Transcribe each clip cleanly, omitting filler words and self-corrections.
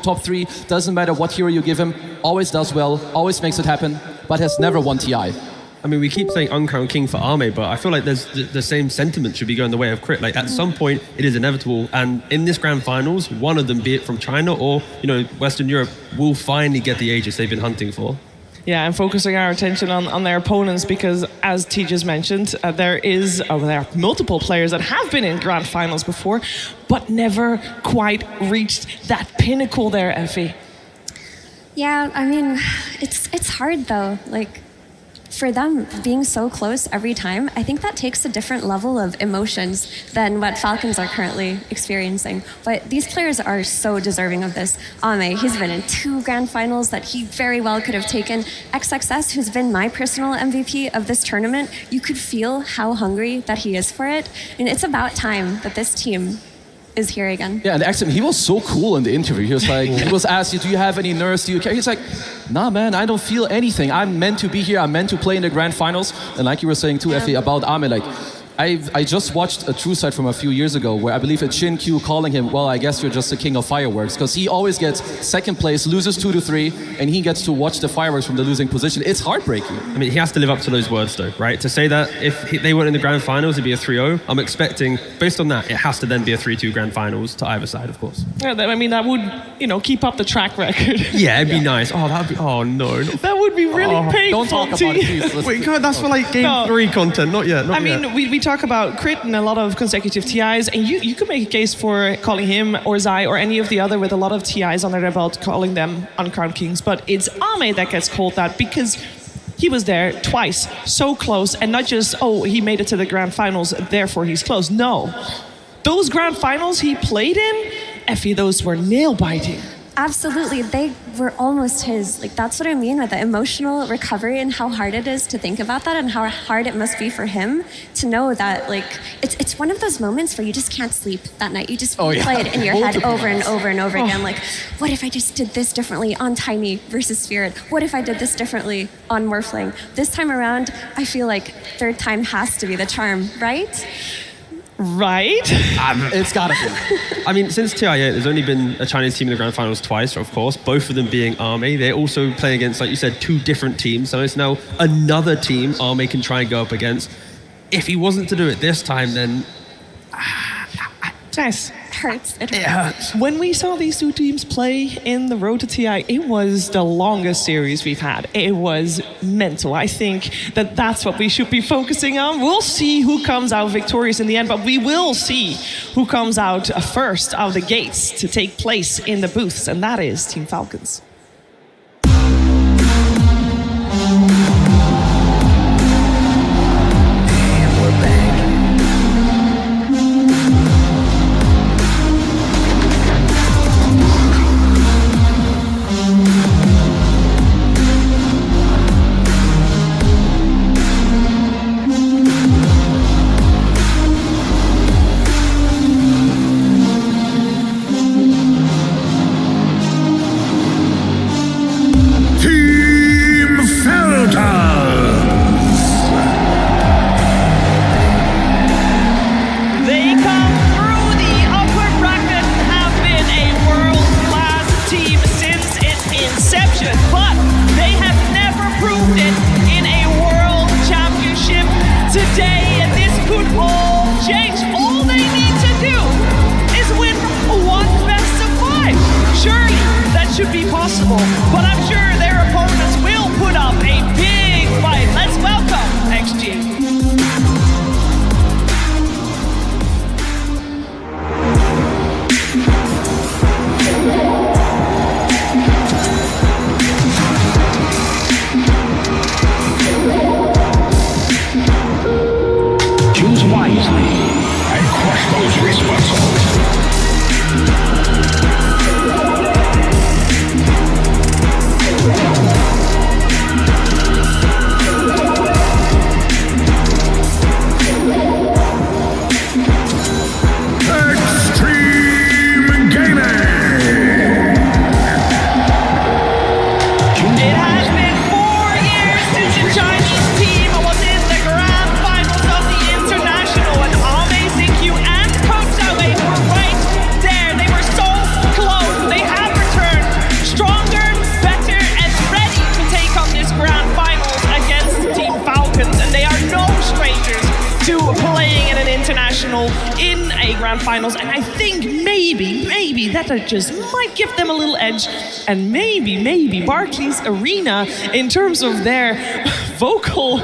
top 3, doesn't matter what hero you give him, always does well, always makes it happen, but has never won TI. I mean, we keep saying Uncrowned King for Arme, but I feel like there's the same sentiment should be going the way of Crit. Like, at some point, it is inevitable. And in this grand finals, one of them, be it from China or, Western Europe, will finally get the Aegis they've been hunting for. Yeah, and focusing our attention on their opponents, because as T just mentioned, there are multiple players that have been in grand finals before, but never quite reached that pinnacle there, Effie. Yeah, I mean, it's hard though. Like, for them being so close every time, I think that takes a different level of emotions than what Falcons are currently experiencing. But these players are so deserving of this. Ame, he's been in 2 grand finals that he very well could have taken. XXS, who's been my personal MVP of this tournament, you could feel how hungry that he is for it. And it's about time that this team is here again. Yeah, and Xtreme, he was so cool in the interview. He was like, he was asked, do you have any nerves? Do you care? He's like, nah, man, I don't feel anything. I'm meant to be here. I'm meant to play in the grand finals. And like you were saying too, Effie, about Ame, like, I just watched a True Side from a few years ago where I believe it's Shin Q calling him, well, I guess you're just the king of fireworks, because he always gets second place, loses 2-3, and he gets to watch the fireworks from the losing position. It's heartbreaking. I mean, he has to live up to those words, though, right? To say that if they weren't in the grand finals, it'd be a 3-0. I'm expecting, based on that, it has to then be a 3-2 grand finals to either side, of course. Yeah, I mean, that would, keep up the track record. Yeah, it'd be nice. Oh, that'd be, oh no. That would be really painful. Don't talk about it, please. Wait, God, that's for like game 3 content, not yet. I mean, we talk about Crit and a lot of consecutive TIs, and you could make a case for calling him or Zai or any of the other with a lot of TIs under their belt, calling them Uncrowned Kings, but it's Ame that gets called that because he was there twice, so close, and not just, he made it to the grand finals, therefore he's close. No. Those grand finals he played in, Effie, those were nail-biting. Absolutely, they were almost his. Like, that's what I mean with the emotional recovery and how hard it is to think about that and how hard it must be for him to know that, like, it's one of those moments where you just can't sleep that night. You just play it in your head over and over and over again. Like, what if I just did this differently on Tiny versus Spirit? What if I did this differently on Morphling? This time around, I feel like third time has to be the charm, right? Right? It's gotta be. I mean, since TI8, there's only been a Chinese team in the grand finals twice, of course, both of them being Arme. They're also playing against, like you said, 2 different teams. So it's now another team Arme can try and go up against. If he wasn't to do it this time, then... Yes. It hurts. When we saw these 2 teams play in the Road to TI, it was the longest series we've had. It was mental. I think that's what we should be focusing on. We'll see who comes out victorious in the end, but we will see who comes out first out of the gates to take place in the booths, and that is Team Falcons. Should be possible, but I'm sure their opponents will put up a big fight. Let's welcome XG. Choose wisely and crush those wrist muscles. a grand finals, and I think maybe that just might give them a little edge, and maybe Barclays Arena, in terms of their vocal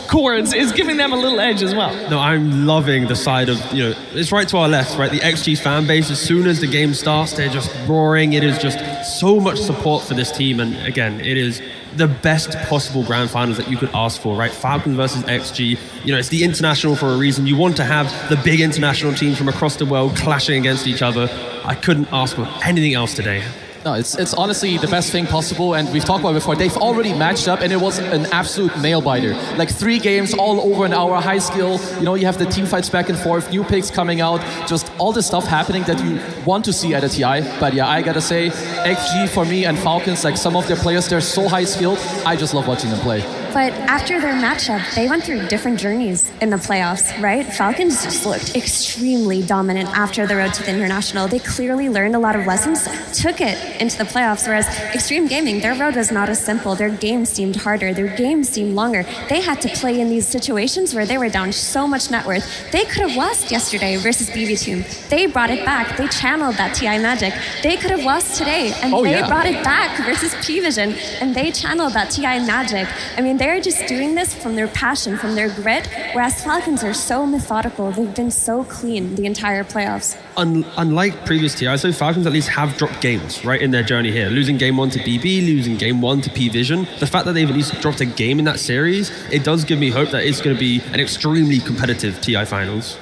chords, is giving them a little edge as well. No, I'm loving the side of, it's right to our left, right? The XG fan base, as soon as the game starts, they're just roaring. It is just so much support for this team. And again, it is the best possible grand finals that you could ask for, right? Falcons versus XG. It's the international for a reason. You want to have the big international teams from across the world clashing against each other. I couldn't ask for anything else today. No, it's honestly the best thing possible, and we've talked about it before. They've already matched up, and it was an absolute nail-biter. Like 3 games, all over an hour, high skill. You have the team fights back and forth, new picks coming out, just all the stuff happening that you want to see at a TI. But yeah, I gotta say, XG for me and Falcons, like some of their players, they're so high-skilled. I just love watching them play. But after their matchup, they went through different journeys in the playoffs, right? Falcons just looked extremely dominant after the road to the international. They clearly learned a lot of lessons, took it into the playoffs, whereas Xtreme Gaming, their road was not as simple. Their game seemed harder. Their game seemed longer. They had to play in these situations where they were down so much net worth. They could have lost yesterday versus BB Team. They brought it back. They channeled that TI magic. They could have lost today, and they brought it back versus P-Vision, and they channeled that TI magic. I mean, they're just doing this from their passion, from their grit, whereas Falcons are so methodical. They've been so clean the entire playoffs. Unlike previous TIs, so Falcons at least have dropped games, right, in their journey here. Losing game 1 to BB, losing game 1 to P-Vision. The fact that they've at least dropped a game in that series, it does give me hope that it's going to be an extremely competitive TI finals.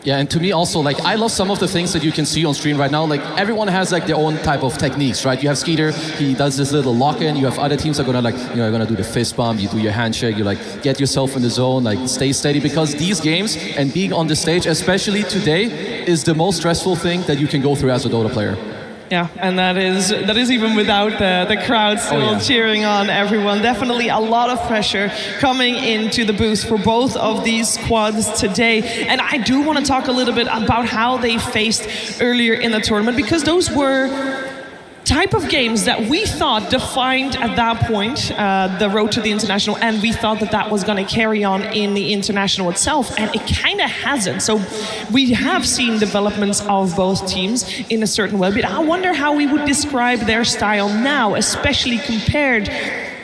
Yeah, and to me also, like, I love some of the things that you can see on screen right now. Like, everyone has like their own type of techniques, right? You have Skeeter, he does this little lock-in. You have other teams that are gonna gonna do the fist bump. You do your handshake. You get yourself in the zone, stay steady, because these games and being on the stage, especially today, is the most stressful thing that you can go through as a Dota player. Yeah, and that is even without the crowd still cheering on everyone. Definitely a lot of pressure coming into the booth for both of these squads today. And I do want to talk a little bit about how they faced earlier in the tournament, because those were type of games that we thought defined at that point the road to the international, and we thought that was going to carry on in the international itself, and it kind of hasn't. So we have seen developments of both teams in a certain way, but I wonder how we would describe their style now, especially compared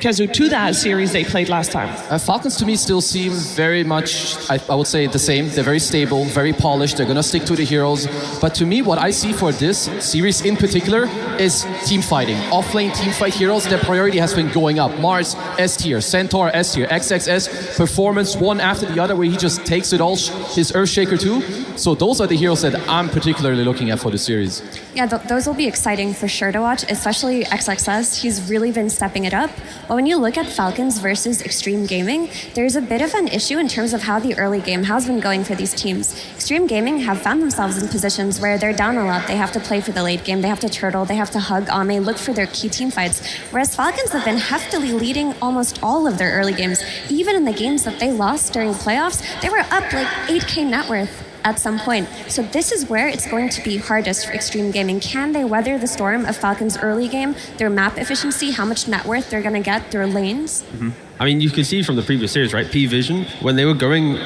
to that series they played last time. Falcons to me still seem very much, I would say, the same. They're very stable, very polished. They're going to stick to the heroes. But to me, what I see for this series in particular is team fighting. Off-lane team fight heroes, their priority has been going up. Mars, S tier. Centaur, S tier. XXS, performance one after the other, where he just takes it all, his Earthshaker too. So those are the heroes that I'm particularly looking at for the series. Yeah, those will be exciting for sure to watch, especially XXS. He's really been stepping it up. But when you look at Falcons versus Xtreme Gaming, there's a bit of an issue in terms of how the early game has been going for these teams. Xtreme Gaming have found themselves in positions where they're down a lot. They have to play for the late game. They have to turtle. They have to hug Ame, look for their key team fights. Whereas Falcons have been heftily leading almost all of their early games. Even in the games that they lost during playoffs, they were up like 8K net worth at some point. So this is where it's going to be hardest for Xtreme Gaming. Can they weather the storm of Falcons' early game, their map efficiency, how much net worth they're going to get, their lanes? Mm-hmm. I mean, you can see from the previous series, right? P-Vision, when they were going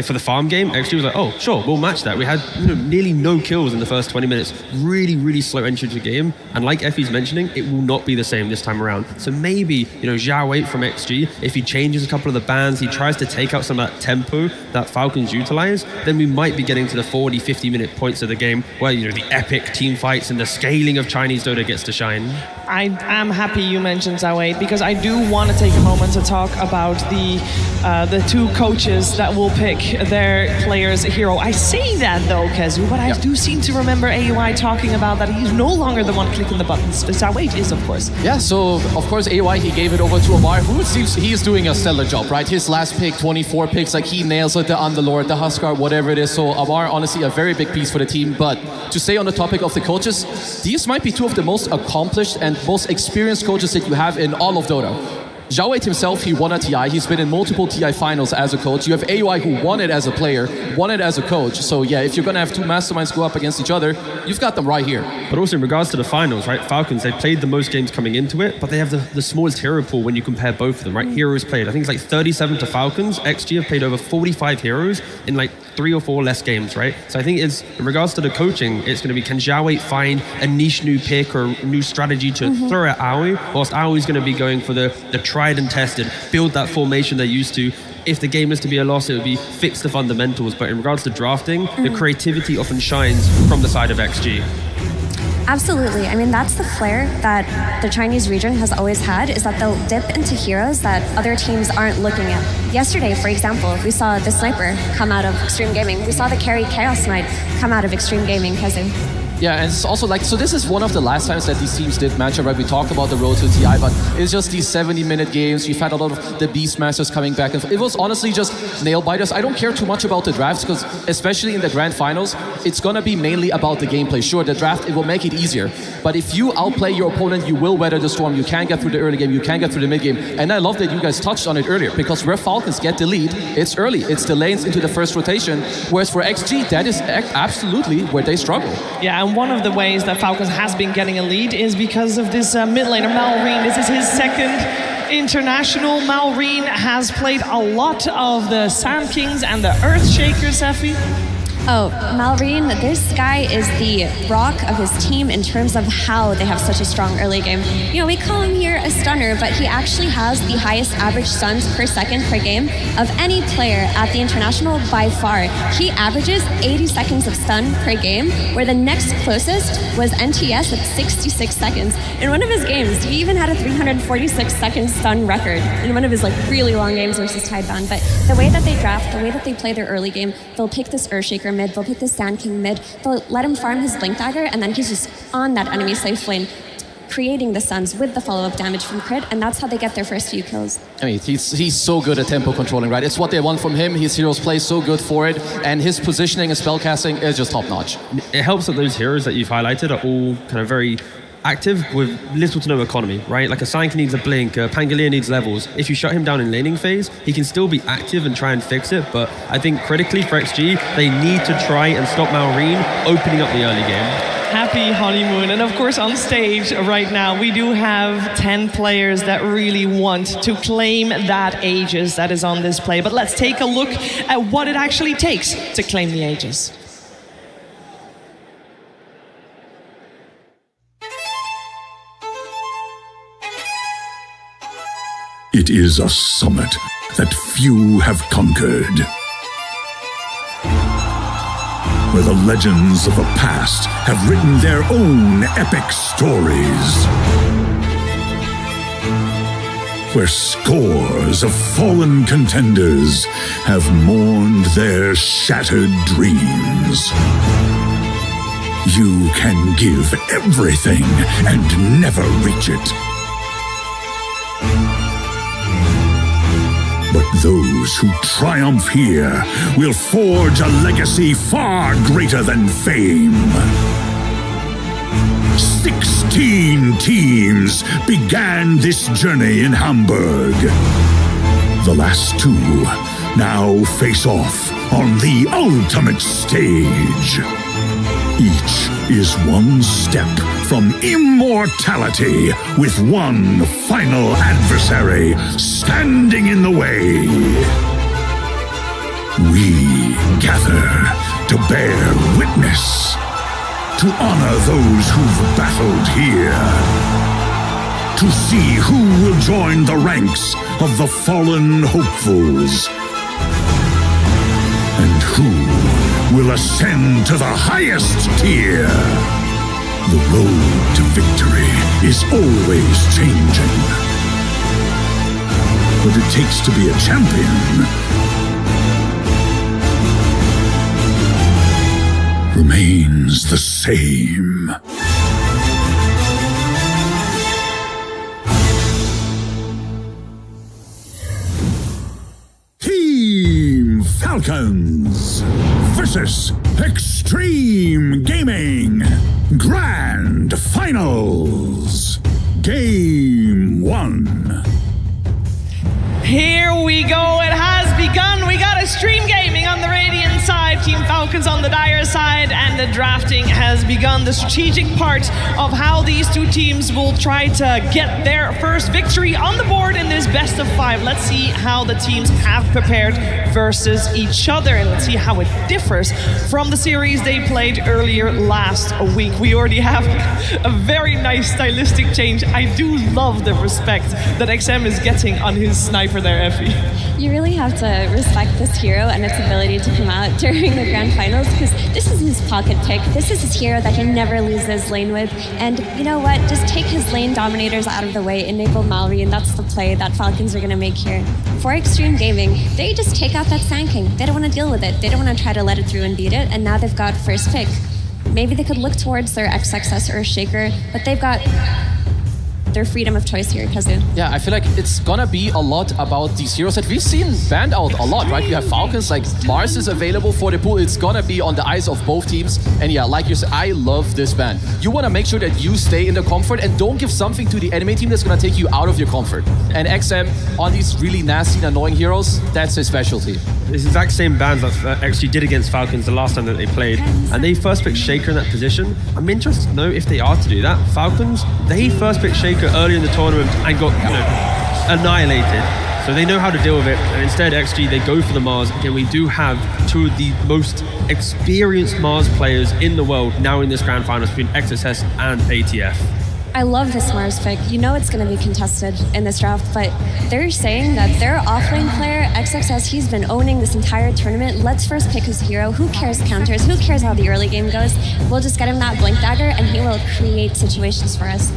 for the farm game, XG was like, oh, sure, we'll match that. We had nearly no kills in the first 20 minutes. Really, really slow entry to the game. And like Effie's mentioning, it will not be the same this time around. So maybe, Zhao Wei from XG, if he changes a couple of the bans, he tries to take out some of that tempo that Falcons utilize, then we might be getting to the 40, 50-minute points of the game where, the epic team fights and the scaling of Chinese Dota gets to shine. I am happy you mentioned Zhao Wei, because I do want to take a moment to talk about the two coaches that will pick their player's hero. I say that though, Kezu, but I do seem to remember AUI talking about that he's no longer the one clicking the buttons. Zhao Wei is, of course. Yeah, so of course AUI, he gave it over to Amar, who seems he's doing a stellar job, right? His last pick, 24 picks, like he nails it, the Underlord, the Huskar, whatever it is. So Amar, honestly, a very big piece for the team. But to stay on the topic of the coaches, these might be two of the most accomplished and most experienced coaches that you have in all of Dota. Zhao Wei himself, he won a TI. He's been in multiple TI finals as a coach. You have AUI who won it as a player, won it as a coach. So yeah, if you're going to have two masterminds go up against each other, you've got them right here. But also in regards to the finals, right? Falcons, they played the most games coming into it, but they have the smallest hero pool when you compare both of them, right? Heroes played, I think it's like 37 to Falcons. XG have played over 45 heroes in like 3 or 4 less games, right? So I think it's, in regards to the coaching, it's going to be, can Zhao Wei find a niche new pick or a new strategy to throw at Aoi, whilst Aoi's going to be going for the tried and tested, build that formation they're used to. If the game is to be a loss, it would be fix the fundamentals. But in regards to drafting, the creativity often shines from the side of XG. Absolutely. I mean, that's the flair that the Chinese region has always had, is that they'll dip into heroes that other teams aren't looking at. Yesterday, for example, we saw the Sniper come out of Xtreme Gaming. We saw the carry Chaos Knight come out of Xtreme Gaming, Kazu. Yeah, and it's also like, so this is one of the last times that these teams did match up, right? We talked about the road to TI, but it's just these 70-minute games. You've had a lot of the Beastmasters coming back. And it was honestly just nail-biters. I don't care too much about the drafts, because especially in the grand finals, it's going to be mainly about the gameplay. Sure, the draft, it will make it easier. But if you outplay your opponent, you will weather the storm. You can get through the early game. You can get through the mid game. And I love that you guys touched on it earlier, because where Falcons get the lead, it's early. It's the lanes into the first rotation. Whereas for XG, that is absolutely where they struggle. Yeah, and one of the ways that Falcons has been getting a lead is because of this mid laner, Malrine. This is his second international. Malrine has played a lot of the Sand Kings and the Earthshakers, Effie. Oh, Malrine, this guy is the rock of his team in terms of how they have such a strong early game. You know, we call him here a stunner, but he actually has the highest average stuns per second per game of any player at the international by far. He averages 80 seconds of stun per game, where the next closest was NTS at 66 seconds. In one of his games, he even had a 346 second stun record in one of his like really long games versus Tidebound. But the way that they draft, the way that they play their early game, they'll pick this Earthshaker mid, they'll pick the Sand King mid, they'll let him farm his Blink Dagger, and then he's just on that enemy safe lane, creating the stuns with the follow-up damage from crit, and that's how they get their first few kills. I mean, he's so good at tempo controlling, right? It's what they want from him. His heroes play so good for it, and his positioning and spellcasting is just top-notch. It helps that those heroes that you've highlighted are all kind of very active with little to no economy, right? Like a Sank needs a blink, a Pangolier needs levels. If you shut him down in laning phase, he can still be active and try and fix it, but I think critically for XG, they need to try and stop Malrine opening up the early game. Happy honeymoon. And of course, on stage right now, we do have 10 players that really want to claim that Aegis that is on display. But let's take a look at what it actually takes to claim the Aegis. It is a summit that few have conquered, where the legends of the past have written their own epic stories, where scores of fallen contenders have mourned their shattered dreams. You can give everything and never reach it. But those who triumph here will forge a legacy far greater than fame. 16 teams began this journey in Hamburg. The last two now face off on the ultimate stage. Each is one step from immortality, with one final adversary standing in the way. We gather to bear witness, to honor those who've battled here, to see who will join the ranks of the fallen hopefuls, and who will ascend to the highest tier. The road to victory is always changing. What it takes to be a champion remains the same. Team Falcons versus Xtreme Gaming Grand Finals. Game 1. Falcons on the dire side, and the drafting has begun. The strategic part of how these two teams will try to get their first victory on the board in this best of 5. Let's see how the teams have prepared versus each other, and let's see how it differs from the series they played earlier last week. We already have a very nice stylistic change. I do love the respect that XM is getting on his sniper there, Effie. You really have to respect this hero and its ability to come out during the grand finals, because this is his pocket pick. This is his hero that he never loses lane with. And you know what? Just take his lane dominators out of the way, enable Mallory, and that's the play that Falcons are going to make here. For Xtreme Gaming, they just take out that Sand King. They don't want to deal with it. They don't want to try to let it through and beat it. And now they've got first pick. Maybe they could look towards their XXS or Shaker, but they've got their freedom of choice here, Kazu. Yeah, I feel like it's gonna be a lot about these heroes that we've seen banned out a lot, right? You have Falcons, like Mars is available for the pool. It's gonna be on the eyes of both teams. And yeah, like you said, I love this ban. You wanna make sure that you stay in the comfort and don't give something to the enemy team that's gonna take you out of your comfort. And XM, on these really nasty and annoying heroes, that's his specialty. This exact same bans that actually did against Falcons the last time that they played, and they first picked Shaker in that position. I'm interested to know if they are to do that. Falcons, they first picked Shaker early in the tournament and got annihilated. So they know how to deal with it, and instead XG, they go for the Mars. Again, we do have two of the most experienced Mars players in the world now in this grand finals between XSS and ATF. I love this Mars pick. You know it's going to be contested in this draft, but they're saying that their offlane player, XXS, he's been owning this entire tournament. Let's first pick his hero. Who cares counters? Who cares how the early game goes? We'll just get him that Blink Dagger, and he will create situations for us.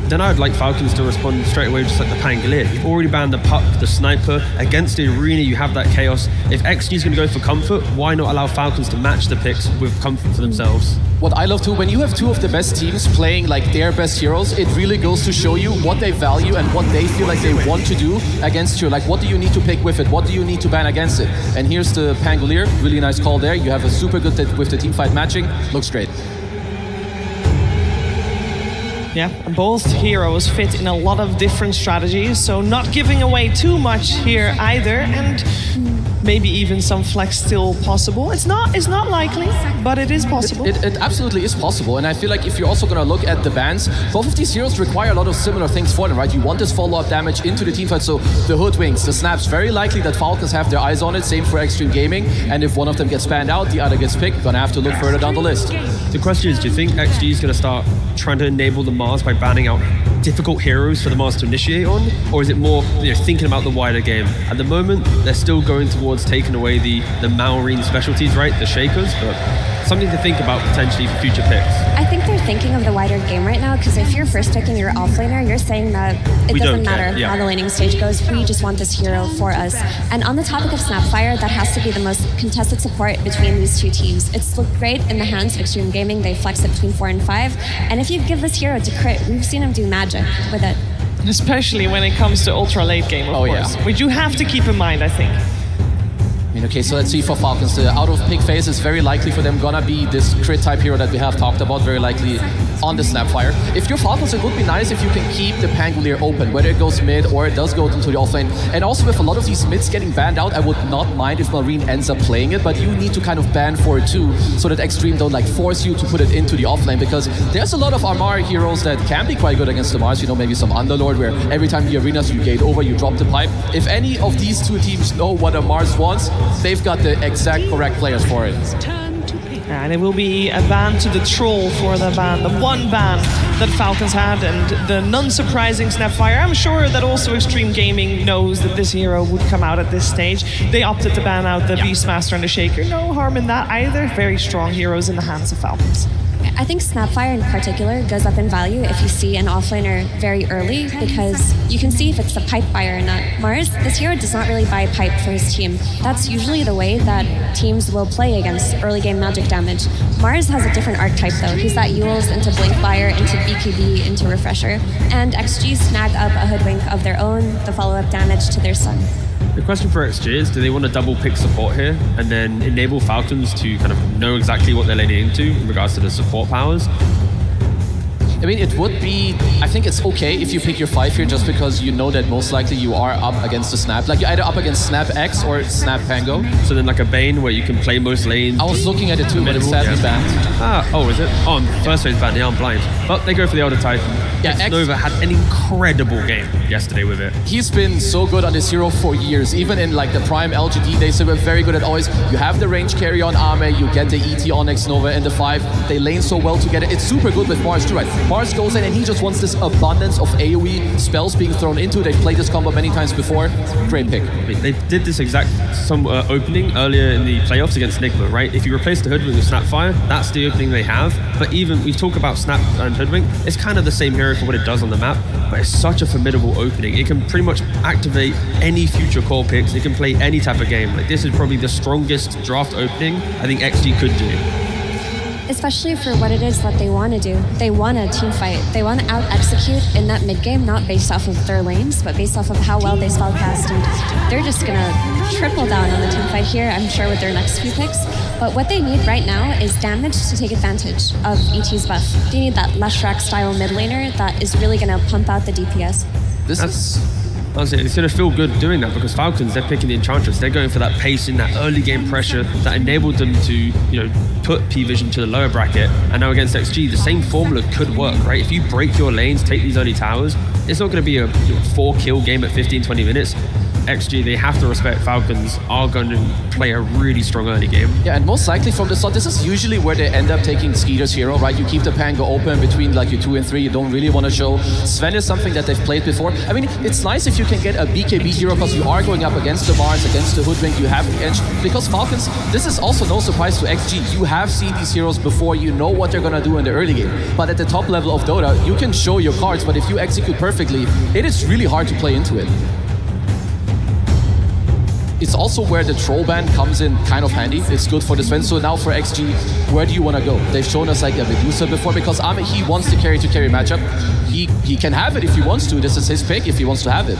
Then I'd like Falcons to respond straight away, just like the Pangolier. You've already banned the Puck, the Sniper. Against the Arena, you have that Chaos. If XG is going to go for comfort, why not allow Falcons to match the picks with comfort for themselves? What I love too, when you have two of the best teams playing like their best heroes, it really goes to show you what they value and what they feel like they want to do against you. Like, what do you need to pick with it? What do you need to ban against it? And here's the Pangolier. Really nice call there. You have a super good with the teamfight matching. Looks great. Yeah, both heroes fit in a lot of different strategies, so not giving away too much here either, and maybe even some flex still possible. It's not likely, but it is possible. It absolutely is possible, and I feel like if you're also going to look at the bans, both of these heroes require a lot of similar things for them, right? You want this follow-up damage into the teamfight, so the Hoodwinks, the Snaps, very likely that Falcons have their eyes on it, same for Xtreme Gaming, and if one of them gets banned out, the other gets picked, gonna have to look further down the list. The question is, do you think XG is going to start trying to enable the Mars by banning out difficult heroes for the Mars to initiate on, or is it more thinking about the wider game? At the moment, they're still going towards taking away the Malrine specialties, right, the Shakers, but something to think about potentially for future picks. I think they're thinking of the wider game right now, because if you're first picking your offlaner, you're saying that it doesn't matter how the laning stage goes, we just want this hero for us. And on the topic of Snapfire, that has to be the most contested support between these two teams. It's looked great in the hands of Xtreme Gaming, they flex it between 4 and 5, and if you give this hero to crit, we've seen him do magic with it. Especially when it comes to ultra late game, of course, which you have to keep in mind, I think. Okay, so let's see for Falcons. The out of pick phase is very likely for them gonna be this crit type hero that we have talked about, very likely on the Snapfire. If you're Falcons, it would be nice if you can keep the Pangolier open, whether it goes mid or it does go into the offlane. And also with a lot of these mids getting banned out, I would not mind if Marine ends up playing it, but you need to kind of ban for it too, so that Xtreme don't like force you to put it into the offlane, because there's a lot of Armar heroes that can be quite good against the Mars, maybe some Underlord, where every time the arenas you gate over, you drop the pipe. If any of these two teams know what a Mars wants, they've got the exact correct players for it. And it will be a ban to the Troll for the one ban that Falcons had, and the non-surprising Snapfire. I'm sure that also Xtreme Gaming knows that this hero would come out at this stage. They opted to ban out the Beastmaster and the Shaker. No harm in that either. Very strong heroes in the hands of Falcons. I think Snapfire in particular goes up in value if you see an offlaner very early, because you can see if it's the pipe buyer or not. Mars, this hero does not really buy pipe for his team. That's usually the way that teams will play against early game magic damage. Mars has a different archetype though. He's that Yules into Blink Buyer, into BKB, into Refresher, and XG snag up a Hoodwink of their own, the follow-up damage to their Sun. The question for XG is, do they want to double pick support here and then enable Falcons to kind of know exactly what they're laning into in regards to the support powers? I mean, it would be, I think it's okay if you pick your 5 here just because you know that most likely you are up against the Snap. Like you're either up against Snap X or Snap Pango. So then like a Bane where you can play most lanes. I was looking at it too, but it's sadly banned. Is it? Oh, first phase banned, yeah, I'm blind. But they go for the Elder Titan. Yeah, Nova had an incredible game yesterday with it. He's been so good on this hero for years. Even in like the prime LGD days, they were very good at always, you have the range carry on Ame, you get the ET on X Nova in the 5. They lane so well together. It's super good with Mars too, right? Mars goes in and he just wants this abundance of AoE spells being thrown into. They've played this combo many times before. Great pick. They did this exact opening earlier in the playoffs against Nigma, right? If you replace the Hoodwink with Snapfire, that's the opening they have. But even, we talk about Snap and Hoodwink, it's kind of the same hero for what it does on the map, but it's such a formidable opening. It can pretty much activate any future core picks. It can play any type of game. Like this is probably the strongest draft opening I think XG could do. Especially for what it is that they want to do. They want a team fight. They want to out-execute in that mid-game, not based off of their lanes, but based off of how well they spellcast. And they're just going to triple down on the team fight here, I'm sure, with their next few picks. But what they need right now is damage to take advantage of ET's buff. They need that Leshrac-style mid laner that is really going to pump out the DPS. Honestly, it's going to feel good doing that because Falcons, they're picking the Enchantress. They're going for that pacing, that early game pressure that enabled them to, put P-Vision to the lower bracket. And now against XG, the same formula could work, right? If you break your lanes, take these early towers, it's not going to be a 4-kill game at 15, 20 minutes. XG, they have to respect Falcons are going to play a really strong early game. Yeah, and most likely from the start, this is usually where they end up taking Skeeter's hero, right? You keep the Pango open between like your 2 and 3. You don't really want to show. Sven is something that they've played before. I mean, it's nice if you can get a BKB hero because you are going up against the Mars, against the Hoodwink, you have the edge. Because Falcons, this is also no surprise to XG. You have seen these heroes before, you know what they're going to do in the early game. But at the top level of Dota, you can show your cards, but if you execute perfectly, it is really hard to play into it. It's also where the troll ban comes in kind of handy. It's good for the Sven. So now for XG, where do you want to go? They've shown us like a Medusa before because Ame, he wants the carry-to-carry matchup. He can have it if he wants to. This is his pick if he wants to have it.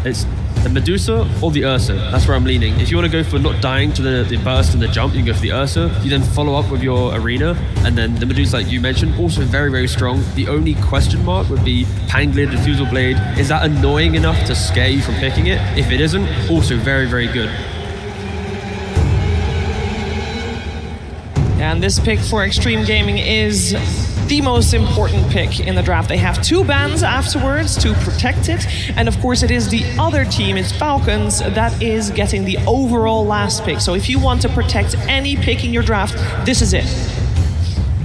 It's the Medusa or the Ursa. That's where I'm leaning. If you want to go for not dying to the burst and the jump, you can go for the Ursa. You then follow up with your Arena. And then the Medusa, like you mentioned, also very, very strong. The only question mark would be Panglid, Diffusal Blade. Is that annoying enough to scare you from picking it? If it isn't, also very, very good. And this pick for Xtreme Gaming is the most important pick in the draft. They have 2 bans afterwards to protect it. And of course, it is the other team, it's Falcons, that is getting the overall last pick. So if you want to protect any pick in your draft, this is it.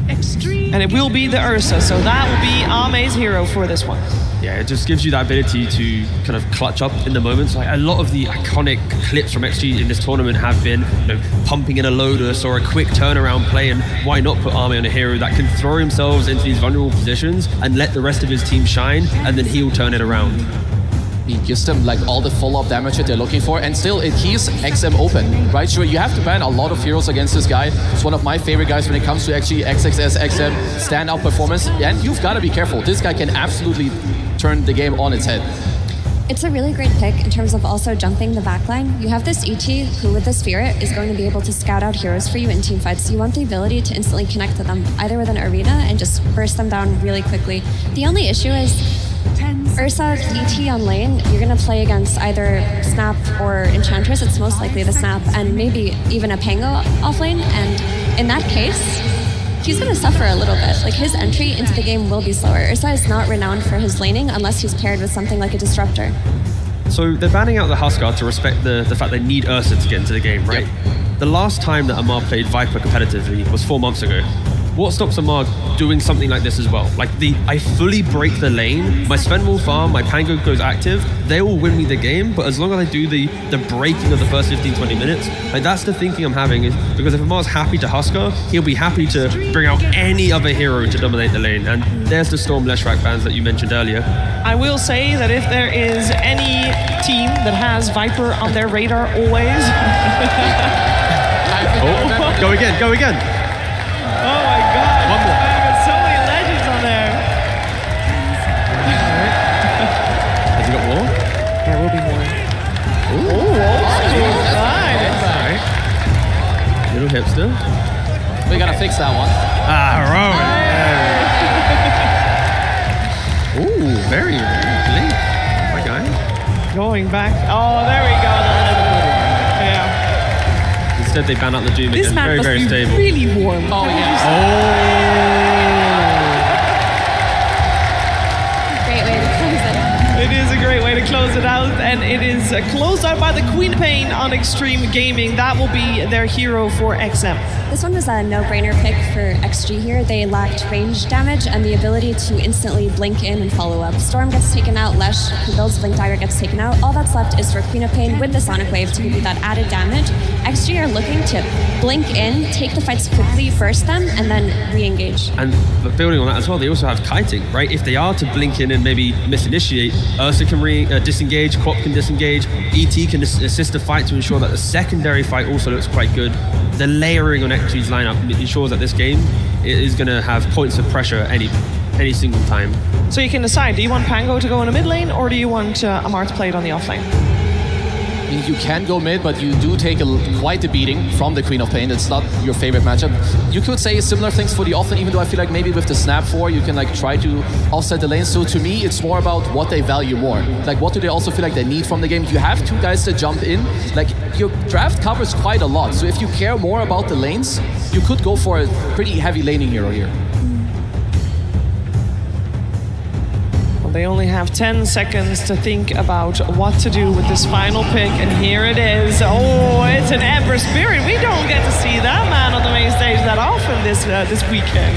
Xtreme. And it will be the Ursa, so that will be Ame's hero for this one. Yeah, it just gives you that ability to kind of clutch up in the moments. Like a lot of the iconic clips from XG in this tournament have been, pumping in a Lotus or a quick turnaround play, and why not put Ame on a hero that can throw himself into these vulnerable positions and let the rest of his team shine, and then he'll turn it around. He gives them like all the follow-up damage that they're looking for, and still it keeps XM open, right? Sure, you have to ban a lot of heroes against this guy. It's one of my favorite guys when it comes to actually XXS, XM, standout performance, and you've got to be careful. This guy can absolutely turn the game on its head. It's a really great pick in terms of also jumping the backline. You have this ET who, with the Spirit, is going to be able to scout out heroes for you in team fights. You want the ability to instantly connect to them, either with an Arena and just burst them down really quickly. The only issue is Ursa, ET on lane, you're going to play against either Snap or Enchantress. It's most likely the Snap, and maybe even a Pango off lane. And in that case, he's going to suffer a little bit. Like, his entry into the game will be slower. Ursa is not renowned for his laning unless he's paired with something like a Disruptor. So they're banning out the Huskar to respect the fact they need Ursa to get into the game, right? Yep. The last time that Amar played Viper competitively was 4 months ago. What stops Amar doing something like this as well? Like I fully break the lane, my Sven will farm, my Pango goes active, they will win me the game, but as long as I do the breaking of the first 15, 20 minutes, like that's the thinking I'm having, is because if Amar's happy to Huskar, he'll be happy to bring out any other hero to dominate the lane. And there's the Storm Leshrac bans that you mentioned earlier. I will say that if there is any team that has Viper on their radar always... Go again, go again. Oh my God! One more. Got so many legends on there. Has he got more? There will be more. Nice. Little hipster. We gotta fix that one. Ah, wrong. very late, my guy. Going back. Oh, there we go. Yeah. Instead, they ban out the Doom This again. map Very, must very be stable. really warm. Oh, yeah. Great way to close it. It is a great way to close it out, and it is closed out by the Queen of Pain on Xtreme Gaming. That will be their hero for XM. This one was a no-brainer pick for XG here. They lacked range damage and the ability to instantly blink in and follow up. Storm gets taken out, Lesh, who builds Blink Dagger, gets taken out. All that's left is for Queen of Pain with the Sonic Wave to give you that added damage. XG are looking to blink in, take the fights quickly, burst them, and then re-engage. And but building on that as well, they also have kiting, right? If they are to blink in and maybe misinitiate, Ursa can disengage, Quap can disengage, ET can assist the fight to ensure that the secondary fight also looks quite good. The layering on XG's lineup ensures that this game is going to have points of pressure any single time. So you can decide, do you want Pango to go in a mid lane, or do you want Amar to play it on the off lane? I mean, you can go mid, but you do take quite a beating from the Queen of Pain. It's not your favorite matchup. You could say similar things for the offlane, even though I feel like maybe with the Snap 4, you can like try to offset the lanes. So to me, it's more about what they value more. Like, what do they also feel like they need from the game? You have two guys to jump in. Like, your draft covers quite a lot. So if you care more about the lanes, you could go for a pretty heavy laning hero here. They only have 10 seconds to think about what to do with this final pick, and here it is. Oh, it's an Ember Spirit. We don't get to see that man on the main stage that often this weekend.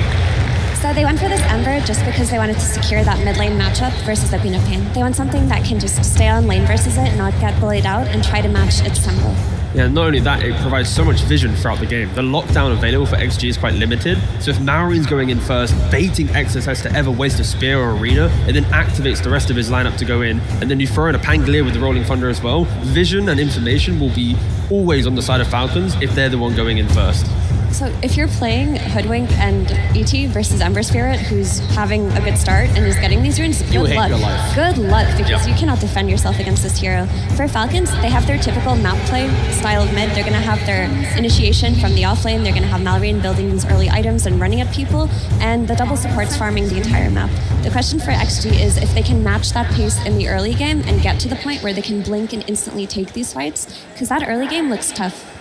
So they went for this Ember just because they wanted to secure that mid lane matchup versus the Queen of Pain. They want something that can just stay on lane versus it, not get bullied out, and try to match its tempo. Yeah, not only that, it provides so much vision throughout the game. The lockdown available for XG is quite limited, so if Maureen's going in first, baiting Exodus to ever waste a spear or arena, it then activates the rest of his lineup to go in, and then you throw in a Pangolier with the Rolling Thunder as well. Vision and information will be always on the side of Falcons if they're the one going in first. So if you're playing Hoodwink and ET versus Ember Spirit, who's having a good start and is getting these runes, You good hate luck. your life. Good luck, because Yep. you cannot defend yourself against this hero. For Falcons, they have their typical map play style of mid. They're going to have their initiation from the offlane. They're going to have Malrine building these early items and running at people, and the double supports farming the entire map. The question for XG is if they can match that pace in the early game and get to the point where they can blink and instantly take these fights, because that early game looks tough.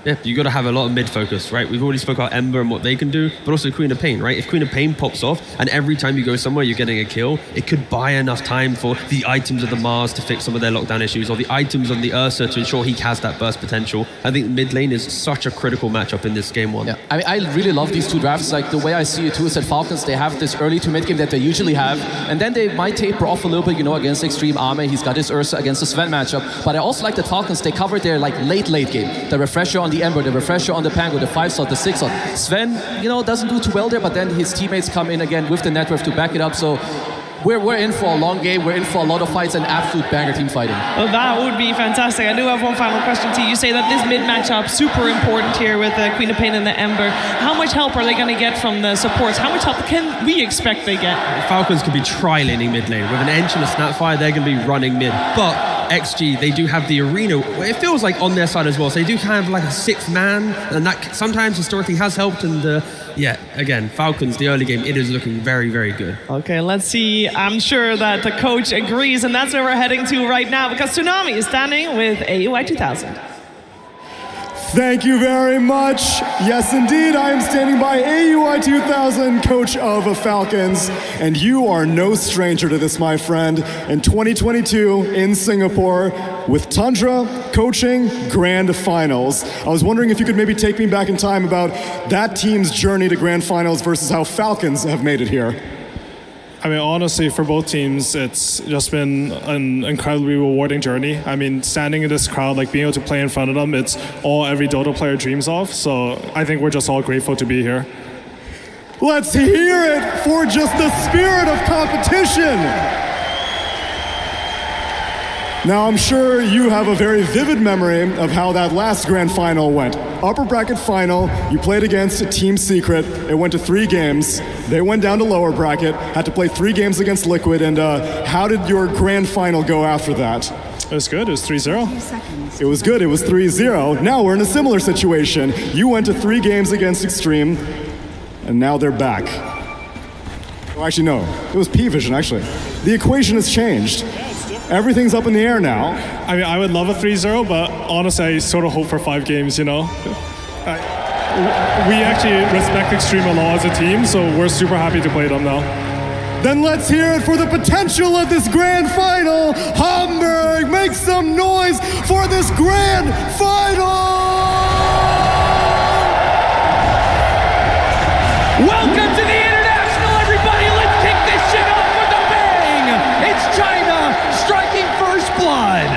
Yeah, you got to have a lot of mid focus, right? We've already spoke about Ember and what they can do, but also Queen of Pain, right? If Queen of Pain pops off and every time you go somewhere you're getting a kill, it could buy enough time for the items of the Mars to fix some of their lockdown issues, or the items on the Ursa to ensure he has that burst potential. I think mid lane is such a critical matchup in this game one. Yeah, I mean, I really love these two drafts. Like, the way I see it too is that Falcons, they have this early to mid game that they usually have, and then they might taper off a little bit, you know, against Xtreme Ame. He's got his Ursa against the Sven matchup. But I also like that Falcons, they covered their like late game. The refresher on the Ember, the refresher on the Pango, the 5-slot, the 6-slot. Sven, you know, doesn't do too well there, but then his teammates come in again with the network to back it up. So we're in for a long game. We're in for a lot of fights and absolute banger team fighting. Well, that would be fantastic. I do have one final question to you. You say that this mid matchup super important here with the Queen of Pain and the Ember. How much help are they going to get from the supports? How much help can we expect they get? Falcons could be tri-laning mid lane. With an Ench and a Snapfire, they're going to be running mid. But XG, they do have the arena. It feels like on their side as well. So they do kind of like a sixth man, and that sometimes historically has helped. And yeah, again, Falcons, the early game, it is looking very, very good. Okay, let's see. I'm sure that the coach agrees, and that's where we're heading to right now, because Tsunami is standing with AUI 2000. Thank you very much. Yes, indeed, I am standing by AUI 2000, coach of Falcons, and you are no stranger to this, my friend. In 2022 in Singapore, with Tundra coaching Grand Finals. I was wondering if you could maybe take me back in time about that team's journey to Grand Finals versus how Falcons have made it here. I mean, honestly, for both teams, it's just been an incredibly rewarding journey. I mean, standing in this crowd, like being able to play in front of them, it's all every Dota player dreams of. So I think we're just all grateful to be here. Let's hear it for just the spirit of competition. Now, I'm sure you have a very vivid memory of how that last grand final went. Upper bracket final, you played against Team Secret. It went to 3 games. They went down to lower bracket, had to play 3 games against Liquid. And how did your grand final go after that? It was good. It was 3-0. It was good. It was 3-0. Now we're in a similar situation. You went to 3 games against Xtreme, and now they're back. Oh, actually, no. It was P-Vision, actually. the equation has changed. Everything's up in the air now. I mean, I would love a 3-0, but honestly, I sort of hope for 5 games, you know? We actually respect Xtreme a lot as a team, so we're super happy to play them now. Then let's hear it for the potential of this grand final. Hamburg, make some noise for this grand final! Welcome to the International, everybody! Let's kick this shit off with a bang! It's China striking first blood!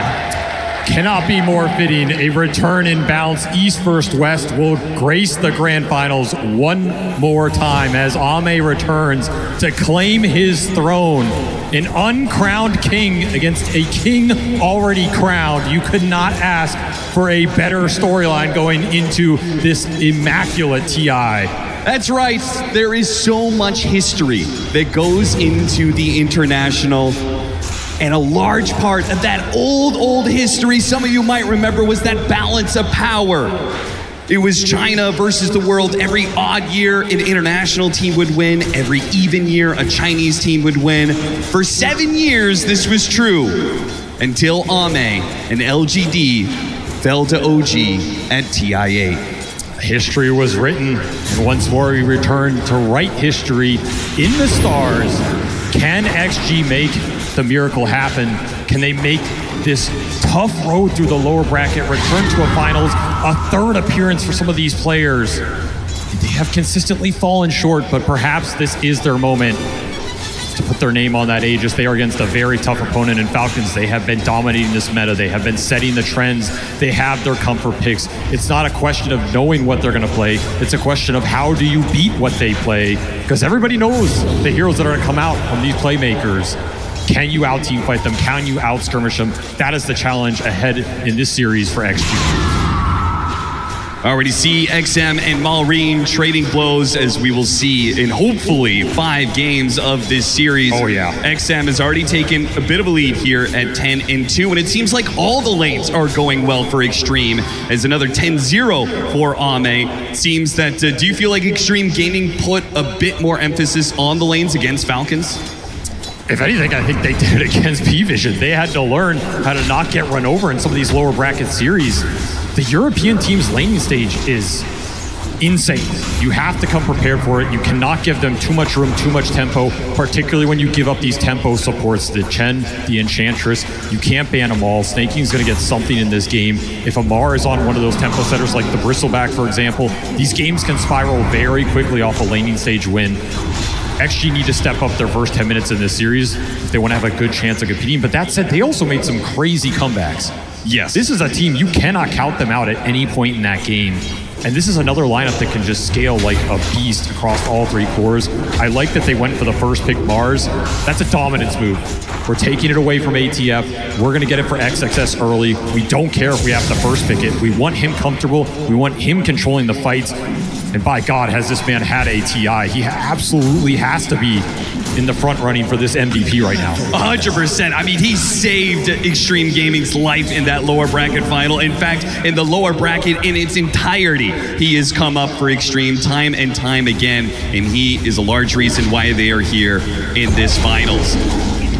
Cannot be more fitting. A return in bounce, East versus West, will grace the grand finals one more time as Ame returns to claim his throne. An uncrowned king against a king already crowned. You could not ask for a better storyline going into this immaculate TI. That's right. There is so much history that goes into the International. And a large part of that old history, some of you might remember, was that balance of power. It was China versus the world. Every odd year, an international team would win. Every even year, a Chinese team would win. For 7 years, this was true, until Ame and LGD fell to OG at TI8. History was written, and once more we return to write history in the stars. Can XG make the miracle happen? Can they make this tough road through the lower bracket, return to a finals, a third appearance for some of these players? They have consistently fallen short, but perhaps this is their moment to put their name on that Aegis. They are against a very tough opponent in Falcons. They have been dominating this meta. They have been setting the trends. They have their comfort picks. It's not a question of knowing what they're going to play. It's a question of how do you beat what they play? Because everybody knows the heroes that are going to come out from these playmakers. Can you out-team fight them? Can you out-skirmish them? That is the challenge ahead in this series for XG. Already see XM and Malrine trading blows, as we will see in hopefully 5 games of this series. Oh yeah. XM has already taken a bit of a lead here at 10-2, and it seems like all the lanes are going well for Xtreme, as another 10-0 for Ame. Seems that, do you feel like Xtreme Gaming put a bit more emphasis on the lanes against Falcons? If anything, I think they did it against P-Vision. They had to learn how to not get run over in some of these lower bracket series. The European team's laning stage is insane. You have to come prepared for it. You cannot give them too much room, too much tempo, particularly when you give up these tempo supports. The Chen, the Enchantress, you can't ban them all. Snaking's going to get something in this game. If Amar is on one of those tempo setters like the Bristleback, for example, these games can spiral very quickly off a laning stage win. XG need to step up their first 10 minutes in this series if they want to have a good chance of competing. But that said, they also made some crazy comebacks. Yes. This is a team, you cannot count them out at any point in that game. And this is another lineup that can just scale like a beast across all 3 cores. I like that they went for the first pick Mars. That's a dominance move. We're taking it away from ATF. We're going to get it for XXS early. We don't care if we have to first pick it. We want him comfortable. We want him controlling the fights. And by God, has this man had a TI. He absolutely has to be in the front running for this MVP right now. 100%. I mean, he saved Xtreme Gaming's life in that lower bracket final. In fact, in the lower bracket in its entirety, he has come up for Xtreme time and time again, and he is a large reason why they are here in this finals.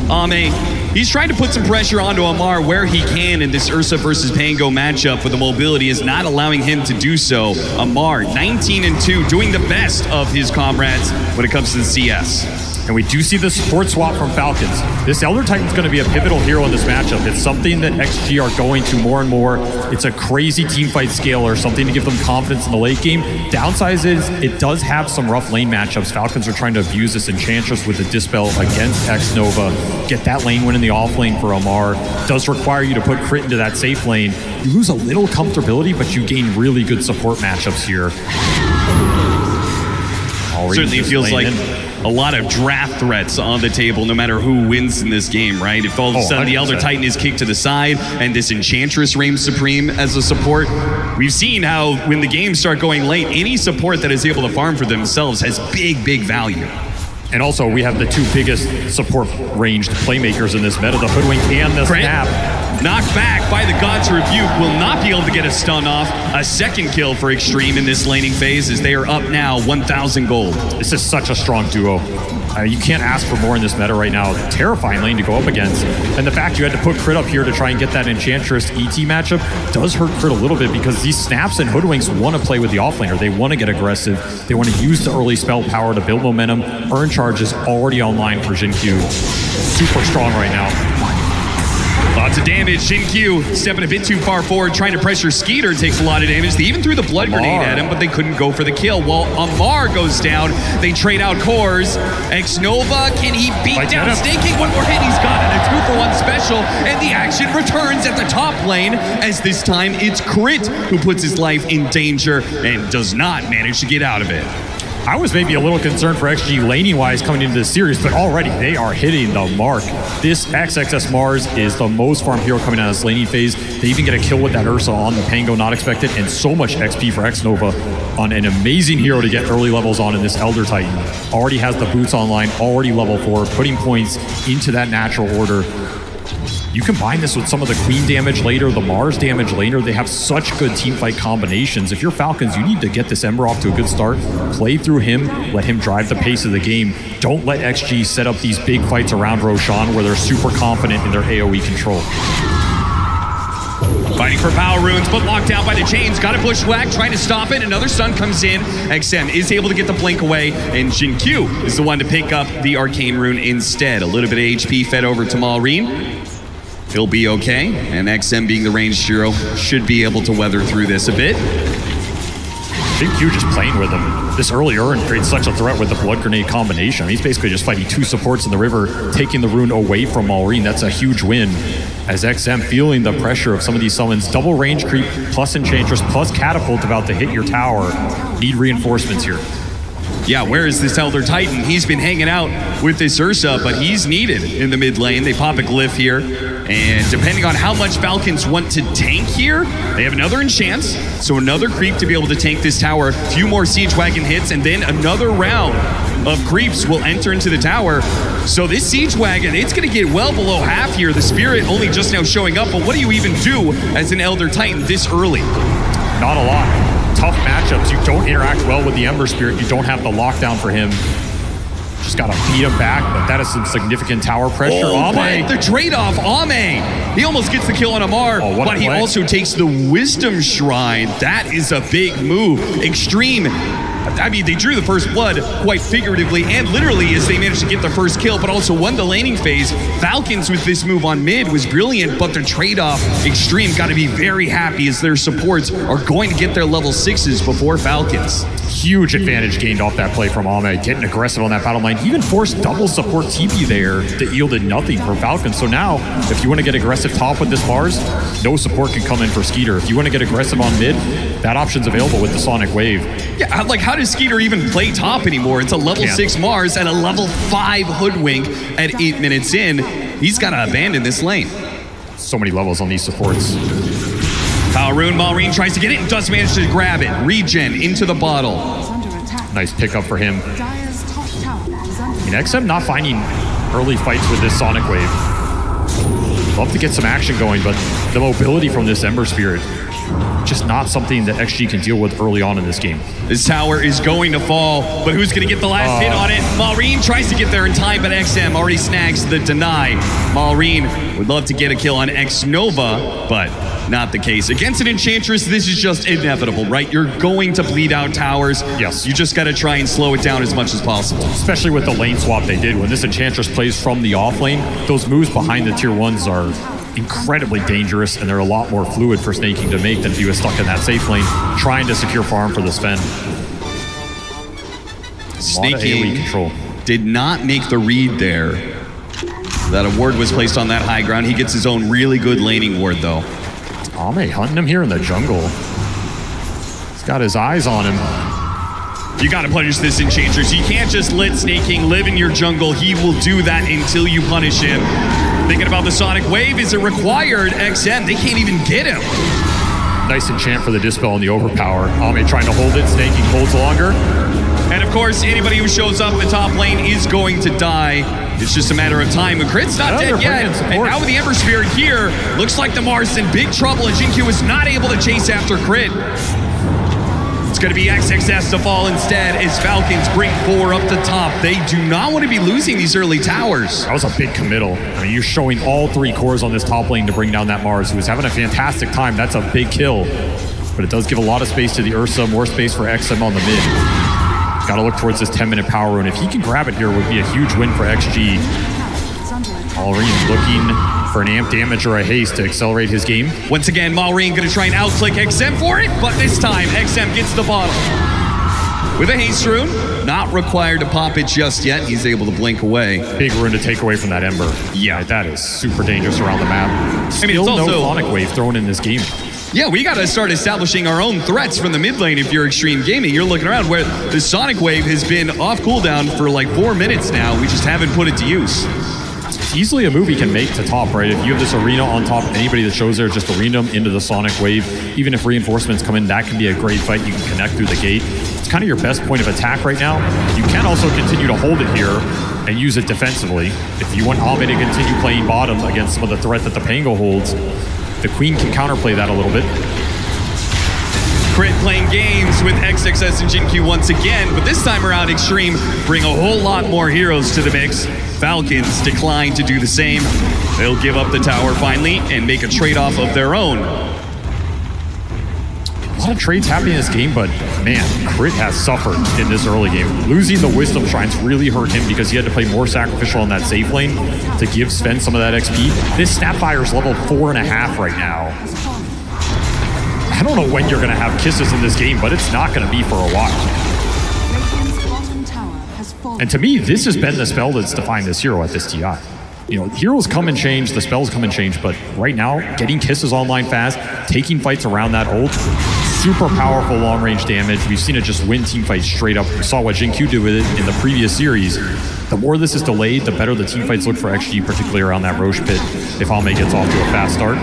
Ame, he's trying to put some pressure onto Amar where he can in this Ursa versus Pango matchup, but the mobility is not allowing him to do so. Amar, 19-2, doing the best of his comrades when it comes to the CS. And we do see the support swap from Falcons. This Elder Titan's going to be a pivotal hero in this matchup. It's something that XG are going to more and more. It's a crazy teamfight scaler, something to give them confidence in the late game. Downside is it does have some rough lane matchups. Falcons are trying to abuse this Enchantress with the Dispel against X-Nova. Get that lane win in the off lane for Amar. Does require you to put crit into that safe lane. You lose a little comfortability, but you gain really good support matchups here. Certainly feels like a lot of draft threats on the table no matter who wins in this game, right? If all of a sudden the Elder Titan is kicked to the side and this Enchantress reigns supreme as a support, we've seen how when the games start going late, any support that is able to farm for themselves has big value. And also, we have the 2 biggest support ranged playmakers in this meta, the Hoodwink and the Snap. knocked back by the God's Rebuke, will not be able to get a stun off. A second kill for Xtreme in this laning phase as they are up now 1,000 gold. This is such a strong duo. You can't ask for more in this meta right now. Terrifying lane to go up against. And the fact you had to put Crit up here to try and get that Enchantress ET matchup does hurt Crit a little bit because these Snaps and Hoodwinks want to play with the offlaner. They want to get aggressive. They want to use the early spell power to build momentum. Earn charges already online for Xinqiu. Super strong right now. Lots of damage. Xinqiu stepping a bit too far forward, trying to pressure Skeeter, takes a lot of damage. They even threw the blood grenade at him, but they couldn't go for the kill. While Amar goes down, they trade out cores. Xnova, can he beat down Snaking? One more hit, he's got it. A 2-for-1 special, and the action returns at the top lane, as this time it's Crit who puts his life in danger and does not manage to get out of it. I was maybe a little concerned for XG laning-wise coming into this series, but already they are hitting the mark. This XXS Mars is the most farm hero coming out of this laning phase. They even get a kill with that Ursa on the Pango, not expected, and so much XP for Xnova on an amazing hero to get early levels on in this Elder Titan. Already has the boots online, already level 4, putting points into that natural order. You combine this with some of the Queen damage later, the Mars damage later. They have such good teamfight combinations. If you're Falcons, you need to get this Ember off to a good start. Play through him, let him drive the pace of the game. Don't let XG set up these big fights around Roshan where they're super confident in their AoE control. Fighting for power runes, but locked down by the chains. Got a bushwhack, trying to stop it. Another stun comes in. XM is able to get the blink away, and Xinqiu is the one to pick up the arcane rune instead. A little bit of HP fed over to Malrine. He'll be okay, and XM being the ranged hero should be able to weather through this a bit. Xinqiu just playing with him. This early Urn creates such a threat with the blood grenade combination. He's basically just fighting two supports in the river, taking the rune away from Malrine. That's a huge win. As XM feeling the pressure of some of these summons, double range creep plus Enchantress plus Catapult about to hit your tower. Need reinforcements here. Yeah, where is this Elder Titan? He's been hanging out with this Ursa, but he's needed in the mid lane. They pop a glyph here, and depending on how much Falcons want to tank here, they have another enchant, so another creep to be able to tank this tower. A few more Siege Wagon hits, and then another round of creeps will enter into the tower. So this Siege Wagon, it's going to get well below half here. The Spirit only just now showing up, but what do you even do as an Elder Titan this early? Not a lot. Tough matchups. You don't interact well with the Ember Spirit. You don't have the lockdown for him. Just got to beat him back, but that is some significant tower pressure. Oh, but the trade-off, Ame. He almost gets the kill on Amar, but he also takes the Wisdom Shrine. That is a big move. Xtreme, I mean, they drew the first blood quite figuratively and literally as they managed to get the first kill, but also won the laning phase. Falcons with this move on mid was brilliant, but the trade-off, Xtreme got to be very happy as their supports are going to get their level 6s before Falcons. Huge advantage gained off that play from Ame, getting aggressive on that battle line. He even forced double support TP there that yielded nothing for Falcons. So now, if you want to get aggressive top with this Mars, no support can come in for Skeeter. If you want to get aggressive on mid, that option's available with the Sonic Wave. Yeah, like how does Skeeter even play top anymore? It's a level 6 Mars and a level 5 Hoodwink at 8 minutes in. He's got to abandon this lane. So many levels on these supports. Power Rune, Malrine tries to get it and does manage to grab it. Regen into the bottle. Nice pickup for him. I mean, XM not finding early fights with this Sonic Wave. Love to get some action going, but the mobility from this Ember Spirit, just not something that XG can deal with early on in this game. This tower is going to fall, but who's going to get the last hit on it? Malrine tries to get there in time, but XM already snags the deny. Malrine would love to get a kill on Xnova, but not the case. Against an Enchantress, this is just inevitable, right? You're going to bleed out towers. Yes. You just got to try and slow it down as much as possible. Especially with the lane swap they did. When this Enchantress plays from the off lane, those moves behind the tier 1s are incredibly dangerous, and they're a lot more fluid for Snaking to make than if he was stuck in that safe lane trying to secure farm for the Sven. Snaking control did not make the read there. That a ward was placed on that high ground. He gets his own really good laning ward though. Ame hunting him here in the jungle. He's got his eyes on him. You gotta punish this Enchantress. You can't just let Snaking live in your jungle. He will do that until you punish him. Thinking about the Sonic Wave, is it required? XM, they can't even get him. Nice enchant for the Dispel and the Overpower. Ame trying to hold it, Snaking holds longer. And of course, anybody who shows up in the top lane is going to die. It's just a matter of time. Crit's not dead yet. And now with the Ember Spirit here, looks like the Mars in big trouble, and Jinkyu is not able to chase after Crit. It's going to be XXS to fall instead as Falcons bring 4 up the top. They do not want to be losing these early towers. That was a big committal. I mean, you're showing all 3 cores on this top lane to bring down that Mars, who is having a fantastic time. That's a big kill. But it does give a lot of space to the Ursa, more space for XM on the mid. Got to look towards this 10-minute power rune. If he can grab it here, it would be a huge win for XG. Malrine looking for an amp damage or a haste to accelerate his game. Once again, Malrine going to try and outclick XM for it, but this time XM gets the bottle. With a haste rune, not required to pop it just yet. He's able to blink away. Big rune to take away from that Ember. Yeah. Right, that is super dangerous around the map. Still it's also no Sonic Wave thrown in this game. Yeah, we got to start establishing our own threats from the mid lane if you're Xtreme Gaming. You're looking around where the Sonic Wave has been off cooldown for like 4 minutes now. We just haven't put it to use. It's easily a move he can make to top, right? If you have this arena on top, anybody that shows there, just arena them into the Sonic Wave. Even if reinforcements come in, that can be a great fight. You can connect through the gate. It's kind of your best point of attack right now. You can also continue to hold it here and use it defensively. If you want Ame to continue playing bottom against some of the threat that the Pango holds, the Queen can counterplay that a little bit. Crit playing games with XXS and Jinkyu once again, but this time around Xtreme bring a whole lot more heroes to the mix. Falcons decline to do the same. They'll give up the tower finally and make a trade-off of their own. A lot of trades happening in this game, but man, Crit has suffered in this early game. Losing the Wisdom Shrines really hurt him because he had to play more sacrificial on that safe lane to give Sven some of that XP. This Snapfire's level 4.5 right now. I don't know when you're going to have kisses in this game, but it's not going to be for a while. And to me, this has been the spell that's defined this hero at this TI. You know, heroes come and change, the spells come and change, but right now, getting kisses online fast, taking fights around that ult, super powerful long-range damage. We've seen it just win team fights straight up. We saw what Jinkyu did with it in the previous series. The more this is delayed, the better the team fights look for XG, particularly around that Roche pit, if Ame gets off to a fast start.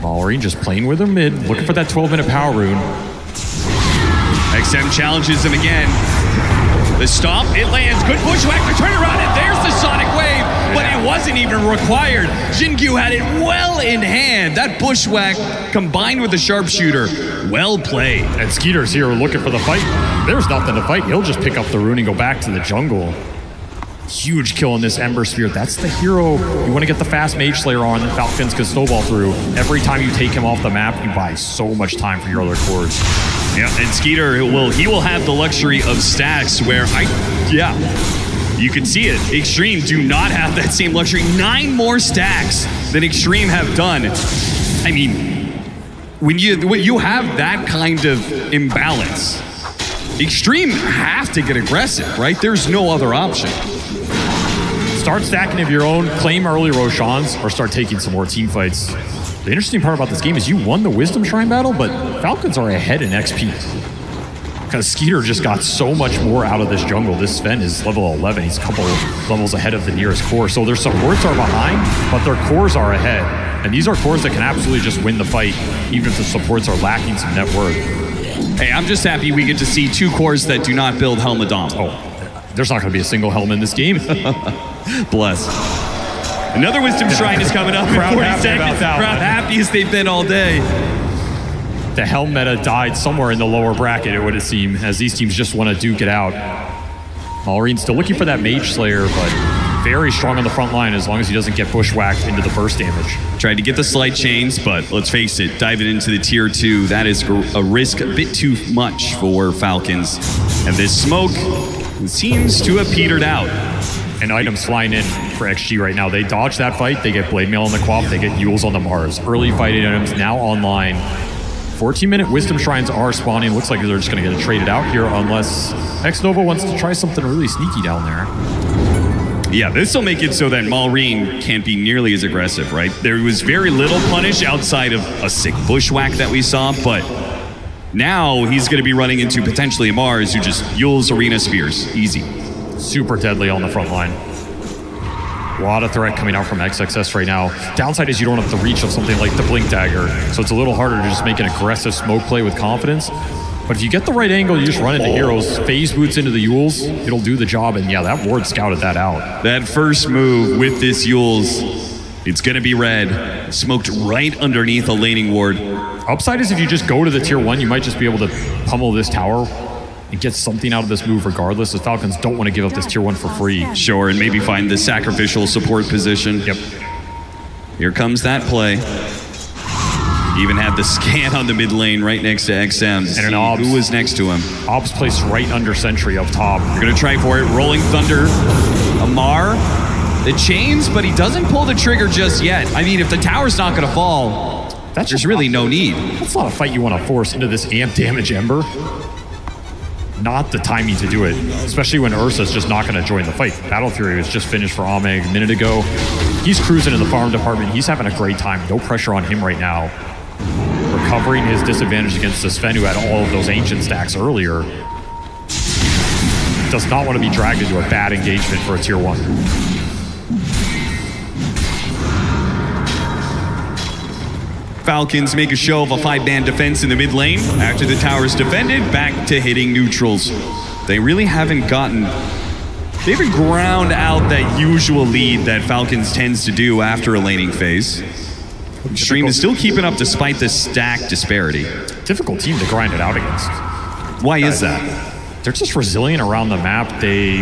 Malrine just playing with her mid, looking for that 12-minute power rune. XM challenges him again. The stomp, it lands. Good bushwhack, the turnaround, and there's the Sonic Wave, but it wasn't even required. Jinkyu had it well in hand. That bushwhack combined with the sharpshooter, well played. And Skeeter's here looking for the fight. There's nothing to fight. He'll just pick up the rune and go back to the jungle. Huge kill in this Ember Sphere. That's the hero you want to get the fast Mage Slayer on that Falcons can snowball through. Every time you take him off the map, you buy so much time for your other cores. Yeah, and Skeeter will have the luxury of stacks where you can see it. Xtreme do not have that same luxury. 9 more stacks than Xtreme have done. I mean, when you have that kind of imbalance, Xtreme have to get aggressive, right? There's no other option. Start stacking of your own, claim early Roshans, or start taking some more team fights. The interesting part about this game is you won the Wisdom Shrine battle, but Falcons are ahead in XP. Because Skeeter just got so much more out of this jungle. This Sven is level 11. He's a couple levels ahead of the nearest core. So their supports are behind, but their cores are ahead. And these are cores that can absolutely just win the fight, even if the supports are lacking some net worth. Hey, I'm just happy we get to see 2 cores that do not build Helmadom. Oh, there's not going to be a single helm in this game. Bless. Another Wisdom Shrine is coming up in 40 seconds. Crowd happy as they've been all day. The helm meta died somewhere in the lower bracket, it would seem, as these teams just want to duke it out. Malrine's still looking for that Mage Slayer, but very strong on the front line as long as he doesn't get bushwhacked into the burst damage. Tried to get the slight chains, but let's face it, diving into the tier 2, that is a risk a bit too much for Falcons. And this smoke seems to have petered out. And items flying in for XG right now. They dodge that fight, they get Blade Mail on the Quap, they get Yules on the Mars. Early fighting items now online. 14-minute Wisdom Shrines are spawning. Looks like they're just going to get it traded out here unless X-Nova wants to try something really sneaky down there. Yeah, this will make it so that Malrine can't be nearly as aggressive, right? There was very little punish outside of a sick bushwhack that we saw, but now he's going to be running into potentially a Mars who just Yules Arena Spears. Easy. Super deadly on the front line. A lot of threat coming out from XXS right now. Downside is you don't have the reach of something like the Blink Dagger, so it's a little harder to just make an aggressive smoke play with confidence. But if you get the right angle, you just run into heroes, phase boots into the Yules, it'll do the job, and yeah, that ward scouted that out. That first move with this Yules, it's gonna be red. Smoked right underneath a laning ward. Upside is if you just go to the tier 1, you might just be able to pummel this tower and get something out of this move regardless. The Falcons don't want to give up this tier 1 for free. Sure, and maybe find the sacrificial support position. Yep. Here comes that play. Even had the scan on the mid lane right next to XM to and see who was next to him. Obs placed right under Sentry up top. They're gonna try for it. Rolling Thunder. Amar, the chains, but he doesn't pull the trigger just yet. I mean, if the tower's not gonna fall, there's really no need. That's not a fight you want to force into this amp damage Ember. Not the timing to do it, especially when Ursa's just not going to join the fight. Battle Fury was just finished for Ame a minute ago. He's cruising in the farm department. He's having a great time. No pressure on him right now. Recovering his disadvantage against the Sven, who had all of those ancient stacks earlier. Does not want to be dragged into a bad engagement for a tier 1. Falcons make a show of a 5-man defense in the mid lane. After the tower's defended, back to hitting neutrals. They really haven't gotten... They haven't ground out that usual lead that Falcons tends to do after a laning phase. Xtreme is still keeping up despite the stack disparity. Difficult team to grind it out against. Why is that? They're just resilient around the map. They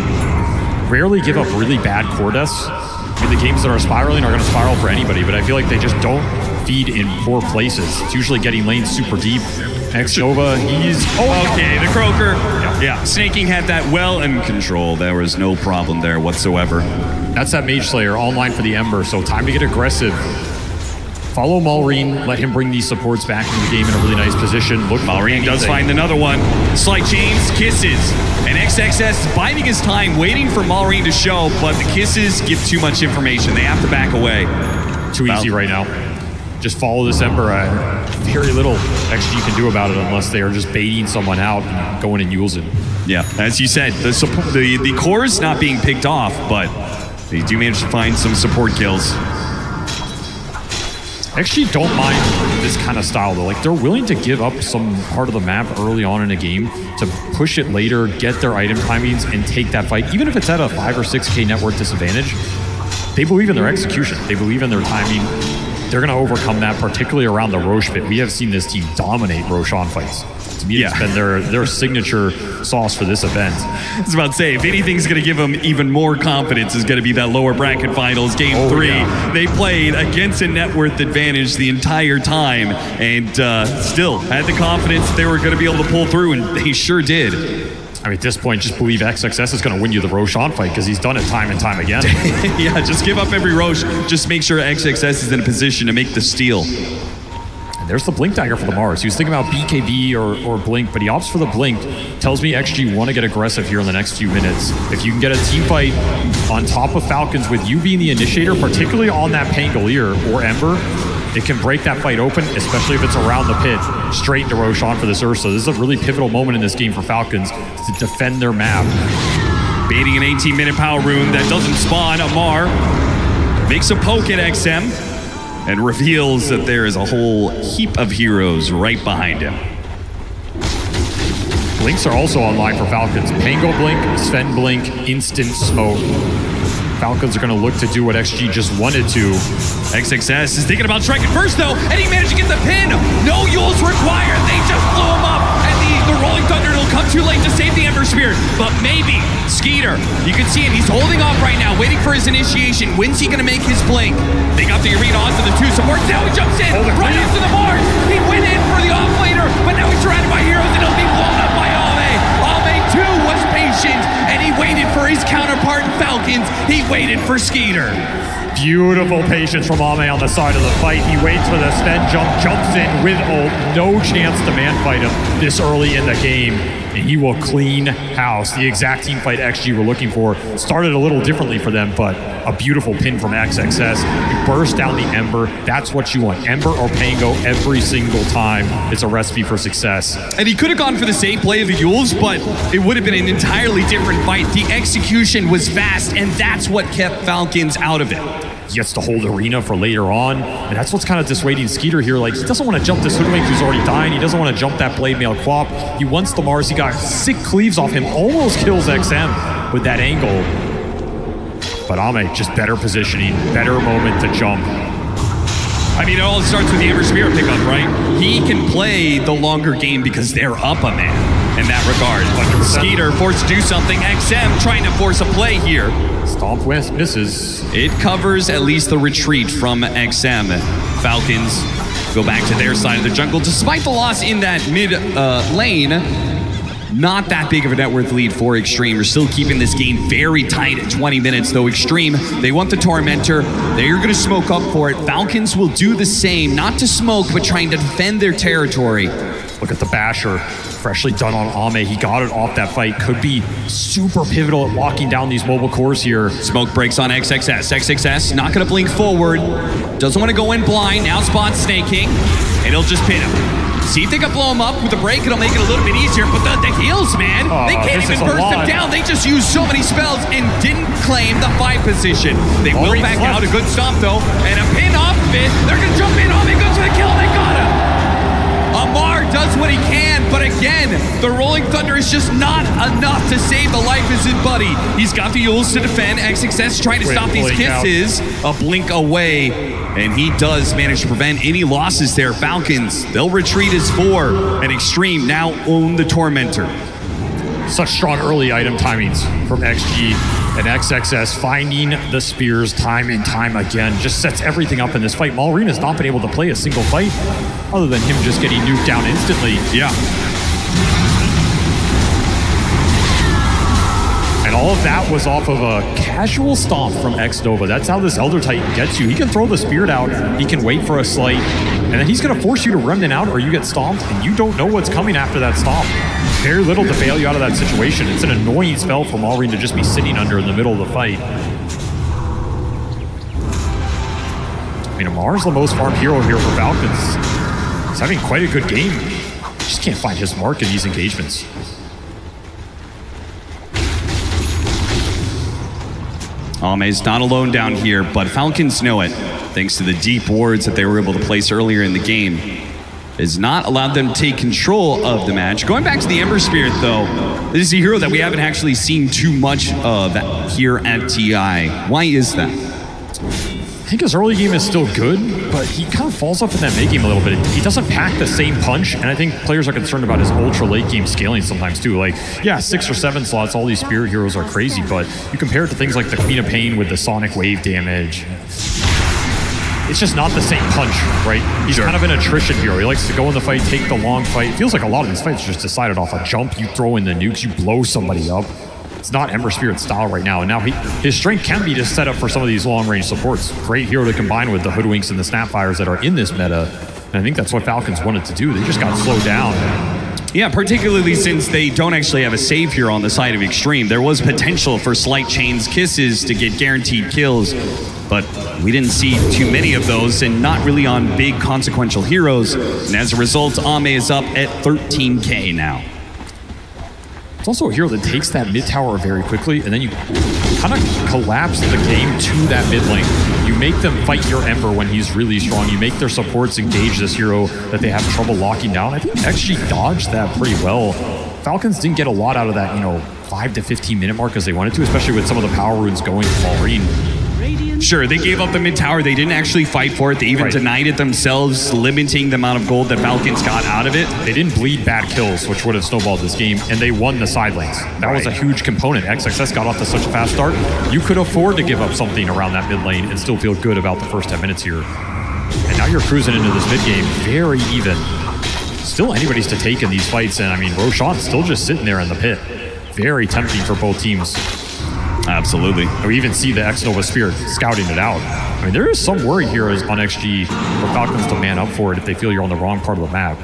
rarely give up really bad core deaths. I mean, the games that are spiraling are going to spiral for anybody, but I feel like they just don't feed in poor places. It's usually getting lanes super deep. X-Nova, he's... Okay, the Croaker. Yeah, Snaking had that well in control. There was no problem there whatsoever. That's that Mage Slayer online for the Ember, so time to get aggressive. Follow Malrine, let him bring these supports back into the game in a really nice position. Look, Malrine does find another one. Slight chains, kisses. And XXS is biding his time, waiting for Malrine to show, but the kisses give too much information. They have to back away. Too easy right now. Just follow this Ember. Very little XG can do about it unless they are just baiting someone out and going and using. Yeah, as you said, the core's not being picked off, but they do manage to find some support kills. Actually don't mind this kind of style though. Like, they're willing to give up some part of the map early on in a game to push it later, get their item timings, and take that fight. Even if it's at a 5 or 6k net worth disadvantage, they believe in their execution. They believe in their timing. They're going to overcome that, particularly around the Roche pit. We have seen this team dominate Roshan fights. To me, it's been their signature sauce for this event. I was about to say, if anything's going to give them even more confidence, is going to be that lower bracket finals, game 3. Yeah. They played against a net worth advantage the entire time, and still had the confidence they were going to be able to pull through, and they sure did. I mean, at this point, just believe XXS is going to win you the Roshan fight because he's done it time and time again. Yeah, just give up every Roche. Just make sure XXS is in a position to make the steal. And there's the Blink Dagger for the Mars. He was thinking about BKB or Blink, but he opts for the Blink. Tells me XG want to get aggressive here in the next few minutes. If you can get a team fight on top of Falcons with you being the initiator, particularly on that Pangolier or Ember, it can break that fight open, especially if it's around the pit, straight into Roshan for this Ursa. This is a really pivotal moment in this game for Falcons to defend their map. Baiting an 18-minute power rune that doesn't spawn. Amar makes a poke at XM and reveals that there is a whole heap of heroes right behind him. Blinks are also online for Falcons. Pango Blink, Sven Blink, Instant Smoke. Falcons are going to look to do what XG just wanted to. XXS is thinking about striking first, though, and he managed to get the pin. No Yules required. They just blew him up, and the Rolling Thunder will come too late to save the Ember Spirit. But maybe Skeeter, you can see him. He's holding off right now, waiting for his initiation. When's he going to make his blink? They got the arena onto the 2 supports. Now he jumps in right into the Mars. He went in for the off-laner, but now he's surrounded by heroes, and he'll be blown up by Ame. Ame, too, was patient, and he waited for his counterpart in Falcons. He waited for Skeeter. Beautiful patience from Ame on the side of the fight. He waits for the Sven jump, jumps in with ult. No chance to man fight him this early in the game. and he will clean house. The exact team fight XG we're looking for. Started a little differently for them, but a beautiful pin from XXS. You burst down the Ember. That's what you want. Ember or Pango every single time. It's a recipe for success. And he could have gone for the safe play of the Yules, but it would have been an entirely different fight. The execution was fast, and that's what kept Falcons out of it. He gets to hold Arena for later on, and that's what's kind of dissuading Skeeter here. Like, he doesn't want to jump this Hoodwink who's already dying. He doesn't want to jump that Blade Mail Quap. He wants the Mars. He got sick cleaves off him, almost kills XM with that angle. But Ame, just better positioning, better moment to jump. I mean, it all starts with the Ember Spirit pickup, right? He can play the longer game because they're up a man in that regard. 100%. Skeeter forced to do something. XM trying to force a play here. Stomp misses. It covers at least the retreat from XM. Falcons go back to their side of the jungle. Despite the loss in that mid lane, not that big of a net worth lead for Xtreme. We're still keeping this game very tight at 20 minutes, though. Xtreme, they want the Tormentor. They're going to smoke up for it. Falcons will do the same, not to smoke, but trying to defend their territory. Look at the Basher, freshly done on Ame. He got it off that fight. Could be super pivotal at locking down these mobile cores here. Smoke breaks on XXS. XXS not going to blink forward. Doesn't want to go in blind. Now spots snaking, and he'll just pin him. See if they can blow him up with a break. It'll make it a little bit easier, but the heals, man. They can't even burst him down. They just used so many spells and didn't claim the 5 position. They will back out. A good stomp, though, and a pin off of it. They're going to jump in. Oh, they go to the kill. They got him. Amar does what he can, but again, the Rolling Thunder is just not enough to save the life of his buddy. He's got the Yules to defend. XXS trying to stop these kisses. A blink away, and he does manage to prevent any losses there. Falcons, they'll retreat as 4, and Xtreme now own the Tormentor. Such strong early item timings from XG, and XXS finding the spears time and time again. Just sets everything up in this fight. Malrina's not been able to play a single fight other than him just getting nuked down instantly. Yeah. And all of that was off of a casual stomp from X-Nova. That's how this Elder Titan gets you. He can throw the spirit out, he can wait for a slight, and then he's gonna force you to remnant out or you get stomped, and you don't know what's coming after that stomp. Very little to bail you out of that situation. It's an annoying spell for Malrine to just be sitting under in the middle of the fight. I mean, Amar's the most farmed hero here for Falcons. He's having quite a good game. Just can't find his mark in these engagements. Ame's not alone down here, but Falcons know it, thanks to the deep wards that they were able to place earlier in the game. Has not allowed them to take control of the match. Going back to the Ember Spirit, though, this is a hero that we haven't actually seen too much of here at TI. Why is that? I think his early game is still good, but he kind of falls off in that mid game a little bit. He doesn't pack the same punch, and I think players are concerned about his ultra late game scaling sometimes too. Like, yeah, 6 or 7 slots, all these spirit heroes are crazy, but you compare it to things like the Queen of Pain with the sonic wave damage. It's just not the same punch, right? He's kind of an attrition hero. He likes to go in the fight, take the long fight. It feels like a lot of these fights are just decided off a jump. You throw in the nukes, you blow somebody up. It's not Ember Spirit style right now, and now his strength can be just set up for some of these long-range supports. Great hero to combine with the Hoodwinks and the Snapfires that are in this meta, and I think that's what Falcons wanted to do. They just got slowed down. Yeah, particularly since they don't actually have a save here on the side of Xtreme. There was potential for slight chains kisses to get guaranteed kills, but we didn't see too many of those, and not really on big consequential heroes. And as a result, Ame is up at 13K now. It's also a hero that takes that mid tower very quickly, and then you kind of collapse the game to that mid lane. You make them fight your Ember when he's really strong. You make their supports engage this hero that they have trouble locking down. I think XG dodged that pretty well. Falcons didn't get a lot out of that, 5 to 15 minute mark as they wanted to, especially with some of the power runes going to Malrine. Sure, they gave up the mid tower. They didn't actually fight for it. They even denied it themselves, limiting the amount of gold that Falcons got out of it. They didn't bleed bad kills, which would have snowballed this game, and they won the side lanes. That was a huge component. XXS got off to such a fast start. You could afford to give up something around that mid lane and still feel good about the first 10 minutes here. And now you're cruising into this mid game very even. Still anybody's to take in these fights, and I mean, Roshan's still just sitting there in the pit. Very tempting for both teams. Absolutely. And we even see the X-Nova Spirit scouting it out. I mean, there is some worry here on XG for Falcons to man up for it if they feel you're on the wrong part of the map.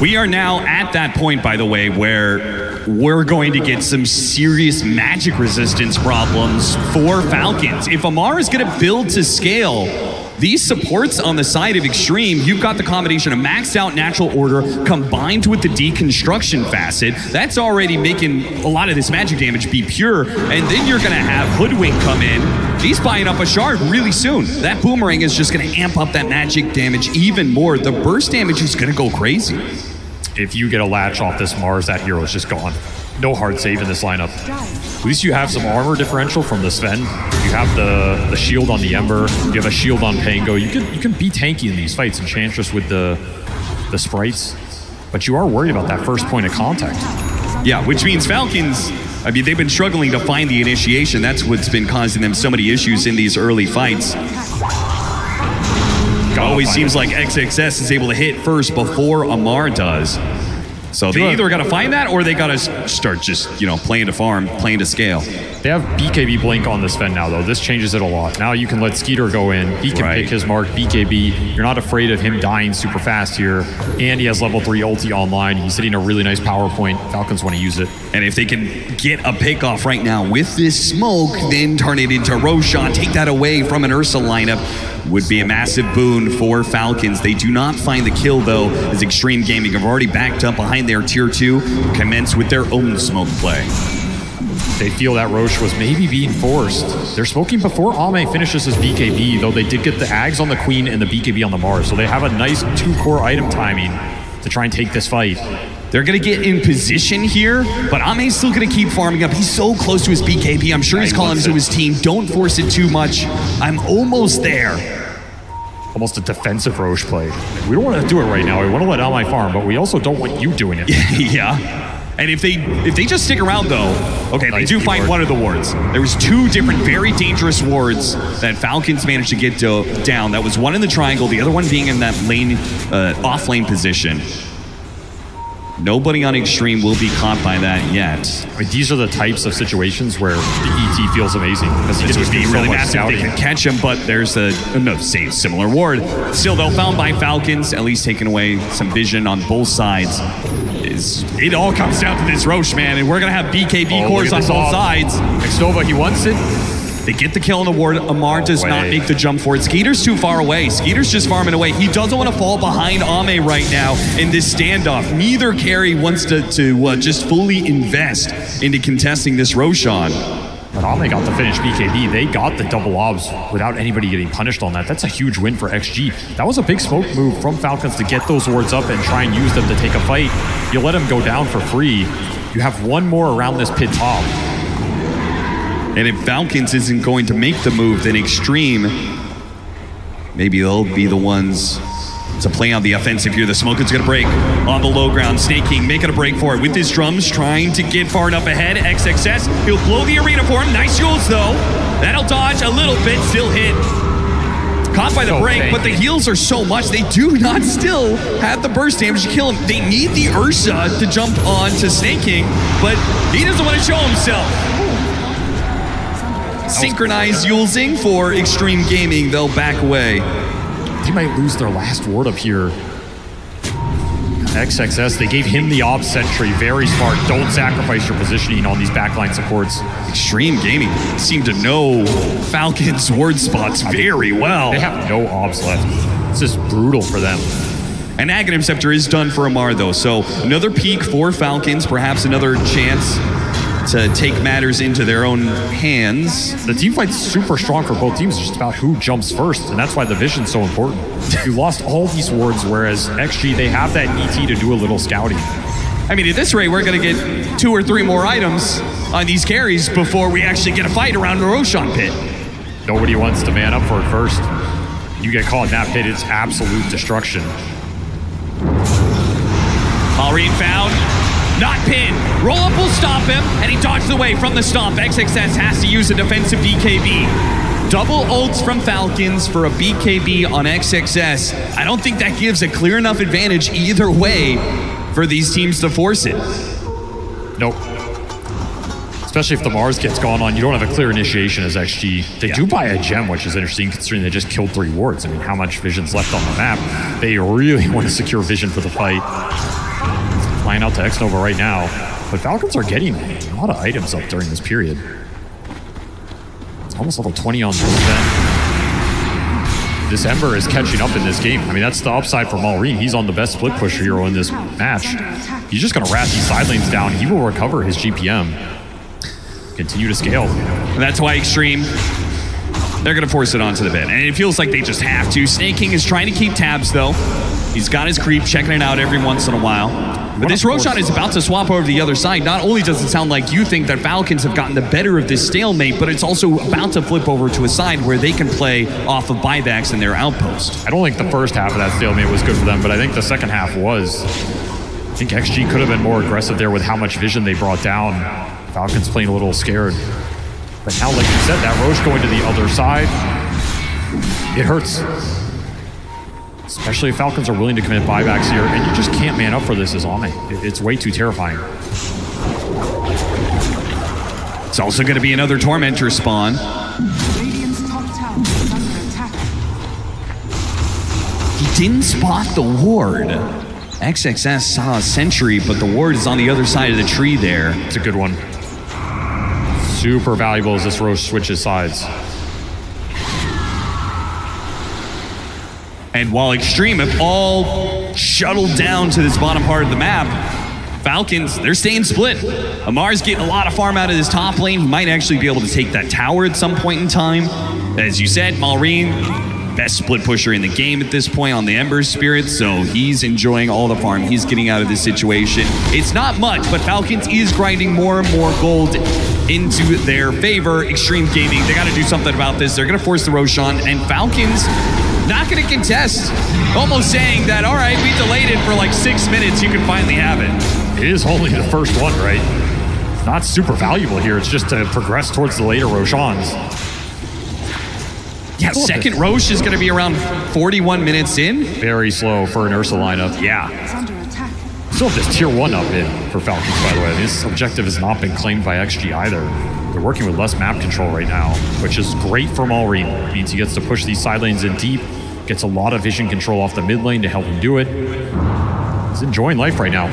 We are now at that point, by the way, where we're going to get some serious magic resistance problems for Falcons. If Amar is going to build to scale, these supports on the side of Xtreme, you've got the combination of maxed out natural order combined with the deconstruction facet. That's already making a lot of this magic damage be pure. And then you're going to have Hoodwink come in. He's buying up a shard really soon. That boomerang is just going to amp up that magic damage even more. The burst damage is going to go crazy. If you get a latch off this Mars, that hero is just gone. No hard save in this lineup. At least you have some armor differential from the Sven. You have the shield on the Ember. You have a shield on Pango. You can be tanky in these fights, Enchantress with the sprites. But you are worried about that first point of contact. Yeah, which means Falcons, I mean, they've been struggling to find the initiation. That's what's been causing them so many issues in these early fights. It always seems like XXS is able to hit first before Amar does. So they either got to find that or they got to start just, playing to farm, playing to scale. They have BKB Blink on the Sven now, though. This changes it a lot. Now you can let Skeeter go in. He can pick his mark, BKB. You're not afraid of him dying super fast here. And he has level 3 ulti online. He's hitting a really nice power point. Falcons want to use it. And if they can get a pick off right now with this smoke, then turn it into Roshan, take that away from an Ursa lineup, would be a massive boon for Falcons. They do not find the kill, though, as Xtreme Gaming have already backed up behind their tier 2, commence with their own smoke play. They feel that Roche was maybe being forced. They're smoking before Ame finishes his BKB, though they did get the Ags on the Queen and the BKB on the Mars, so they have a nice 2-core item timing to try and take this fight. They're going to get in position here, but Ame's still going to keep farming up. He's so close to his BKB. I'm sure he's calling to his team, don't force it too much. I'm almost there. Almost a defensive Roche play. We don't want to do it right now. We want to let Ame farm, but we also don't want you doing it. Yeah. And if they just stick around, though, okay, they do find one of the wards. There was 2 different very dangerous wards that Falcons managed to get down. That was one in the triangle, the other one being in that lane, off lane position. Nobody on Xtreme will be caught by that yet. I mean, these are the types of situations where the ET feels amazing. Because this would be really massive if they can catch him, but there's similar ward. Still, though, found by Falcons, at least taking away some vision on both sides. It all comes down to this Roche, man, and we're going to have BKB cores on both sides. Xnova, he wants it. They get the kill on the ward. Amar does not make the jump for it. Skeeter's too far away. Skeeter's just farming away. He doesn't want to fall behind Ame right now in this standoff. Neither carry wants to just fully invest into contesting this Roshan. But Ame got the finish BKB. They got the double obs without anybody getting punished on that. That's a huge win for XG. That was a big smoke move from Falcons to get those wards up and try and use them to take a fight. You let them go down for free. You have one more around this pit top. And if Falcons isn't going to make the move, then Xtreme, maybe they'll be the ones to play on the offensive here. The smoke is going to break on the low ground. Snake King making a break for it with his drums, trying to get far enough ahead. XXS, he'll blow the arena for him. Nice Jules, though. That'll dodge a little bit, still hit. Caught by the break, but the heals are so much, they do not still have the burst damage to kill him. They need the Ursa to jump on to Snake King, but he doesn't want to show himself. Synchronized Yulzing for Xtreme Gaming. They'll back away. They might lose their last ward up here. XXS, they gave him the Ob Sentry. Very smart. Don't sacrifice your positioning on these backline supports. Xtreme Gaming seem to know Falcons' ward spots very well. They have no Obs left. It's just brutal for them. An Aghanim Scepter is done for Amar, though. So another peak for Falcons. Perhaps another chance to take matters into their own hands. The team fight's super strong for both teams. It's just about who jumps first, and that's why the vision's so important. You lost all these wards, whereas XG, they have that ET to do a little scouting. I mean, at this rate, we're going to get 2 or 3 more items on these carries before we actually get a fight around the Roshan pit. Nobody wants to man up for it first. You get caught in that pit, it's absolute destruction. Alreen found. Not pinned. Roll up will stop him, and he dodged away from the stomp. XXS has to use a defensive BKB. Double ults from Falcons for a BKB on XXS. I don't think that gives a clear enough advantage either way for these teams to force it. Nope. Especially if the Mars gets gone on, you don't have a clear initiation as XG. They do buy a gem, which is interesting considering they just killed 3 wards. I mean, how much vision's left on the map? They really want to secure vision for the fight. flying out to Xnova right now. But Falcons are getting a lot of items up during this period. It's almost level 20 on this event. This Ember is catching up in this game. I mean, that's the upside for Malrine. He's on the best split pusher hero in this match. He's just going to rat these side lanes down. He will recover his GPM. Continue to scale. And that's why Xtreme, they're going to force it onto the bit. And it feels like they just have to. Snake King is trying to keep tabs, though. He's got his creep, checking it out every once in a while. But this Roshan is about to swap over to the other side. Not only does it sound like you think that Falcons have gotten the better of this stalemate, but it's also about to flip over to a side where they can play off of buybacks in their outpost. I don't think the first half of that stalemate was good for them, but I think the second half was. I think XG could have been more aggressive there with how much vision they brought down. Falcons playing a little scared. But now, like you said, that Roche going to the other side, it hurts. Especially if Falcons are willing to commit buybacks here, and you just can't man up for this as Ame. It's way too terrifying. It's also going to be another Tormentor spawn. Radiant's top tower is under attack. He didn't spot the ward. XXS saw a sentry, but the ward is on the other side of the tree there. It's a good one. Super valuable as this Roche switches sides. And while Xtreme have all shuttled down to this bottom part of the map, Falcons, they're staying split. Amar's getting a lot of farm out of this top lane. He might actually be able to take that tower at some point in time. As you said, Malrine, best split pusher in the game at this point on the Ember Spirit, so he's enjoying all the farm he's getting out of this situation. It's not much, but Falcons is grinding more and more gold into their favor. Xtreme Gaming, they got to do something about this. They're going to force the Roshan, and Falcons not going to contest. Almost saying that, all right, we delayed it for like 6 minutes. You can finally have it. It is only the first one, right? It's not super valuable here. It's just to progress towards the later Roshans. Yeah, second Roche is going to be around 41 minutes in. Very slow for an Ursa lineup. Yeah. It's under attack. Still have this tier 1 up in for Falcons, by the way. This objective has not been claimed by XG either. They're working with less map control right now, which is great for Malrine. It means he gets to push these side lanes in deep, gets a lot of vision control off the mid lane to help him do it. He's enjoying life right now.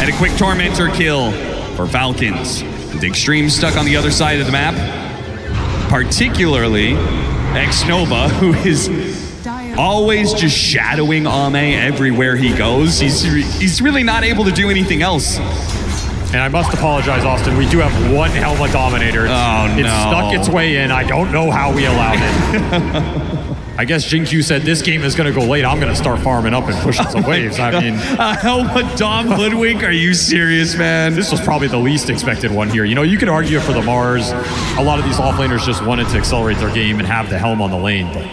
And a quick Tormentor kill for Falcons. With Xtreme stuck on the other side of the map. Particularly Xnova, who is always just shadowing Ame everywhere he goes. He's really not able to do anything else. And I must apologize, Austin. We do have one Helma Dominator. It snuck its way in. I don't know how we allowed it. I guess Jinkyu said this game is going to go late. I'm going to start farming up and pushing some waves. I mean, Helma Dom Hoodwink? Are you serious, man? This was probably the least expected one here. You know, you could argue for the Mars. A lot of these offlaners just wanted to accelerate their game and have the Helm on the lane, but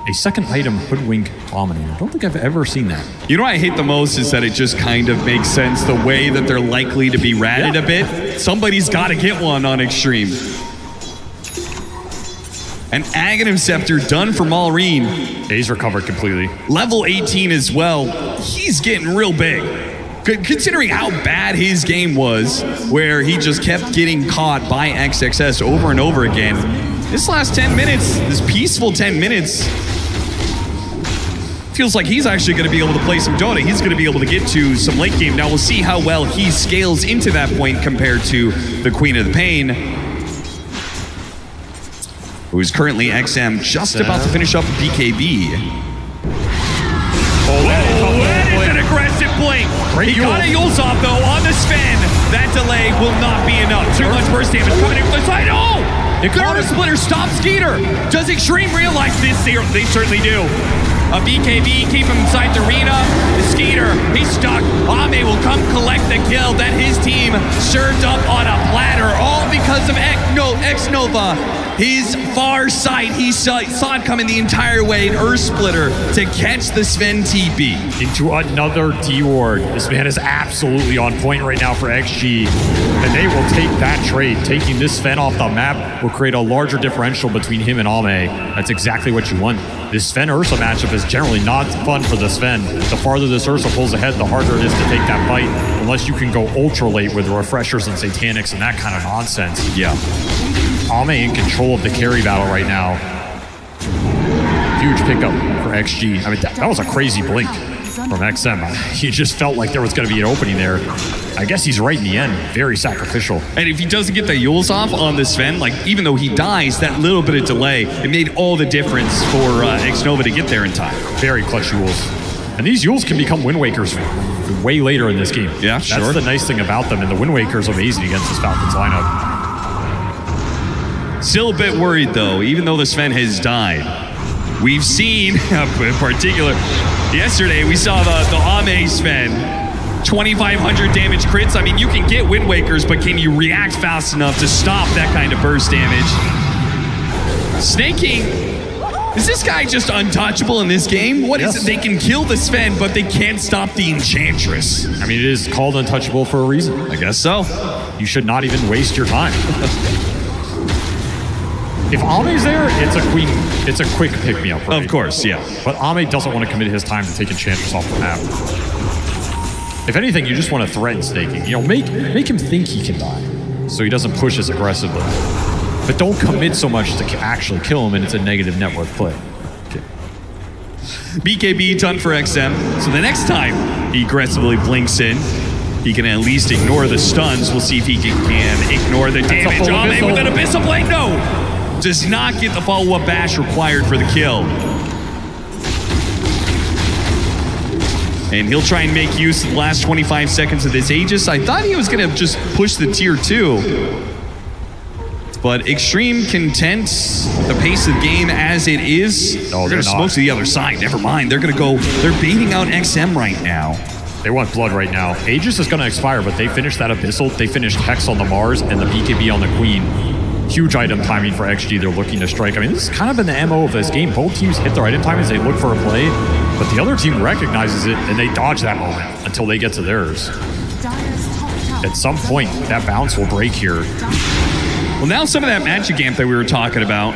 a second item Hoodwink Dominator. I don't think I've ever seen that. You know what I hate the most is that it just kind of makes sense the way that they're likely to be ratted a bit. Somebody's got to get one on Xtreme. An Aghanim Scepter done for Malrine. He's recovered completely. Level 18 as well. He's getting real big. Considering how bad his game was, where he just kept getting caught by XXS over and over again. This last 10 minutes, this peaceful 10 minutes, feels like he's actually going to be able to play some Dota. He's going to be able to get to some late game. Now we'll see how well he scales into that point compared to the Queen of the Pain, who's currently XM, just about to finish up BKB. That is an aggressive blink. He got a Yule's off though on the Sven. That delay will not be enough. Too much burst damage coming in from the side. Oh! Garda Splitter stops Skeeter. Does Xtreme realize this? They certainly do. A BKB, keep him inside the arena. The Skeeter, he's stuck. Ame will come collect the kill that his team served up on a platter, all because of Xnova. His far sight, he saw it coming the entire way, an Earth Splitter to catch the Sven TP. Into another D-Ward. This man is absolutely on point right now for XG. And they will take that trade. Taking this Sven off the map will create a larger differential between him and Ame. That's exactly what you want. This Sven-Ursa matchup is generally not fun for the Sven. The farther this Ursa pulls ahead, the harder it is to take that fight, unless you can go ultra late with refreshers and satanics and that kind of nonsense. Yeah. Ame in control of the carry battle right now. Huge pickup for XG. I mean, that was a crazy blink from XM. He just felt like there was going to be an opening there. I guess he's right in the end. Very sacrificial. And if he doesn't get the Yules off on the Sven, like even though he dies, that little bit of delay, it made all the difference for Xnova to get there in time. Very clutch Yules. And these Yules can become Wind Wakers way later in this game. Yeah, sure. That's the nice thing about them, and the Wind Waker's amazing against this Falcons lineup. Still a bit worried though, even though the Sven has died. We've seen, in particular, yesterday we saw the Ame Sven, 2,500 damage crits. I mean, you can get Wind Wakers, but can you react fast enough to stop that kind of burst damage? Snake King, is this guy just untouchable in this game? What is it? They can kill the Sven, but they can't stop the Enchantress. I mean, it is called untouchable for a reason. I guess so. You should not even waste your time. If Ame's there, it's a quick pick-me-up, right? Of course, yeah. But Ame doesn't want to commit his time to take Enchantress off the map. If anything, you just want to threaten Snaking. You know, make him think he can die, so he doesn't push as aggressively. But don't commit so much to actually kill him, and it's a negative network play. Okay. BKB done for XM, so the next time he aggressively blinks in, he can at least ignore the stuns. We'll see if he can ignore the damage. Ame with an Abyssal Blade, no! Does not get the follow-up bash required for the kill. And he'll try and make use of the last 25 seconds of this Aegis. I thought he was going to just push the tier 2. But Xtreme content the pace of the game as it is. No, they're going to smoke to the other side. Never mind. They're going to go. They're baiting out XM right now. They want blood right now. Aegis is going to expire, but they finished that Abyssal. They finished Hex on the Mars and the BKB on the Queen. Huge item timing for XG. They're looking to strike. I mean, this has kind of been the MO of this game. Both teams hit their item timings. They look for a play, but the other team recognizes it and they dodge that moment until they get to theirs. At some point, that bounce will break here. Well, now some of that magic amp that we were talking about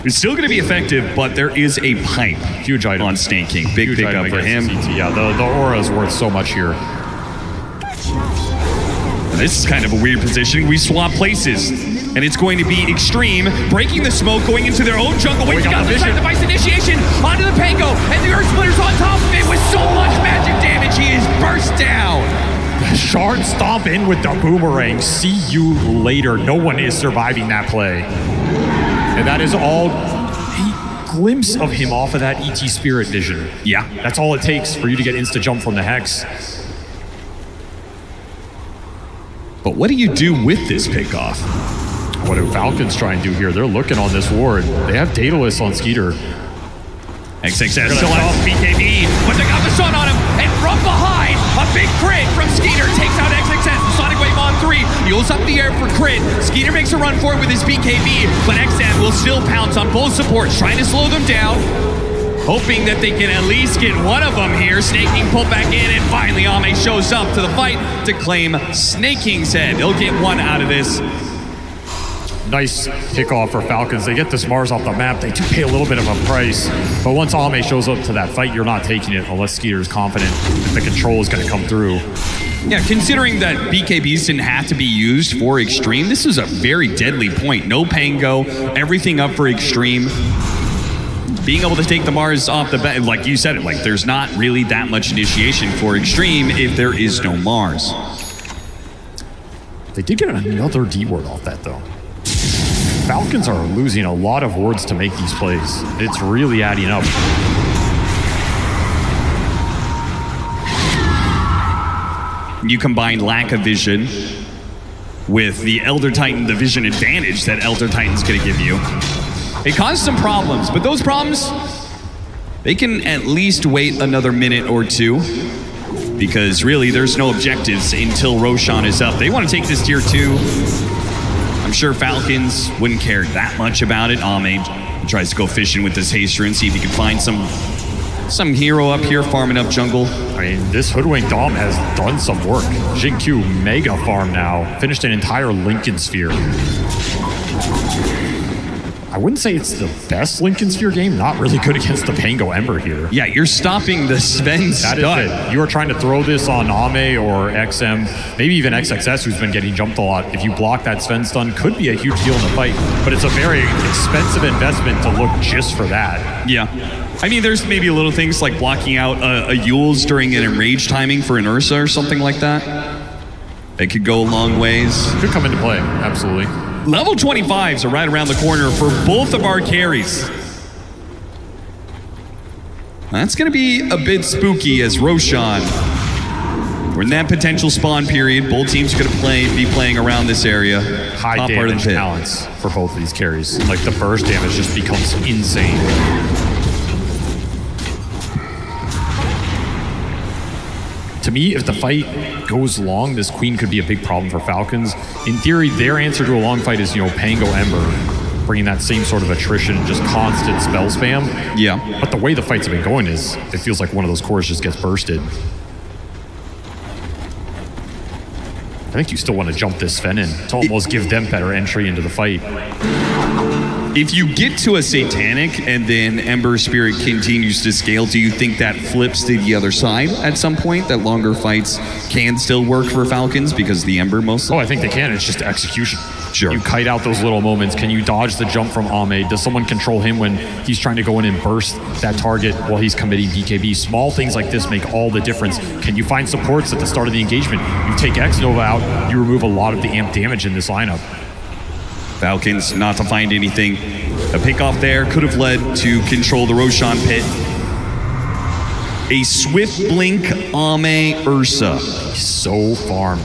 is still going to be effective, but there is a pipe. Huge item on Snake King. Big pickup for him. Yeah, the aura is worth so much here. This is kind of a weird position. We swap places. And it's going to be Xtreme breaking the smoke, going into their own jungle. Wait, got the side device initiation onto the Pango, and the Earth Splitter's on top of it with so much magic damage. He is burst down. Shard stomp in with the boomerang. See you later. No one is surviving that play. And that is all a glimpse of him off of that ET Spirit vision. Yeah. That's all it takes for you to get insta jump from the Hex. But what do you do with this pickoff? What do Falcons try and do here? They're looking on this ward. They have Daedalus on Skeeter. XXS still has BKB, but they got the sun on him, and from behind, a big crit from Skeeter takes out XXS. The Sonic Wave on 3, Yules up the air for crit. Skeeter makes a run for it with his BKB, but XM will still pounce on both supports, trying to slow them down, hoping that they can at least get one of them here. Snake King pulled back in, and finally Ame shows up to the fight to claim Snake King's head. He'll get one out of this. Nice kickoff for Falcons. They get this Mars off the map. They do pay a little bit of a price, but once Ame shows up to that fight, you're not taking it unless Skeeter is confident that the control is going to come through. Yeah, considering that BKBs didn't have to be used for Xtreme, this is a very deadly point. No Pango, everything up for Xtreme. Being able to take the Mars off the bat, like you said it, like there's not really that much initiation for Xtreme if there is no Mars. They did get another D ward off that though. Falcons are losing a lot of wards to make these plays. It's really adding up. You combine lack of vision with the Elder Titan, the vision advantage that Elder Titan's gonna give you. It caused some problems, but those problems, they can at least wait another minute or two, because really there's no objectives until Roshan is up. They want to take this tier 2. I'm sure Falcons wouldn't care that much about it. Ame tries to go fishing with this haster and see if he can find some hero up here farming up jungle. I mean, this Hoodwink Dom has done some work. Jin-Q mega farm now. Finished an entire Lincoln Sphere. I wouldn't say it's the best Lincoln Sphere game. Not really good against the Pango Ember here. Yeah, you're stopping the Sven stun. That is it. You are trying to throw this on Ame or XM, maybe even XXS, who's been getting jumped a lot. If you block that Sven stun, could be a huge deal in the fight, but it's a very expensive investment to look just for that. Yeah. I mean, there's maybe little things like blocking out a Yules during an enrage timing for an Ursa or something like that. They could go a long ways. Could come into play, absolutely. Level 25s are right around the corner for both of our carries. That's going to be a bit spooky as Roshan. We're in that potential spawn period. Both teams are going to be playing around this area. High Top part of damage the pit. balance for both of these carries. Like the burst damage just becomes insane. To me, if the fight goes long, this Queen could be a big problem for Falcons. In theory, their answer to a long fight is, Pango Ember, bringing that same sort of attrition, just constant spell spam. Yeah. But the way the fights have been going is, it feels like one of those cores just gets bursted. I think you still want to jump this Sven in to almost give them better entry into the fight. If you get to a Satanic and then Ember Spirit continues to scale, do you think that flips to the other side at some point? That longer fights can still work for Falcons because the Ember mostly? Oh, I think they can. It's just execution. Sure. You kite out those little moments. Can you dodge the jump from Ame? Does someone control him when he's trying to go in and burst that target while he's committing BKB? Small things like this make all the difference. Can you find supports at the start of the engagement? You take X-Nova out, you remove a lot of the amp damage in this lineup. Falcons not to find anything. A pickoff there could have led to control the Roshan pit. A swift blink Ame Ursa. He's so farmed.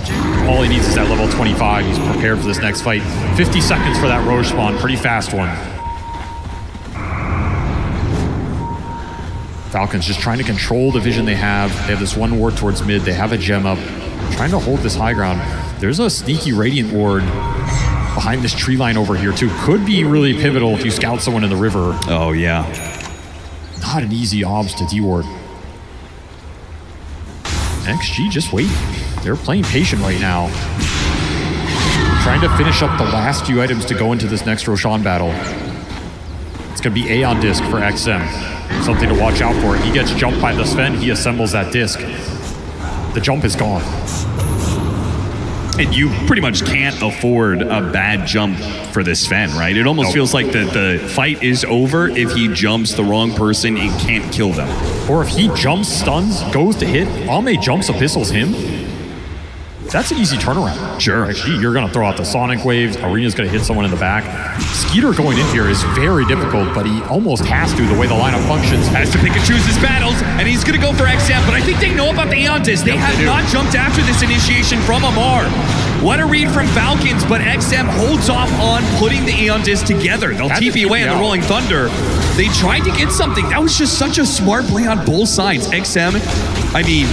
All he needs is that level 25. He's prepared for this next fight. 50 seconds for that Roche spawn. Pretty fast one. Falcons just trying to control the vision they have. They have this one ward towards mid. They have a gem up. Trying to hold this high ground. There's a sneaky Radiant ward behind this tree line over here too. Could be really pivotal if you scout someone in the river. Oh, yeah. Not an easy obs to D-ward. XG just wait. They're playing patient right now. Trying to finish up the last few items to go into this next Roshan battle. It's going to be A on disc for XM. Something to watch out for. He gets jumped by the Sven. He assembles that disc. The jump is gone. And you pretty much can't afford a bad jump for this Sven, right? It almost feels like the fight is over if he jumps the wrong person and can't kill them. Or if he jumps, stuns, goes to hit, Ame jumps, abyssals him. That's an easy turnaround. Sure. Actually, you're going to throw out the Sonic Waves. Arena's going to hit someone in the back. Skeeter going in here is very difficult, but he almost has to the way the lineup functions. Has to pick and choose his battles, and he's going to go for XM, but I think they know about the Aeon Disc. They have not jumped after this initiation from Amar. What a read from Falcons, but XM holds off on putting the Aeon Disc together. They'll TP away on the Rolling Thunder. They tried to get something. That was just such a smart play on both sides. XM, I mean,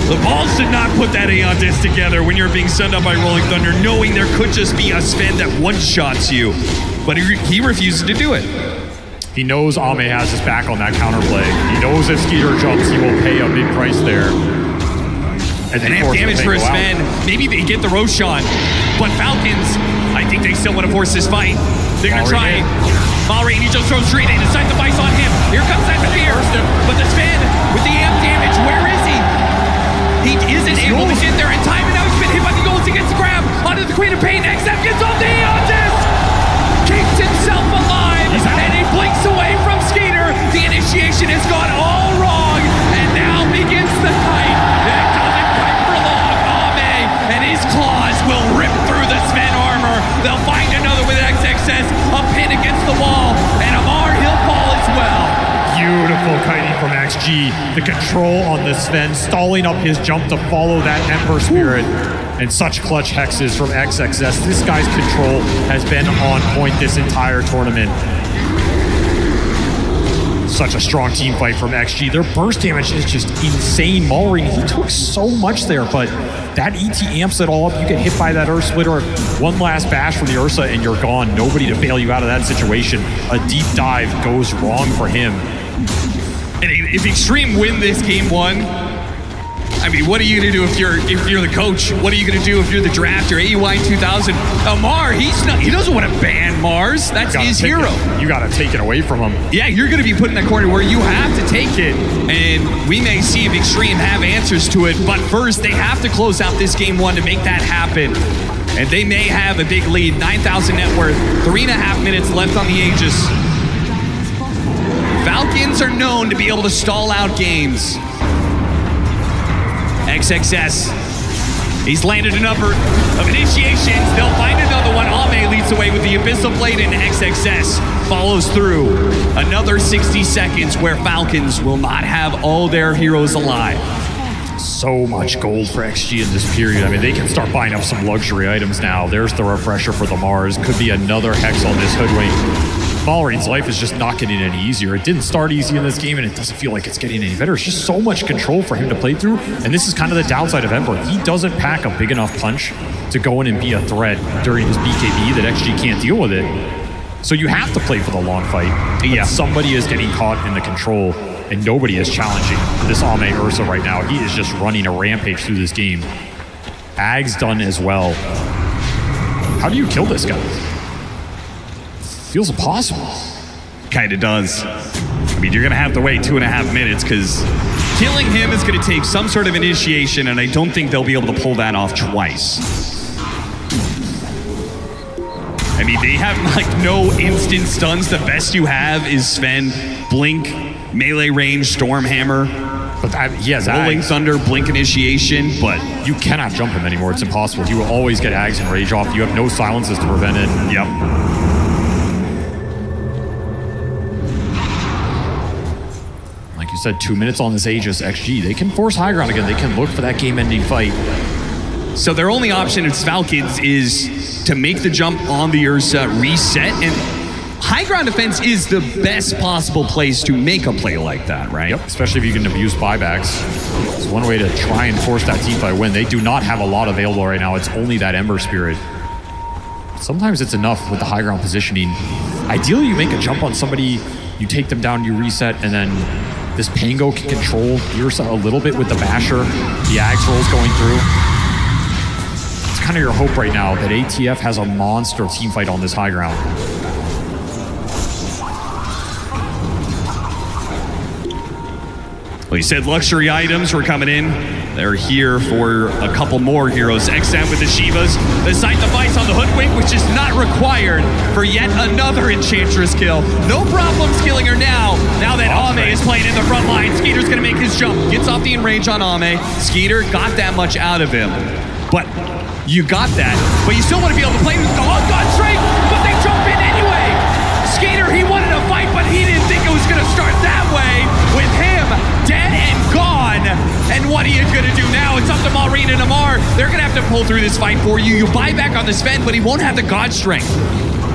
the balls did not put that Aeon Disc together when you're being sent up by Rolling Thunder, knowing there could just be a Sven that one-shots you. But he refuses to do it. He knows Ame has his back on that counterplay. He knows if Skeeter jumps, he will pay a big price there. And amp damage for a Sven. Maybe they get the Roshan. But Falcons, I think they still want to force this fight. They're going to try. Malrain, he just throws straight. They decide to vice on him. Here comes that fear. But the Sven with the amp damage, where is he? He isn't able to get there in time, and now he's been hit by the goals. He gets the grab onto the Queen of Pain. XM gets off the Aeon Disc! Keeps himself alive, and he blinks away from Skeeter. The initiation has gone all wrong, and now begins the fight. It doesn't fight for long. Ame and his claws will rip through the Sven armor. They'll find another with XXS, a pin against the wall, and Amar, he'll fall as well. Beautiful kiting from XG. The control on the Sven, stalling up his jump to follow that Emperor Spirit. And such clutch hexes from XXS. This guy's control has been on point this entire tournament. Such a strong team fight from XG. Their burst damage is just insane. Malrain, he took so much there, but that ET amps it all up. You get hit by that Earth Splitter. One last bash from the Ursa and you're gone. Nobody to bail you out of that situation. A deep dive goes wrong for him. And if Xtreme win this game one, I mean, what are you gonna do if you're the coach? What are you gonna do if you're the drafter? AUI 2000. Amar, he doesn't want to ban Mars. That's his hero. You gotta take it away from him. Yeah, you're gonna be put in that corner where you have to take it, and we may see if Xtreme have answers to it. But first, they have to close out this game one to make that happen. And they may have a big lead. 9,000 net worth. 3.5 minutes left on the Aegis. Falcons Falcons are known to be able to stall out games. XXS, he's landed a number of initiations. They'll find another one. Ame leads the way with the Abyssal Blade, and XXS follows through. Another 60 seconds where Falcons will not have all their heroes alive. So much gold for XG in this period. I mean, they can start buying up some luxury items now. There's the refresher for the Mars. Could be another Hex on this Hoodwink. Balrine's life is just not getting any easier. It didn't start easy in this game, and it doesn't feel like it's getting any better. It's just so much control for him to play through, and this is kind of the downside of Ember. He doesn't pack a big enough punch to go in and be a threat during his BKB that XG can't deal with it. So you have to play for the long fight. Yeah, somebody is getting caught in the control, and nobody is challenging this Ame Ursa right now. He is just running a rampage through this game. Ag's done as well. How do you kill this guy? Feels impossible. Kinda does. I mean, you're gonna have to wait 2.5 minutes because killing him is gonna take some sort of initiation, and I don't think they'll be able to pull that off twice. I mean, they have like no instant stuns. The best you have is Sven, Blink, melee range, Stormhammer. But he has Rolling Thunder, Blink initiation, but you cannot jump him anymore. It's impossible. He will always get Ags and Rage off. You have no silences to prevent it. Yep. Like you said, 2 minutes on this Aegis XG. They can force high ground again. They can look for that game-ending fight. So their only option as Falcons is to make the jump on the Ursa, reset, and high ground defense is the best possible place to make a play like that, right? Yep, especially if you can abuse buybacks. It's one way to try and force that teamfight win. They do not have a lot available right now. It's only that Ember Spirit. Sometimes it's enough with the high ground positioning. Ideally, you make a jump on somebody, you take them down, you reset, and then this Pango can control Ursa a little bit with the Basher. The Axe rolls going through. It's kind of your hope right now that ATF has a monster teamfight on this high ground. Well, you said luxury items were coming in. They're here for a couple more heroes. XM with the Shivas. The Sight Device on the Hoodwink, which is not required for yet another Enchantress kill. No problems killing her now that Ame is playing in the front line. Skeeter's going to make his jump. Gets off the enrage on Ame. Skeeter got that much out of him. But you got that. But you still want to be able to play with the long gun straight. But they jump in anyway. Skeeter, he wanted to fight, but he didn't think it was going to start that way with him dead and gone. And what are you going to do now? It's up to Maureen and Amar. They're going to have to pull through this fight for you. You buy back on the Sven, but he won't have the God Strength.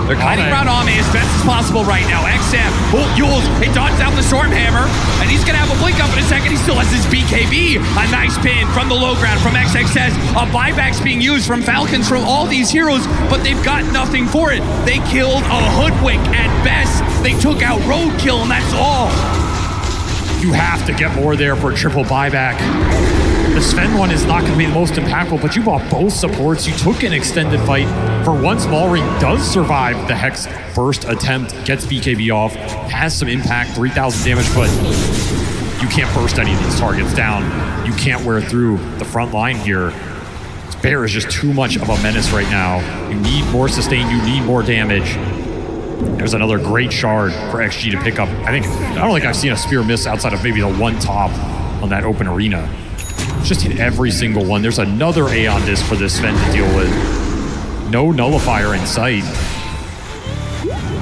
They're kiting around Ame as best as possible right now. XM, Yules, he dodges out the Stormhammer, and he's going to have a blink up in a second. He still has his BKB. A nice pin from the low ground from XXS. A buyback's being used from Falcons, from all these heroes, but they've got nothing for it. They killed a Hoodwink at best. They took out Roadkill, and that's all. You have to get more there for a triple buyback. The Sven one is not going to be the most impactful, but you bought both supports. You took an extended fight. For once, Maulring does survive the Hex burst attempt, gets BKB off, has some impact, 3,000 damage, but you can't burst any of these targets down. You can't wear through the front line here. This Bear is just too much of a menace right now. You need more sustain, you need more damage. There's another great shard for XG to pick up. I don't think I've seen a spear miss outside of maybe the one top on that open arena. Just hit every single one. There's another Aeon disc for this Sven to deal with. No nullifier in sight.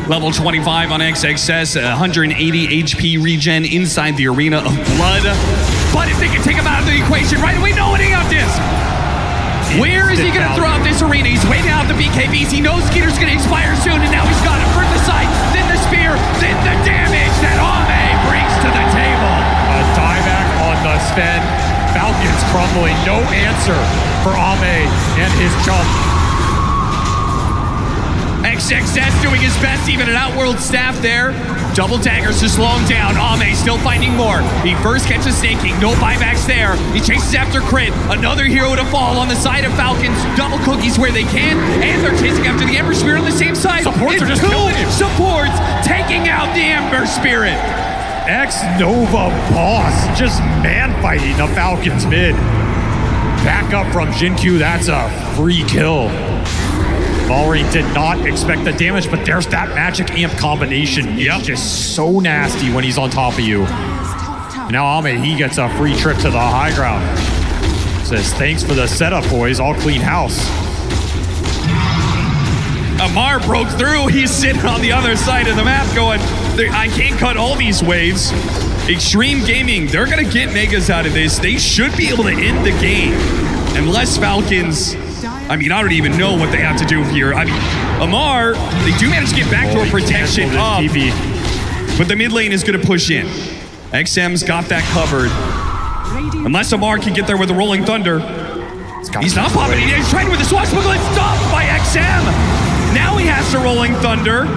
Level 25 on XXS, 180 HP regen inside the Arena of Blood. But if they can take him out of the equation right away, no Aeon disc. Where is he going to throw out this arena? He's waiting out the BKBs. He knows Skeeter's going to expire soon, and now he's got it. First the sight, then the spear, then the damage that Ame brings to the table. A dieback on the Sven. Falcons crumbling. No answer for Ame and his jump. XXS doing his best, even an Outworld staff there. Double daggers to slow him down. Ame still finding more. He first catches Snake King, no buybacks there. He chases after Crit. Another hero to fall on the side of Falcons. Double cookies where they can, and they're chasing after the Ember Spirit on the same side. Supports are just killing him. Supports taking out the Ember Spirit. X-Nova Boss just man-fighting the Falcons mid. Back up from Jinkyu, that's a free kill. Mallory did not expect the damage, but there's that magic amp combination. It's just so nasty when he's on top of you. And now Ame, he gets a free trip to the high ground. Says, thanks for the setup, boys. All clean house. Amar broke through. He's sitting on the other side of the map going, I can't cut all these waves. Xtreme Gaming, they're going to get Megas out of this. They should be able to end the game. Unless Falcons, I don't even know what they have to do here. Amar, they do manage to get backdoor protection up. But the mid lane is going to push in. XM's got that covered. Unless Amar can get there with the Rolling Thunder. He's not popping. He's trying with the swashbuckle. It's stopped by XM. Now he has to Rolling Thunder.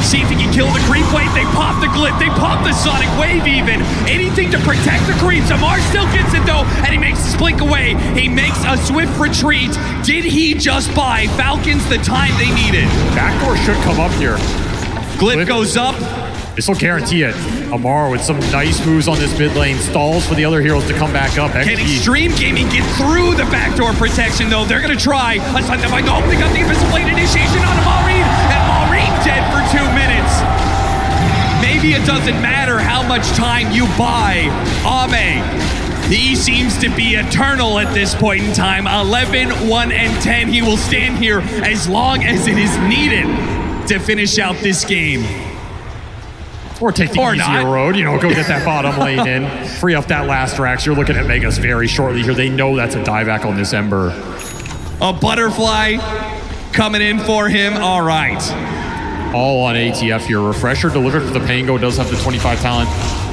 See if he can kill the creep wave. They pop the Glit. They pop the Sonic Wave even. Anything to protect the creeps. Amar still gets it though, and he makes a blink away. He makes a swift retreat. Did he just buy Falcons the time they needed? Backdoor should come up here. Glit goes up. This will guarantee it. Amar with some nice moves on this mid lane. Stalls for the other heroes to come back up. Can Xtreme Gaming get through the backdoor protection though? They're going to try. They got the Invisible Blade initiation on Maureen. And Maureen dead for 2 minutes. Maybe it doesn't matter how much time you buy Ame. He seems to be eternal at this point in time. 11, 1, and 10. He will stand here as long as it is needed to finish out this game. Or take the easier road, go get that bottom lane in, free up that last Rax. You're looking at Megas very shortly here. They know that's a dieback on this Ember. A butterfly coming in for him. All right. All on ATF here. Refresher delivered for the Pango, does have the 25 talent.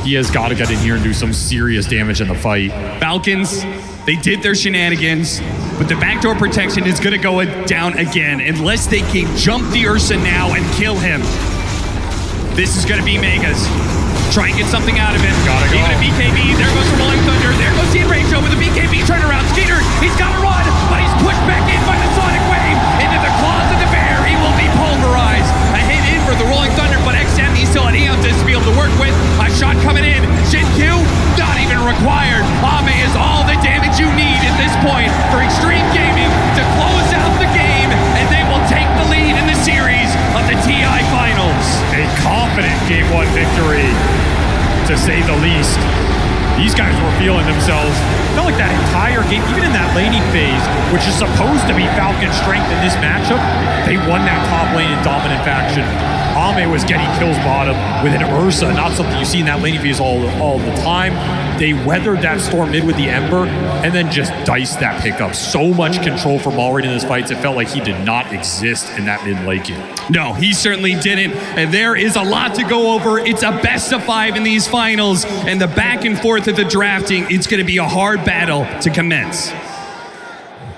He has got to get in here and do some serious damage in the fight. Falcons, they did their shenanigans, but the backdoor protection is going to go down again unless they can jump the Ursa now and kill him. This is going to be Megas. Try and get something out of him. Gotta go. Even a BKB. There goes the Rolling Thunder. There goes Team Rachel with a BKB turnaround. Skeeter, he's got to run, but he's pushed back in by the Sonic Wave into the claws of the bear. He will be pulverized. A hit in for the Rolling Thunder, but XM, he's still at Eontis to be able to work with. A shot coming in. Shin Q, not even required. Ame is all the damage you need at this point for Xtreme Gaming to close out the game, and they will take the lead in the series of the TI Finals. A confident Game 1 victory, to say the least. These guys were feeling themselves. Felt like that entire game, even in that laning phase, which is supposed to be Falcon's strength in this matchup, they won that top lane in dominant faction. Ame was getting kills bottom with an Ursa, not something you see in that laning phase all the time. They weathered that storm mid with the Ember and then just diced that pickup. So much control from Mallory in this fight. It felt like he did not exist in that mid lane game. No, he certainly didn't. And there is a lot to go over. It's a best of 5 in these finals. And the back and forth of the drafting, it's going to be a hard battle to commence.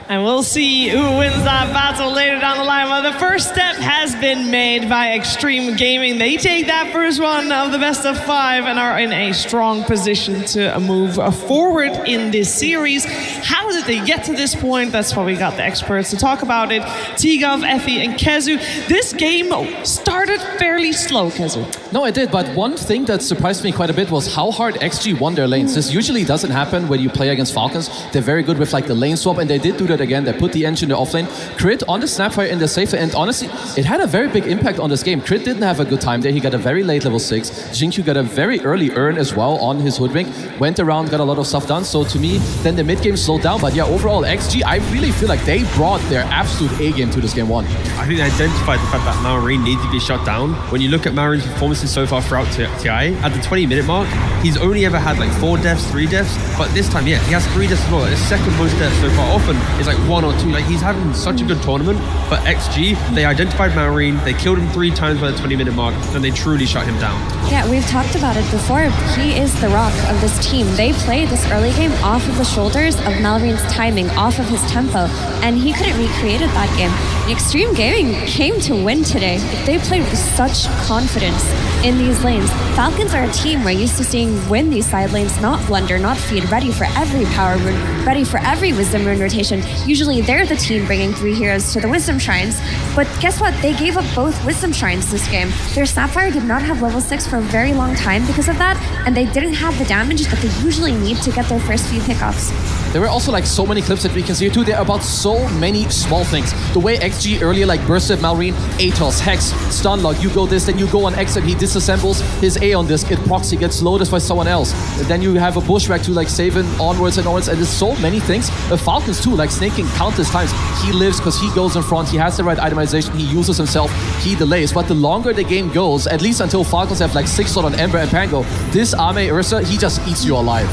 And we'll see who wins that battle later down the line. Well, the first step has been made by Xtreme Gaming. They take that first one of the best of 5 and are in a strong position to move forward in this series. How did they get to this point? That's why we got the experts to talk about it. T-Gov, Effie, and Kezu. This game started fairly slow, Kezu. No, it did, but one thing that surprised me quite a bit was how hard XG won their lanes. This usually doesn't happen when you play against Falcons. They're very good with the lane swap, and they did do that again. They put the engine in the offlane. Crit on the Snapfire in the safe, and honestly, it had a very big impact on this game. Crit didn't have a good time there. He got a very late level 6. Xingqiu got a very early earn as well on his Hoodwink. Went around, got a lot of stuff done. So to me, then the mid game slowed down. But yeah, overall, XG, I really feel like they brought their absolute A game to this game 1. I think they identified the fact that Maureen needed to be shut down. When you look at Maureen's performances so far throughout TI, at the 20-minute mark, he's only ever had 4 deaths, 3 deaths. But this time, yeah, he has 3 deaths as well. His second most deaths so far. Often it's 1 or 2. He's having such a good tournament. But XG, they identified Maureen. They killed him 3 times by the 20-minute mark, and they truly shut him down. Yeah, we've talked about it before. He is the rock of this team. They played this early game off of the shoulders of Mallory's timing, off of his tempo, and he couldn't recreate it that game. Xtreme Gaming came to win today. They played with such confidence in these lanes. Falcons are a team we're used to seeing win these side lanes, not blunder, not feed, ready for every power rune, ready for every wisdom rune rotation. Usually they're the team bringing 3 heroes to the Wisdom Shrines, but guess what? They gave up both Wisdom Shrines this game. Their Sapphire did not have level 6 for a very long time because of that, and they didn't have the damage that they usually need to get their first few pickoffs. There were also like so many clips that we can see here too. They're about so many small things. The way XG earlier like bursted Malrine, Atos, Hex, Stunlock, you go this, then you go on X and he disassembles his A on this, it proxy gets loaded by someone else. And then you have a Bushwhack to like save him onwards, and there's so many things. The Falcons too, like snaking countless times. He lives because he goes in front, he has the right itemization, he uses himself, he delays. But the longer the game goes, at least until Falcons have like 6 slot on Ember and Pango, this Ame Ursa, he just eats you alive.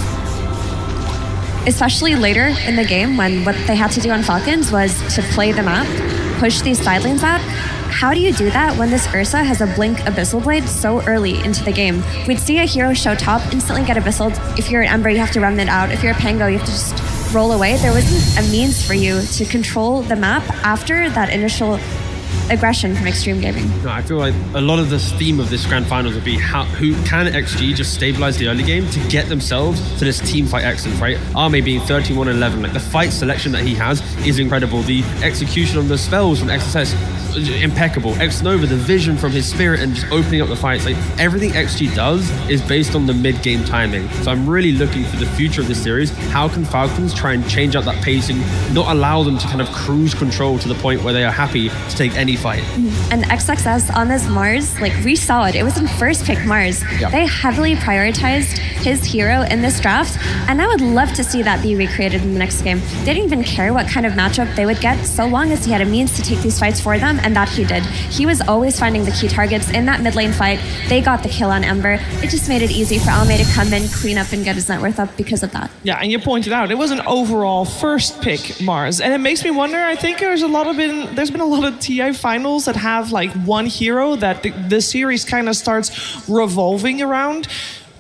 Especially later in the game when what they had to do on Falcons was to play the map, push these side lanes out. How do you do that when this Ursa has a Blink Abyssal Blade so early into the game? We'd see a hero show top, instantly get Abyssal. If you're an Ember, you have to Remnant out. If you're a Pango, you have to just roll away. There wasn't a means for you to control the map after that initial aggression from Xtreme Gaming. No, I feel like a lot of the theme of this grand finals would be who can XG just stabilize the early game to get themselves to this team fight excellence, right? Arme being 31-11, like the fight selection that he has is incredible. The execution of the spells from XSS, impeccable. X-Nova, the vision from his spirit and just opening up the fights. Like everything XG does is based on the mid-game timing. So I'm really looking for the future of this series. How can Falcons try and change up that pacing, not allow them to kind of cruise control to the point where they are happy to take any fight? And XXS on this Mars, like we saw it. It was in first pick Mars. Yeah. They heavily prioritized his hero in this draft, and I would love to see that be recreated in the next game. They didn't even care what kind of matchup they would get, so long as he had a means to take these fights for them, and that he did. He was always finding the key targets in that mid lane fight. They got the kill on Ember. It just made it easy for Alme to come in, clean up, and get his net worth up because of that. Yeah, and you pointed out it was an overall first pick Mars, and it makes me wonder. I think there's been a lot of TI finals that have like one hero that the series kind of starts revolving around.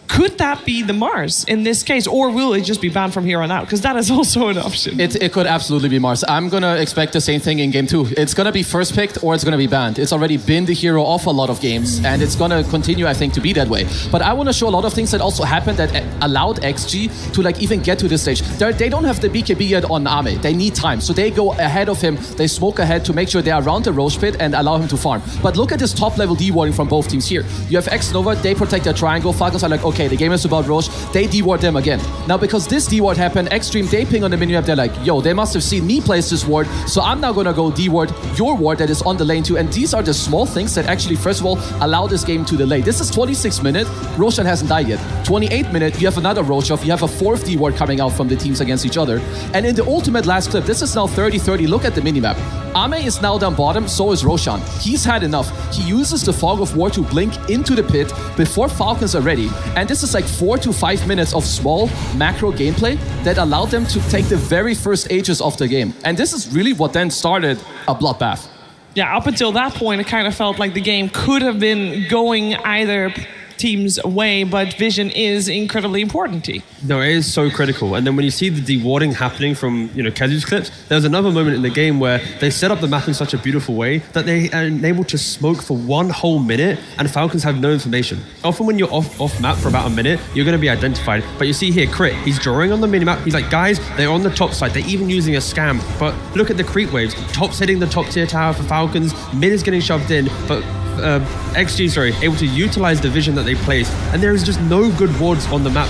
Could that be the Mars in this case, or will it just be banned from here on out? Because that is also an option. It could absolutely be Mars. I'm going to expect the same thing in game 2. It's going to be first picked or it's going to be banned. It's already been the hero of a lot of games, and it's going to continue, I think, to be that way. But I want to show a lot of things that also happened that allowed XG to like even get to this stage. They don't have the BKB yet on Ame. They need time. So they go ahead of him. They smoke ahead to make sure they are around the Roche pit and allow him to farm. But look at this top level D-warding from both teams here. You have X-Nova, they protect their triangle. Falcons are like, okay, the game is about Roche. They D-ward them again. Now, because this D-ward happened, Xtreme, they ping on the minimap, they're like, yo, they must have seen me place this ward, so I'm now gonna go D-ward your ward that is on the lane too. And these are the small things that actually, first of all, allow this game to delay. This is 26 minutes, Roshan hasn't died yet. 28 minutes, you have another Roche off, you have a 4th D-ward coming out from the teams against each other. And in the ultimate last clip, this is now 30-30, look at the minimap. Ame is now down bottom, so is Roshan. He's had enough. He uses the Fog of War to blink into the pit before Falcons are ready. And this is like 4 to 5 minutes of small macro gameplay that allowed them to take the very first ages of the game. And this is really what then started a bloodbath. Yeah, up until that point, it kind of felt like the game could have been going either team's way, but vision is incredibly important. No, it is so critical. And then when you see the dewarding happening from, Kazu's clips, there's another moment in the game where they set up the map in such a beautiful way that they are able to smoke for 1 whole minute and Falcons have no information. Often when you're off map for about a minute, you're going to be identified. But you see here, Crit, he's drawing on the minimap. He's like, guys, they're on the top side. They're even using a scam. But look at the creep waves. Top's hitting the top tier tower for Falcons. Mid is getting shoved in. But XG, able to utilize the vision that they place, and there is just no good wards on the map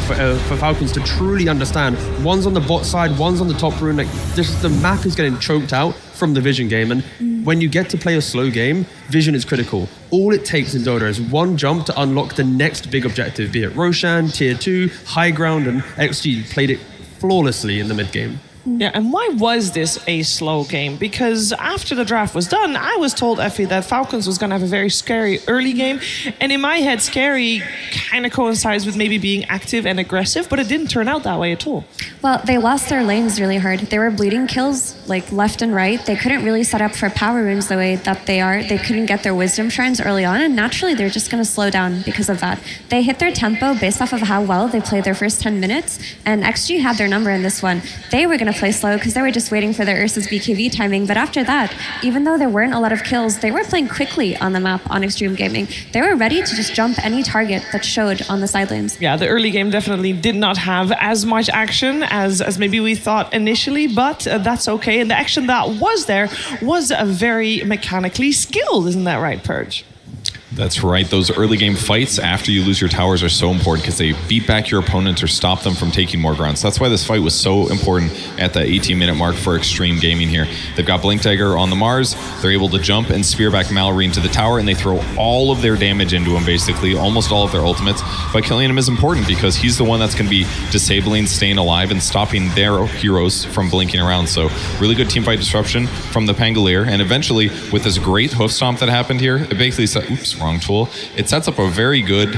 for Falcons to truly understand. One's on the bot side, one's on the top rune. Like the map is getting choked out from the vision game, and when you get to play a slow game, vision is critical. All it takes in Dota is one jump to unlock the next big objective, be it Roshan, tier 2, high ground, and XG played it flawlessly in the mid game. Yeah, and why was this a slow game? Because after the draft was done, I was told, Effie, that Falcons was going to have a very scary early game. And in my head, scary kind of coincides with maybe being active and aggressive, but it didn't turn out that way at all. Well, they lost their lanes really hard. They were bleeding kills, like left and right. They couldn't really set up for power runes the way that they are. They couldn't get their wisdom shrines early on, and naturally they're just going to slow down because of that. They hit their tempo based off of how well they played their first 10 minutes, and XG had their number in this one. They were going to to play slow because they were just waiting for their Ursa's BKB timing. But after that, even though there weren't a lot of kills, they were playing quickly on the map on Xtreme Gaming. They were ready to just jump any target that showed on the side lanes. Yeah, the early game definitely did not have as much action as maybe we thought initially, but that's okay. And the action that was there was very mechanically skilled, isn't that right, Purge? That's right. Those early game fights after you lose your towers are so important because they beat back your opponent or stop them from taking more ground. So that's why this fight was so important at the 18-minute mark for Xtreme Gaming here. They've got Blink Dagger on the Mars. They're able to jump and spear back Mallory into the tower, and they throw all of their damage into him, basically, almost all of their ultimates. But killing him is important because he's the one that's going to be disabling, staying alive, and stopping their heroes from blinking around. So really good teamfight disruption from the Pangolier. And eventually, with this great hoof stomp that happened here, it basically said, oops, wrong tool. It sets up a very good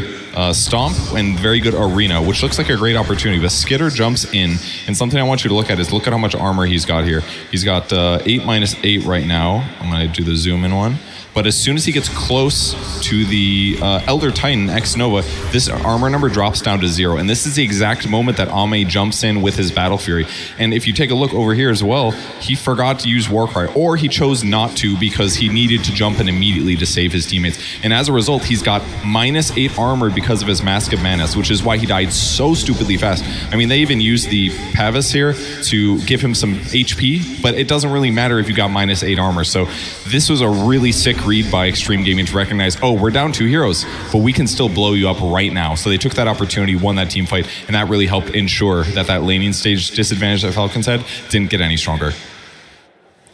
stomp and very good arena, which looks like a great opportunity. But Skitter jumps in, and something I want you to look at is look at how much armor he's got here. He's got 8 - 8 right now. I'm going to do the zoom in one. But as soon as he gets close to the Elder Titan, X Nova, this armor number drops down to 0. And this is the exact moment that Ame jumps in with his Battle Fury. And if you take a look over here as well, he forgot to use Warcry, or he chose not to because he needed to jump in immediately to save his teammates. And as a result, he's got -8 armor because of his Mask of Madness, which is why he died so stupidly fast. I mean, they even used the Pavis here to give him some HP, but it doesn't really matter if you got -8 armor. So this was a really sick read by Xtreme Gaming to recognize, oh, we're down 2 heroes, but we can still blow you up right now. So they took that opportunity, won that team fight, and that really helped ensure that that laning stage disadvantage that Falcons had didn't get any stronger.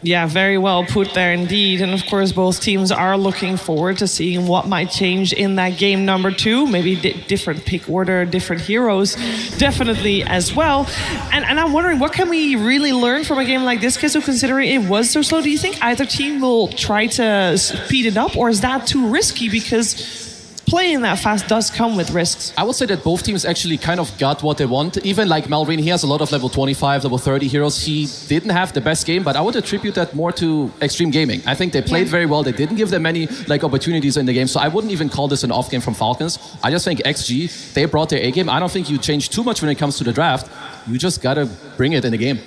Yeah, very well put there indeed. And of course, both teams are looking forward to seeing what might change in that game number 2. Maybe different pick order, different heroes, definitely as well. And I'm wondering, what can we really learn from a game like this? Because considering it was so slow, do you think either team will try to speed it up, or is that too risky? Because playing that fast does come with risks. I would say that both teams actually kind of got what they want. Even like Malrine, he has a lot of level 25, level 30 heroes. He didn't have the best game, but I would attribute that more to Xtreme Gaming. I think they played very well. They didn't give them many opportunities in the game, so I wouldn't even call this an off game from Falcons. I just think XG, they brought their A game. I don't think you change too much when it comes to the draft. You just gotta bring it in the game.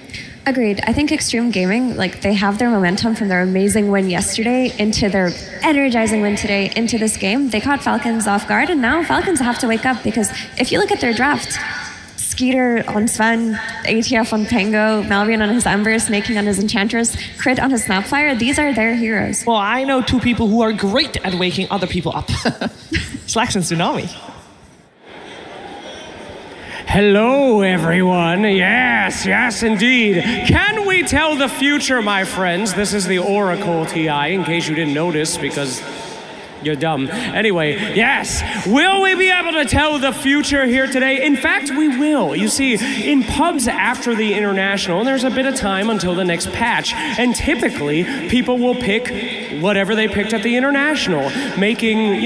Agreed. I think Xtreme Gaming, they have their momentum from their amazing win yesterday into their energizing win today into this game. They caught Falcons off guard, and now Falcons have to wake up because if you look at their draft, Skeeter on Sven, ATF on Pango, Malrian on his Ember, Snaking on his Enchantress, Crit on his Snapfire, these are their heroes. Well, I know 2 people who are great at waking other people up. Slacks and Tsunami. Hello, everyone. Yes, indeed. Can we tell the future, my friends? This is the Oracle TI, in case you didn't notice, because you're dumb. Anyway, yes. Will we be able to tell the future here today? In fact, we will. You see, in pubs after the International, there's a bit of time until the next patch, and typically, people will pick whatever they picked at the International, making,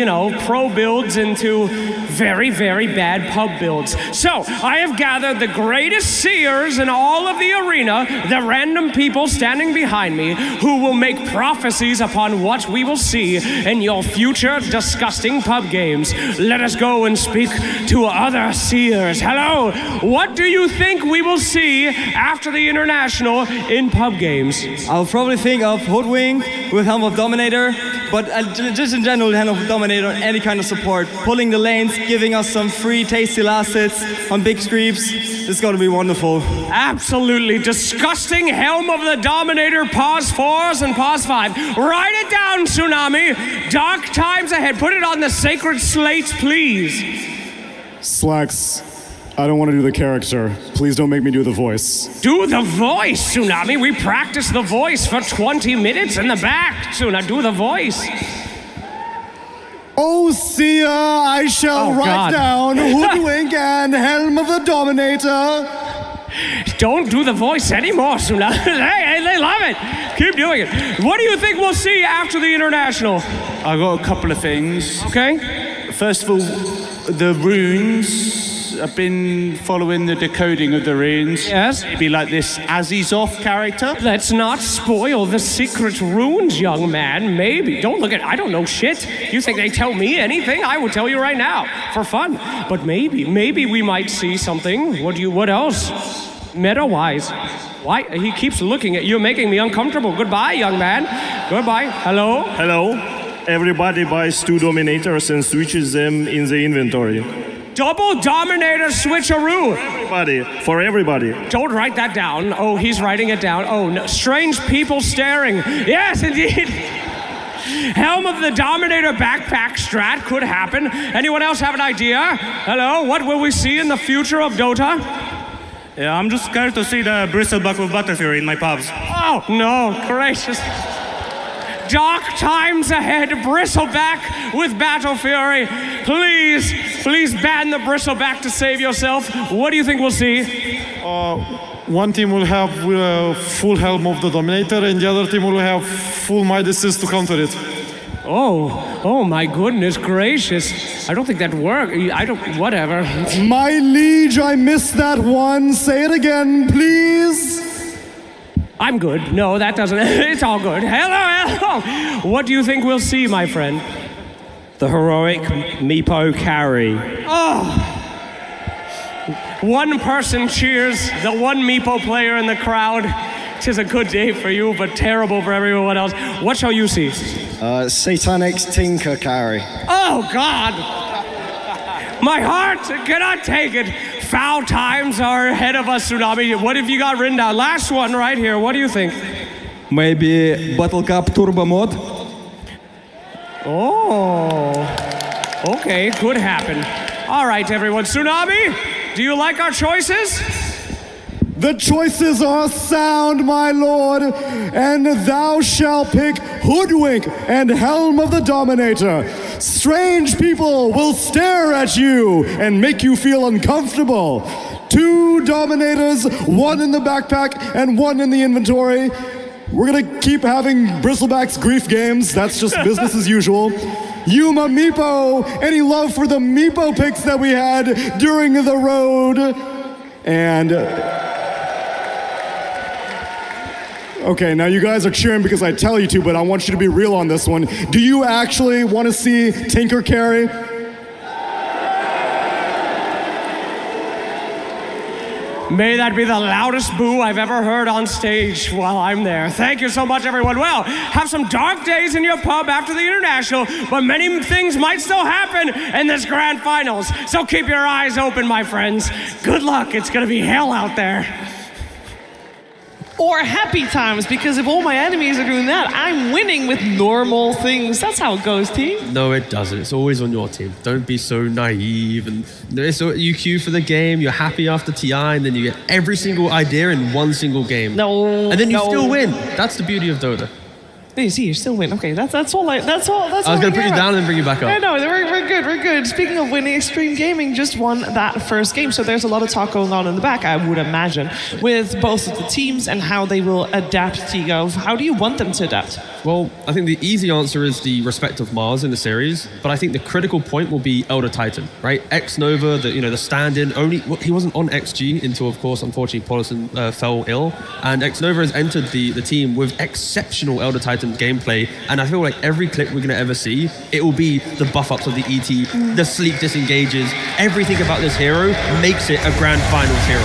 pro builds into very, very bad pub builds. So, I have gathered the greatest seers in all of the arena, the random people standing behind me, who will make prophecies upon what we will see in your future disgusting pub games. Let us go and speak to other seers. Hello, what do you think we will see after the International in pub games? I'll probably think of Hoodwink with Helm of Dominator, but just in general, Helm of Dominator, any kind of support. Pulling the lanes, giving us some free tasty last hits on big creeps. It's going to be wonderful. Absolutely disgusting Helm of the Dominator, pause 4s and pause 5. Write it down, Tsunami. Dark times ahead. Put it on the sacred slate, please. Slacks, I don't want to do the character. Please don't make me do the voice. Do the voice, Tsunami. We practiced the voice for 20 minutes in the back. Tsunami, do the voice. Oh, Sia, I shall write down Hoodwink and Helm of the Dominator. Don't do the voice anymore, Tsunami. Hey, they love it. Keep doing it. What do you think we'll see after the International? I got a couple of things. Okay. First of all, the runes. I've been following the decoding of the runes. Yes. Maybe like this Azizov character. Let's not spoil the secret runes, young man. Maybe. Don't look at, I don't know shit. You think they tell me anything? I will tell you right now, for fun. But maybe we might see something. What else? Meta-wise. Why? He keeps looking at you, making me uncomfortable. Goodbye, young man. Goodbye. Hello? Hello. Everybody buys 2 Dominators and switches them in the inventory. Double Dominator switcheroo. For everybody. Don't write that down. Oh, he's writing it down. Oh, no. Strange people staring. Yes, indeed. Helm of the Dominator backpack strat could happen. Anyone else have an idea? Hello, what will we see in the future of Dota? Yeah, I'm just scared to see the bristleback with Battle Fury in my pubs. Oh, no, gracious. Dark times ahead, bristleback with Battle Fury. Please ban the bristleback to save yourself. What do you think we'll see? One team will have full Helm of the Dominator, and the other team will have full Midases to counter it. Oh my goodness gracious. I don't think that worked. Whatever. My liege, I missed that one. Say it again, please. I'm good. No, that doesn't. It's all good. Hello. What do you think we'll see, my friend? The heroic Meepo carry. Oh. One person cheers, the one Meepo player in the crowd. 'Tis a good day for you, but terrible for everyone else. What shall you see? Satanic's Tinker carry. Oh, God! My heart cannot take it. Foul times are ahead of us, Tsunami. What have you got written down? Last one right here. What do you think? Maybe Battle Cup Turbo Mod? Oh. Okay, could happen. All right, everyone. Tsunami, do you like our choices? The choices are sound, my lord, and thou shalt pick Hoodwink and Helm of the Dominator. Strange people will stare at you and make you feel uncomfortable. 2 Dominators, 1 in the backpack and 1 in the inventory. We're gonna keep having Bristleback's grief games. That's just business as usual. Yuma Meepo, any love for the Meepo picks that we had during the road? And... Okay, now you guys are cheering because I tell you to, but I want you to be real on this one. Do you actually want to see Tinker carry? May that be the loudest boo I've ever heard on stage while I'm there. Thank you so much, everyone. Well, have some dark days in your pub after the International, but many things might still happen in this grand finals. So keep your eyes open, my friends. Good luck. It's going to be hell out there. Or happy times, because if all my enemies are doing that, I'm winning with normal things. That's how it goes, team. No, it doesn't. It's always on your team. Don't be so naive. And you queue for the game, you're happy after TI, and then you get every single idea in one single game. No. And then you still win. That's the beauty of Dota. You see, you still win. Okay, that's all. I was going to put you down and bring you back up. I know, we're good. Speaking of winning, Xtreme Gaming just won that first game, so there's a lot of talk going on in the back, I would imagine, with both of the teams and how they will adapt to Go. How do you want them to adapt? Well, I think the easy answer is the respect of Mars in the series, but I think the critical point will be Elder Titan, right? X-Nova, the stand-in, he wasn't on XG until, of course, unfortunately, Paulison fell ill, and X-Nova has entered the team with exceptional Elder Titan gameplay, and I feel like every clip we're going to ever see, it will be the buff-ups of the ET, the sleek disengages, everything about this hero makes it a grand finals hero.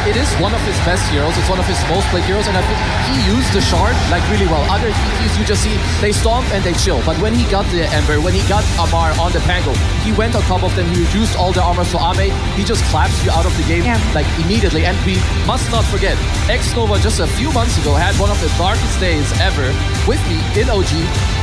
It is one of his best heroes, it's one of his most played heroes, and I think he used the shard like really well. Other ETs you just see, they stomp and they chill, but when he got the Ember, when he got Amar on the Pango, he went on top of them, he reduced all the armor, so Ame, he just claps you out of the game like immediately, and we must not forget, X-Nova just a few months ago had one of the darkest days ever with me in OG.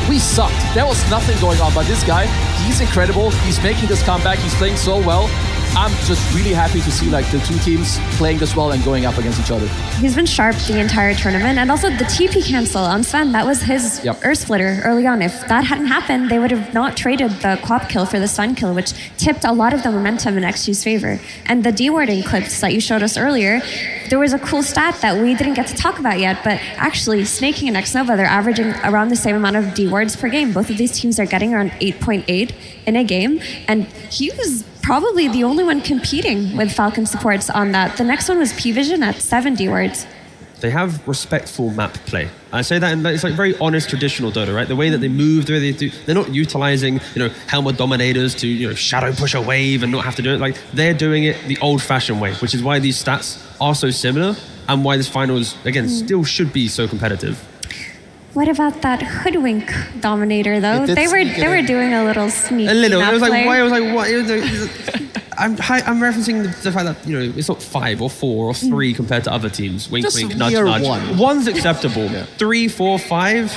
We sucked. There was nothing going on, but this guy, he's incredible. He's making this comeback. He's playing so well. I'm just really happy to see like the 2 teams playing this well and going up against each other. He's been sharp the entire tournament, and also the TP cancel on Sven, that was his Earth Splitter early on. If that hadn't happened, they would have not traded the Quap kill for the Sven kill, which tipped a lot of the momentum in XG's favor. And the dewarding clips that you showed us earlier, there was a cool stat that we didn't get to talk about yet, but actually Snaking and X-Nova, they're averaging around the same amount of dewards per game. Both of these teams are getting around 8.8 in a game, and he was probably the only one competing with Falcon supports on that. The next one was P-Vision at 7 dewards. they have respectful map play. I say that, and it's like very honest, traditional Dota, right? The way that they move, the way they do, they're not utilizing, helmet dominators to, shadow push a wave and not have to do it. Like, they're doing it the old-fashioned way, which is why these stats are so similar and why this finals, again, still should be so competitive. What about that hoodwink dominator though? They were doing a little sneaky. A little. map It was like, play. why? I was like, what? I'm referencing the fact that it's not 5 or 4 or 3 compared to other teams. Wink, Just wink, nudge, mere nudge. one. One's acceptable. 3, 4, 5.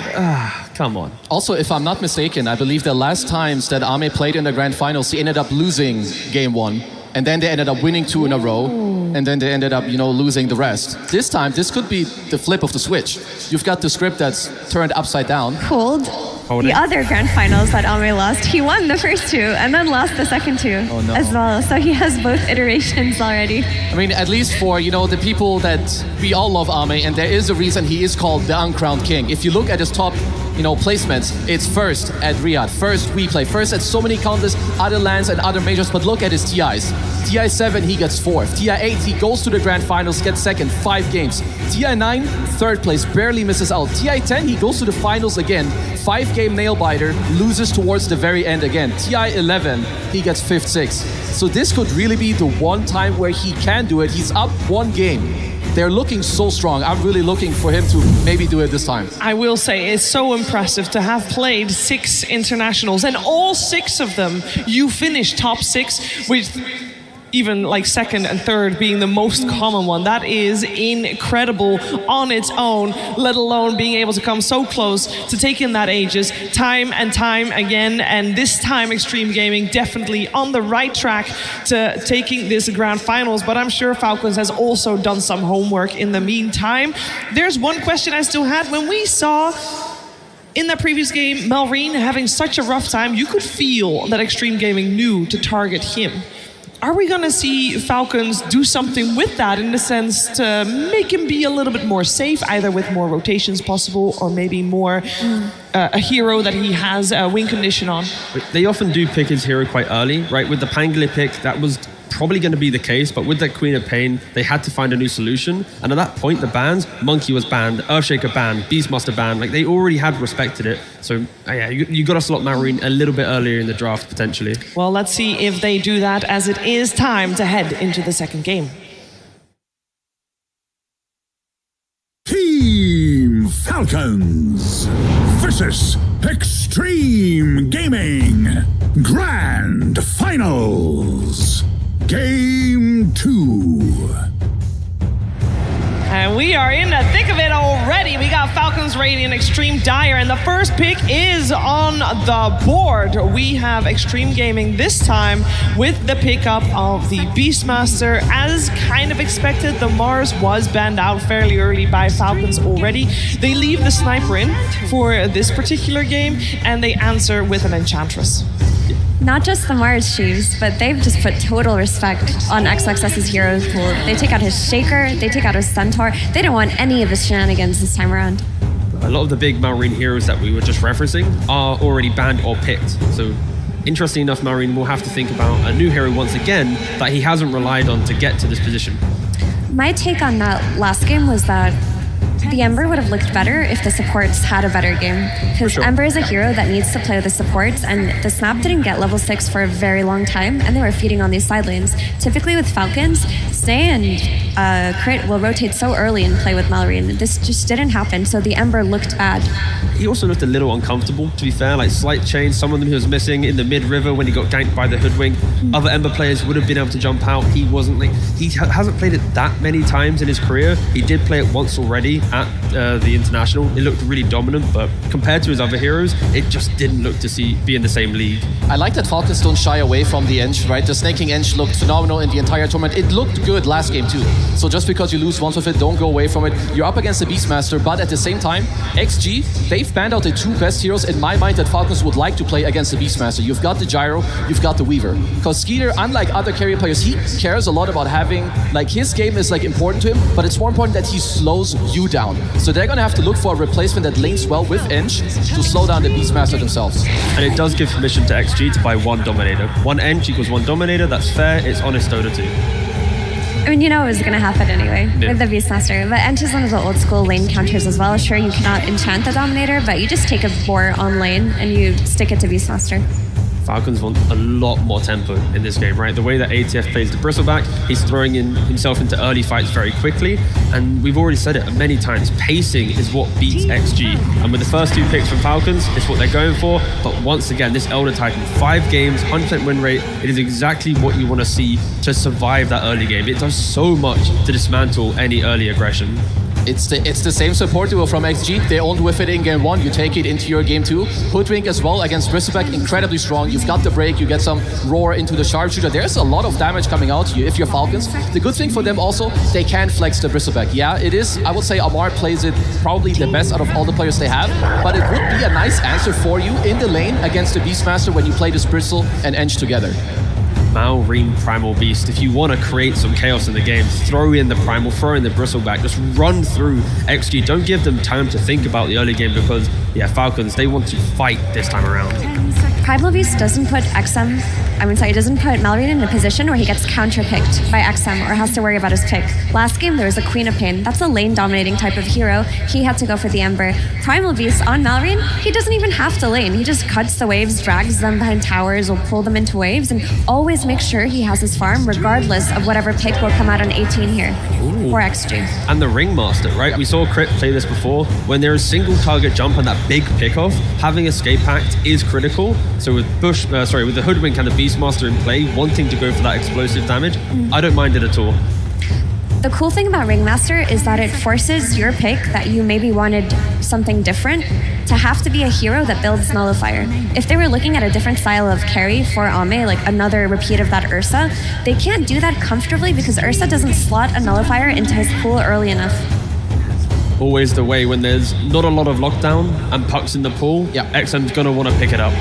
Come on. Also, if I'm not mistaken, I believe the last times that Ame played in the grand finals, he ended up losing game 1, and then they ended up winning 2 in a row, and then they ended up, losing the rest. This time, this could be the flip of the switch. You've got the script that's turned upside down. Cold. The other grand finals that Ame lost, he won the first 2 and then lost the second 2 as well. So he has both iterations already. I mean, at least for, the people that we all love Ame, and there is a reason he is called the uncrowned king. If you look at his top, placements, it's first at Riyadh, first WePlay, first at so many countless other lands and other majors, but look at his TIs. TI7, he gets 4th. TI8, he goes to the grand finals, gets 2nd, 5 games. TI9, 3rd place, barely misses out. TI10, he goes to the finals again, 5-game nail biter, loses towards the very end again. TI11, he gets 5th, 6th. So this could really be the one time where he can do it. He's up 1 game. They're looking so strong. I'm really looking for him to maybe do it this time. I will say it's so impressive to have played 6 internationals, and all 6 of them you finish top 6 with even like 2nd and 3rd being the most common one. That is incredible on its own, let alone being able to come so close to taking that Aegis time and time again. And this time Xtreme Gaming definitely on the right track to taking this grand finals, but I'm sure Falcons has also done some homework in the meantime. There's one question I still had. When we saw in that previous game Malrine having such a rough time, you could feel that Xtreme Gaming knew to target him. Are we going to see Falcons do something with that in the sense to make him be a little bit more safe, either with more rotations possible or maybe more a hero that he has a win condition on? They often do pick his hero quite early, right? With the Pangolin pick, that was probably going to be the case, but with that Queen of Pain, they had to find a new solution. And at that point, the bans, Monkey was banned, Earthshaker banned, Beastmaster banned, like they already had respected it. So yeah, you got to slot Malrine a little bit earlier in the draft, potentially. Well, let's see if they do that, as it is time to head into the second game. Team Falcons versus Xtreme Gaming Grand Finals. Game 2. And we are in the thick of it already. We got Falcons, Radiant, Xtreme, Dire, and the first pick is on the board. We have Xtreme Gaming this time with the pickup of the Beastmaster. As kind of expected, the Mars was banned out fairly early by Falcons already. They leave the Sniper in for this particular game, and they answer with an Enchantress. Not just the Mars Chiefs, but they've just put total respect on XXS's heroes pool. They take out his Shaker, they take out his Centaur. They don't want any of his shenanigans this time around. A lot of the big Malrine heroes that we were just referencing are already banned or picked. So interesting enough, Malrine will have to think about a new hero once again that he hasn't relied on to get to this position. My take on that last game was that the Ember would have looked better if the supports had a better game. Because Ember is a hero that needs to play with the supports, and the Snap didn't get level 6 for a very long time, and they were feeding on these side lanes. Typically with Falcons, Stay and Crit will rotate so early and play with Malrine. This just didn't happen, so the Ember looked bad. He also looked a little uncomfortable, to be fair, like slight change. Some of them he was missing in the mid-river when he got ganked by the Hoodwink. Other Ember players would have been able to jump out. He wasn't like, he hasn't played it that many times in his career. He did play it once already at the International. It looked really dominant, but compared to his other heroes, it just didn't look to be in the same league. I like that Falcons don't shy away from the Ench, right? The snaking Ench looked phenomenal in the entire tournament. It looked good last game too. So just because you lose once with it, don't go away from it. You're up against the Beastmaster, but at the same time, XG, they've banned out the 2 best heroes in my mind that Falcons would like to play against the Beastmaster. You've got the Gyro, you've got the Weaver. Because Skeeter, unlike other carry players, he cares a lot about having, like, his game is like important to him, but it's more important that he slows you down. So they're gonna have to look for a replacement that lanes well with Ench to slow down the Beastmaster themselves. And it does give permission to XG to buy 1 Dominator. 1 Ench equals 1 Dominator, that's fair, it's honest Dota 2. I mean, you know it was going to happen anyway with the Beastmaster. But Ench is one of the old school lane counters as well. Sure, you cannot enchant the Dominator, but you just take a boar on lane and you stick it to Beastmaster. Falcons want a lot more tempo in this game, right? The way that ATF plays the Bristleback, he's throwing himself into early fights very quickly. And we've already said it many times, pacing is what beats XG. And with the first 2 picks from Falcons, it's what they're going for. But once again, this Elder Titan, 5 games, 100% win rate, it is exactly what you want to see to survive that early game. It does so much to dismantle any early aggression. It's the same support duo from XG. They owned with it in game 1. You take it into your game 2. Hoodwink as well against Bristleback, incredibly strong. You've got the break, you get some roar into the sharpshooter. There's a lot of damage coming out to you if you're Falcons. The good thing for them also, they can flex the Bristleback. Yeah, it is, I would say Amar plays it probably the best out of all the players they have, but it would be a nice answer for you in the lane against the Beastmaster when you play this Bristle and Ench together. Malrine Primal Beast. If you want to create some chaos in the game, throw in the Primal, throw in the Bristleback, just run through XG. Don't give them time to think about the early game because, yeah, Falcons, they want to fight this time around. Primal Beast doesn't put doesn't put Malrine in a position where he gets counter-picked by XM or has to worry about his pick. Last game, there was a Queen of Pain. That's a lane-dominating type of hero. He had to go for the Ember. Primal Beast on Malrine, he doesn't even have to lane. He just cuts the waves, drags them behind towers, will pull them into waves, and always make sure he has his farm regardless of whatever pick will come out on 18 here. Ooh. For XG. And the Ringmaster, right? We saw Crit play this before. When there is single target jump and that big pickoff, having Escape Pact is critical. So with with the Hoodwink and the Beastmaster in play, wanting to go for that explosive damage, I don't mind it at all. The cool thing about Ringmaster is that it forces your pick that you maybe wanted something different to have to be a hero that builds Nullifier. If they were looking at a different style of carry for Ame, like another repeat of that Ursa, they can't do that comfortably because Ursa doesn't slot a Nullifier into his pool early enough. Always the way when there's not a lot of lockdown and pucks in the pool, XM's gonna want to pick it up.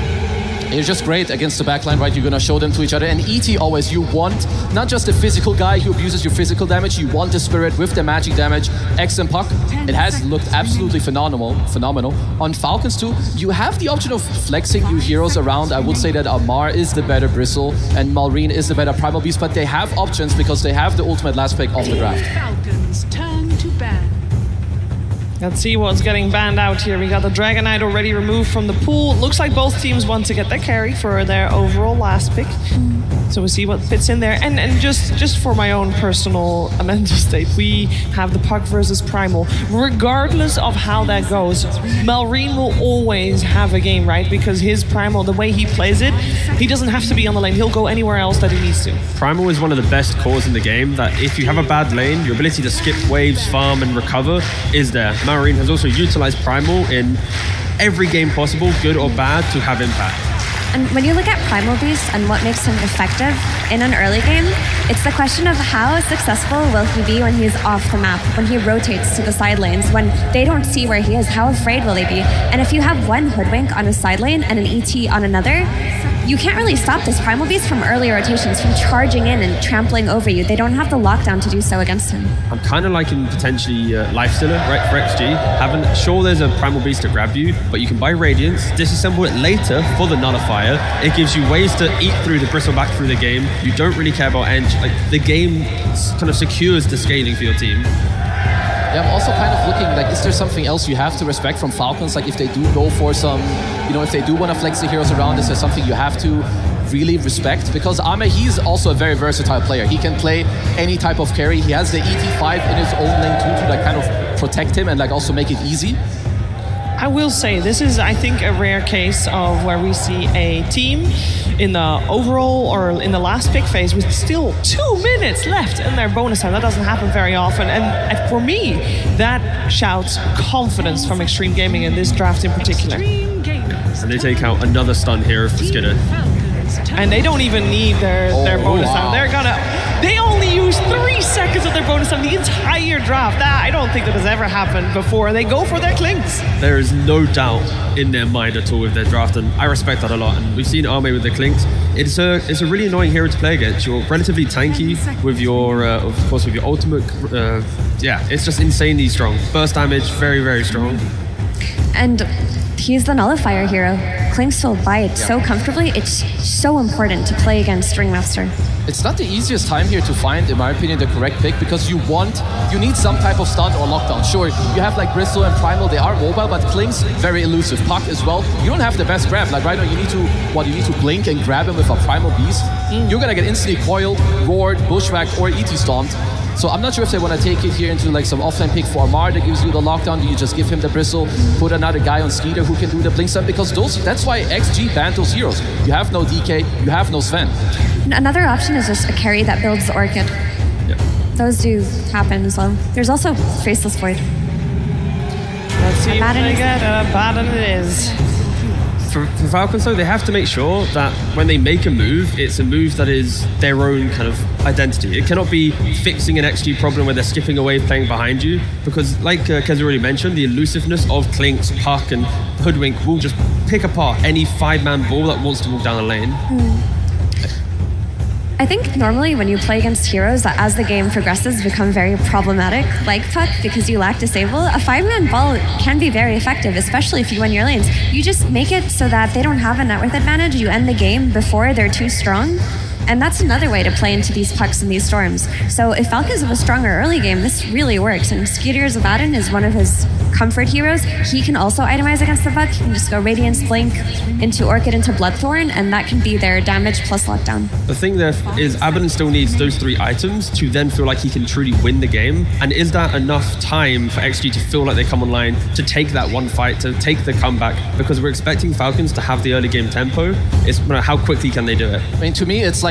It's just great against the backline, right? You're gonna show them to each other. And ET always, you want not just a physical guy who abuses your physical damage, you want the spirit with the magic damage. X and Puck, it has looked absolutely phenomenal. On Falcons too, you have the option of flexing new heroes around. I would say that Amar is the better Bristle and Malrine is the better Primal Beast, but they have options because they have the ultimate last pick of the draft. Falcons turn to ban. Let's see what's getting banned out here. We got the Dragon Knight already removed from the pool. Looks like both teams want to get their carry for their overall last pick. So we'll see what fits in there. And just for my own personal mental state, we have the Puck versus Primal. Regardless of how that goes, Malrine will always have a game, right? Because his Primal, the way he plays it, he doesn't have to be on the lane. He'll go anywhere else that he needs to. Primal is one of the best cores in the game that if you have a bad lane, your ability to skip waves, farm, and recover is there. Malrine has also utilized Primal in every game possible, good or bad, to have impact. And when you look at Primal Beast and what makes him effective in an early game, it's the question of how successful will he be when he's off the map, when he rotates to the side lanes, when they don't see where he is, how afraid will they be? And if you have one Hoodwink on a side lane and an ET on another, you can't really stop this Primal Beast from early rotations, from charging in and trampling over you. They don't have the lockdown to do so against him. I'm kind of liking potentially Lifestealer, right, for XG. Sure, there's a Primal Beast to grab you, but you can buy Radiance, disassemble it later for the Nullifier. It gives you ways to eat through the Bristleback through the game. You don't really care about Ench. Like, the game kind of secures the scaling for your team. Yeah, I'm also kind of looking, like, is there something else you have to respect from Falcons? Like, if they do go for some, if they do want to flex the heroes around, is there something you have to really respect? Because Ame, he's also a very versatile player. He can play any type of carry. He has the ET5 in his own lane too to like kind of protect him and like also make it easy. I will say, this is, I think, a rare case of where we see a team in the overall or in the last pick phase with still 2 minutes left in their bonus time. That doesn't happen very often. And for me, that shouts confidence from Xtreme Gaming in this draft in particular. And they take out another stun here for Skidder. And they don't even need their bonus time. They only use 3 seconds of their bonus time the entire draft. That I don't think that has ever happened before. And they go for their Clinks. There is no doubt in their mind at all with their draft, and I respect that a lot. And we've seen Ame with the Clinks. It's a really annoying hero to play against. You're relatively tanky with your, of course, with your ultimate. It's just insanely strong. Burst damage, very, very strong. And He's the nullifier hero. Klinks will buy it so comfortably. It's so important to play against Ringmaster. It's not the easiest time here to find, in my opinion, the correct pick because you need some type of stun or lockdown. Sure, you have like Bristle and Primal, they are mobile, but Klinks, very elusive. Puck as well. You don't have the best grab. Like right now, you need to blink and grab him with a Primal Beast. You're gonna get instantly coiled, roared, bushwhacked, or ET stomped. So I'm not sure if they want to take it here into like some offline pick for Amar that gives you the lockdown. Do you just give him the Bristle, put another guy on Skeeter who can do the blink stun? Because that's why XG banned those heroes. You have no DK, you have no Sven. Another option is just a carry that builds the Orchid. Yeah. Those do happen as well. There's also Faceless Void. Let's see if they get Abaddon it is. For Falcons, though, they have to make sure that when they make a move, it's a move that is their own kind of identity. It cannot be fixing an XG problem where they're skipping away, playing behind you, because like Kez already mentioned, the elusiveness of Klinks, Puck, and Hoodwink will just pick apart any 5-man ball that wants to walk down a lane. I think normally when you play against heroes that as the game progresses become very problematic, like Puck, because you lack disable, a 5-man ball can be very effective, especially if you win your lanes. You just make it so that they don't have a net worth advantage, you end the game before they're too strong, and that's another way to play into these Pucks and these Storms. So if Falcons have a stronger early game, this really works, and Skeeter's Abaddon is one of his comfort heroes. He can also itemize against the Puck. He can just go Radiance, Blink, into Orchid, into Bloodthorn, and that can be their damage plus lockdown. The thing there is Abaddon still needs those 3 items to then feel like he can truly win the game. And is that enough time for XG to feel like they come online, to take that one fight, to take the comeback? Because we're expecting Falcons to have the early game tempo. It's how quickly can they do it? I mean, to me, it's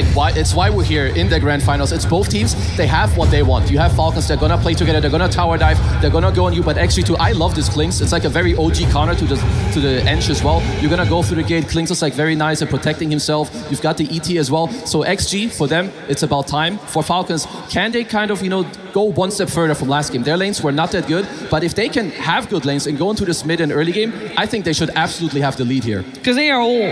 why we're here in the grand finals. It's both teams, they have what they want. You have Falcons, they're gonna play together, they're gonna tower dive, they're gonna go on you, but XG too, I love this Klinks. It's like a very OG counter to the Ench as well. You're gonna go through the gate. Klinks is like very nice at protecting himself. You've got the ET as well. So XG, for them, it's about time. For Falcons, can they kind of, go one step further from last game? Their lanes were not that good, but if they can have good lanes and go into this mid and early game, I think they should absolutely have the lead here. Because they are all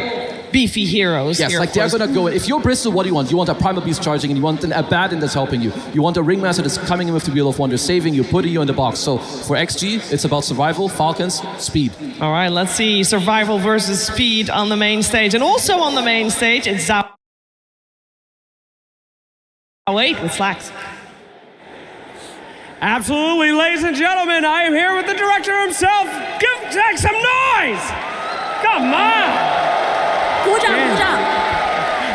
beefy heroes. Yes, here, like they're gonna go. If you're Bristle, what do you want? You want a Primal Beast charging, and you want an Abaddon that's helping you. You want a Ringmaster that's coming in with the Wheel of Wonder, saving you, putting you in the box. So for XG, it's about survival. Falcons, speed. All right, let's see survival versus speed on the main stage, and also on the main stage, it's Zhao 8 with Slacks. Absolutely, ladies and gentlemen, I am here with the director himself. Give Jack some noise! Come on!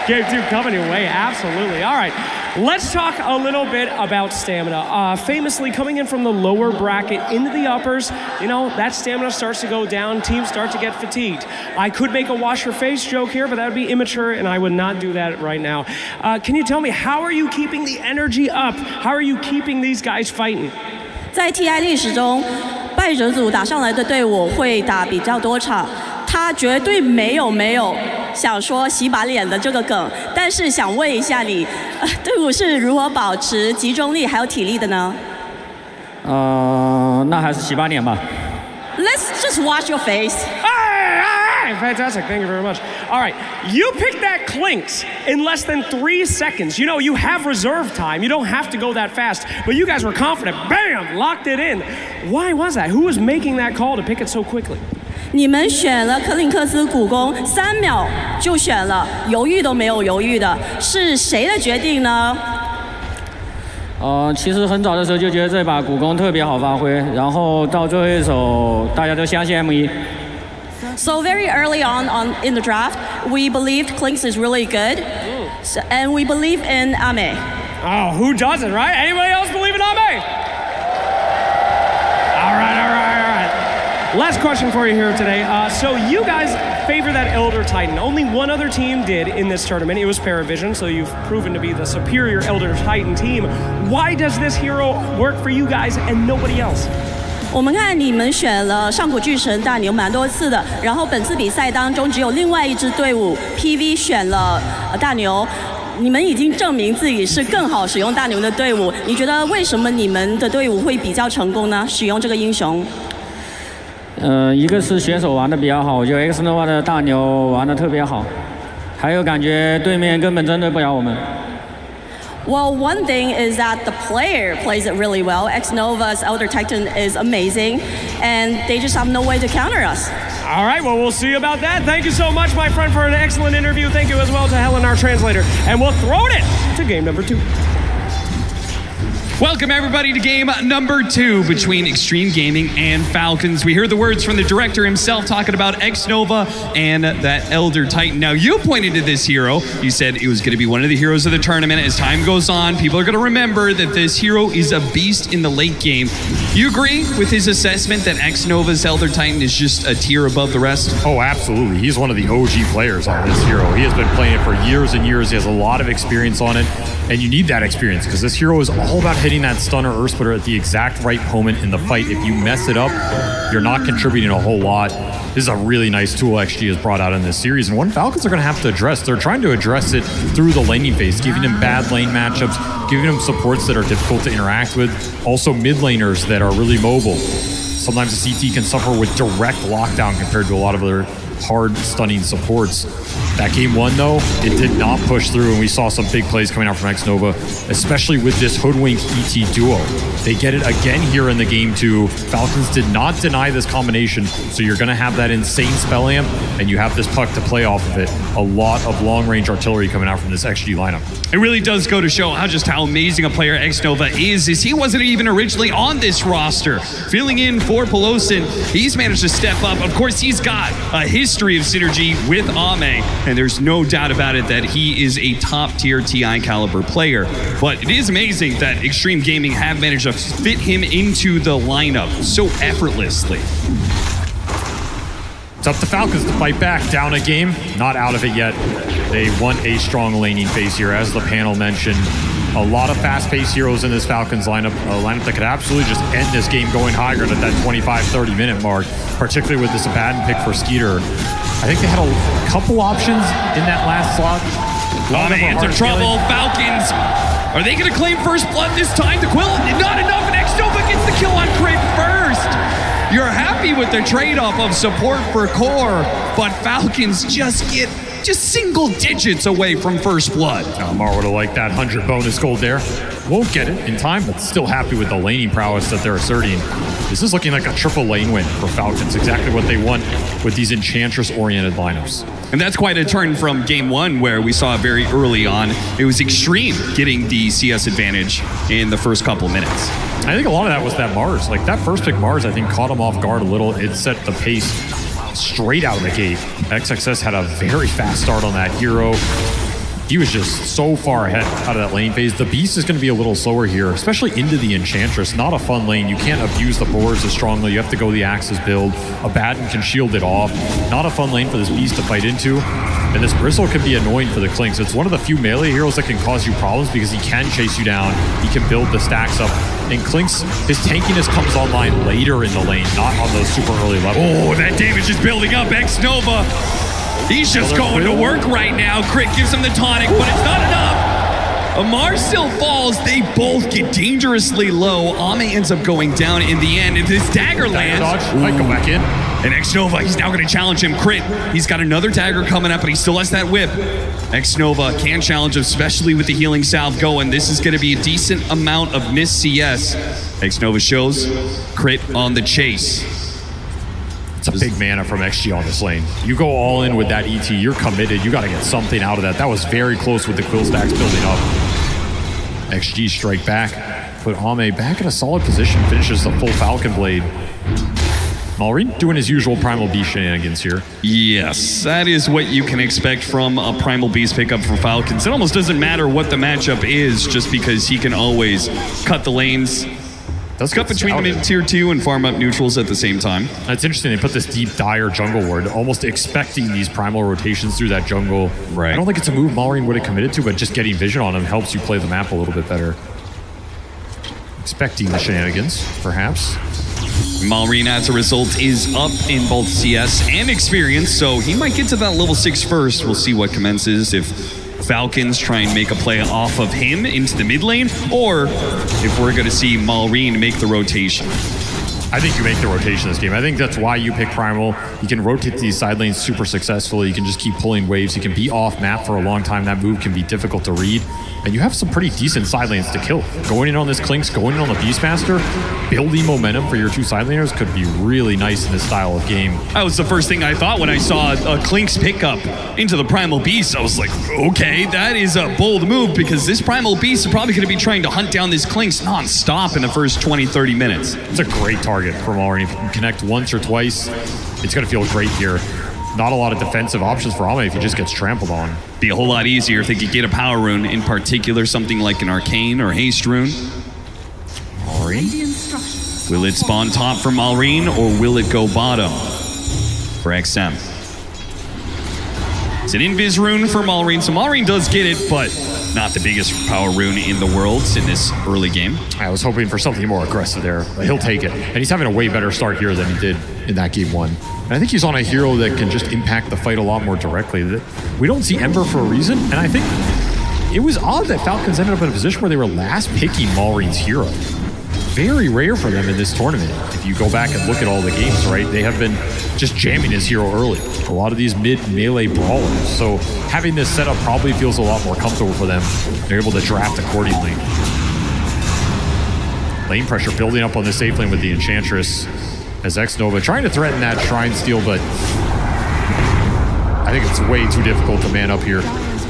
Game 2 coming your way, absolutely. All right, let's talk a little bit about stamina. Famously, coming in from the lower bracket into the uppers, that stamina starts to go down, teams start to get fatigued. I could make a wash your face joke here, but that would be immature, and I would not do that right now. Can you tell me, how are you keeping the energy up? How are you keeping these guys fighting? 在 TI 历史中，败者组打上来的队伍会打比较多场，他绝对没有想说洗把脸的这个梗，但是想问一下你，队伍是如何保持集中力还有体力的呢？那还是洗把脸吧。Let's just wash your face. Fantastic, thank you very much. All right, you picked that Klinks in less than 3 seconds. You have reserve time. You don't have to go that fast, but you guys were confident. Bam, locked it in. Why was that? Who was making that call to pick it so quickly? 你们选了克林克斯古弓，3秒就选了，犹豫都没有犹豫的，是谁的决定呢？其实很早的时候就觉得这把古弓特别好发挥，然后到最后一手大家都相信 M1。So very early on in the draft, we believed Klinks is really good, and we believe in Ame. Oh, who doesn't, right? Anybody else believe in Ame? All right. Last question for you here today. So you guys favor that Elder Titan. Only one other team did in this tournament. It was Paravision, so you've proven to be the superior Elder Titan team. Why does this hero work for you guys and nobody else? 我们看你们选了上古巨神大牛蛮多次的，然后本次比赛当中只有另外一支队伍 PV 选了大牛，你们已经证明自己是更好使用大牛的队伍，你觉得为什么你们的队伍会比较成功呢？使用这个英雄？一个是选手玩的比较好，我觉得 Xtreme 的大牛玩的特别好，还有感觉对面根本针对不了我们。Well, one thing is that the player plays it really well. Xnova's Elder Titan is amazing, and they just have no way to counter us. All right, well, we'll see about that. Thank you so much, my friend, for an excellent interview. Thank you as well to Helen, our translator. And we'll throw it to game number 2. Welcome everybody to game number 2 between Xtreme Gaming and Falcons. We heard the words from the director himself talking about Xnova and that Elder Titan. Now you pointed to this hero. You said it was going to be one of the heroes of the tournament. As time goes on, people are going to remember that this hero is a beast in the late game. You agree with his assessment that Xnova's Elder Titan is just a tier above the rest? Oh, absolutely. He's one of the OG players on this hero. He has been playing it for years and years. He has a lot of experience on it. And you need that experience because this hero is all about hitting that stun or earth splitter at the exact right moment in the fight. If you mess it up, you're not contributing a whole lot. This is a really nice tool XG has brought out in this series, and one Falcons are going to have to address. They're trying to address it through the laning phase, giving him bad lane matchups, giving him supports that are difficult to interact with, also mid laners that are really mobile. Sometimes the CT can suffer with direct lockdown compared to a lot of other hard stunning supports. That game 1 though, it did not push through, and we saw some big plays coming out from Xnova, especially with this Hoodwink ET duo. They get it again here in the game 2. Falcons did not deny this combination, so you're gonna have that insane spell amp, and you have this puck to play off of it. A lot of long range artillery coming out from this XG lineup. It really does go to show just how amazing a player Xnova is he wasn't even originally on this roster. Filling in for Pelosin, he's managed to step up. Of course, he's got a history of synergy with Ame, and there's no doubt about it that he is a top-tier TI caliber player. But it is amazing that Xtreme Gaming have managed to fit him into the lineup so effortlessly. It's up to Falcons to fight back. Down a game, not out of it yet. They want a strong laning phase here, as the panel mentioned. A lot of fast-paced heroes in this Falcons lineup, a lineup that could absolutely just end this game going higher at that 25-30 minute mark, particularly with this Abaddon pick for Skeeter. I think they had a couple options in that last slot. Into trouble, Falcons. Are they going to claim first blood this time? The Quill, not enough, and Xnova gets the kill on Crit first. You're happy with the trade-off of support for core, but Falcons just get single digits away from first blood. Mar would have liked that 100 bonus gold there. Won't get it in time, but still happy with the laning prowess that they're asserting. This is looking like a triple lane win for Falcons, exactly what they want with these Enchantress-oriented lineups. And that's quite a turn from game 1, where we saw very early on, it was Xtreme getting the CS advantage in the first couple of minutes. I think a lot of that was that Mars. Like that first pick Mars, I think caught him off guard a little. It set the pace straight out of the gate. XXS had a very fast start on that hero. He was just so far ahead out of that lane phase. The Beast is going to be a little slower here, especially into the Enchantress. Not a fun lane. You can't abuse the boards as strongly. You have to go the Axis build. Abaddon can shield it off. Not a fun lane for this Beast to fight into. And this Bristle can be annoying for the Clinks. It's one of the few melee heroes that can cause you problems because he can chase you down. He can build the stacks up. And Clinks, his tankiness comes online later in the lane, not on those super early levels. Oh, that damage is building up. Xnova, he's just going to work right now. Crit gives him the tonic, but it's not enough. Amar still falls. They both get dangerously low. Ame ends up going down in the end. If his dagger lands, might go back in. And Xnova, he's now going to challenge him. Crit, he's got another dagger coming up, but he still has that whip. Xnova can challenge him, especially with the healing salve going. This is going to be a decent amount of miss CS. Xnova shows Crit on the chase. It's a big mana from XG on this lane. You go all in with that ET, you're committed. You got to get something out of that. That was very close with the Quill stacks building up. XG strike back. Put Ame back in a solid position. Finishes the full Falcon Blade. Malrine doing his usual Primal Beast shenanigans here. Yes, that is what you can expect from a Primal Beast pickup for Falcons. It almost doesn't matter what the matchup is, just because he can always cut the lanes. Let's cut between them in tier 2 and farm up neutrals at the same time. It's interesting, they put this deep dire jungle ward, almost expecting these primal rotations through that jungle. Right. I don't think it's a move Malrine would have committed to, but just getting vision on him helps you play the map a little bit better. Expecting the shenanigans, perhaps. Malrine, as a result, is up in both CS and experience, so he might get to that level 6 first. We'll see what commences if Falcons try and make a play off of him into the mid lane, or if we're going to see Malrine make the rotation. I think you make the rotation this game. I think that's why you pick Primal. You can rotate these side lanes super successfully. You can just keep pulling waves. You can be off map for a long time. That move can be difficult to read. And you have some pretty decent side lanes to kill. Going in on this Klinks, going in on the Beastmaster, building momentum for your two side laners could be really nice in this style of game. That was the first thing I thought when I saw a Klinks pickup into the Primal Beast. I was like, okay, that is a bold move because this Primal Beast is probably going to be trying to hunt down this Klinks non-stop in the first 20, 30 minutes. It's a great target for Malrine. If you can connect once or twice, it's going to feel great here. Not a lot of defensive options for Ame if he just gets trampled on. Be a whole lot easier if they could get a power rune, in particular something like an Arcane or Haste rune. Malrine? Will it spawn top for Malrine or will it go bottom for XM? It's an Invis rune for Malrine, so Malrine does get it, but not the biggest power rune in the world in this early game. I was hoping for something more aggressive there, but he'll take it. And he's having a way better start here than he did in that game one. And I think he's on a hero that can just impact the fight a lot more directly. We don't see Ember for a reason, and I think it was odd that Falcons ended up in a position where they were last picking Malrine's hero. Very rare for them in this tournament. If you go back and look at all the games, right, they have been just jamming his hero early. A lot of these mid-melee brawlers. So having this setup probably feels a lot more comfortable for them. They're able to draft accordingly. Lane pressure building up on the safe lane with the Enchantress as X-Nova trying to threaten that Shrine Steal, but I think it's way too difficult to man up here.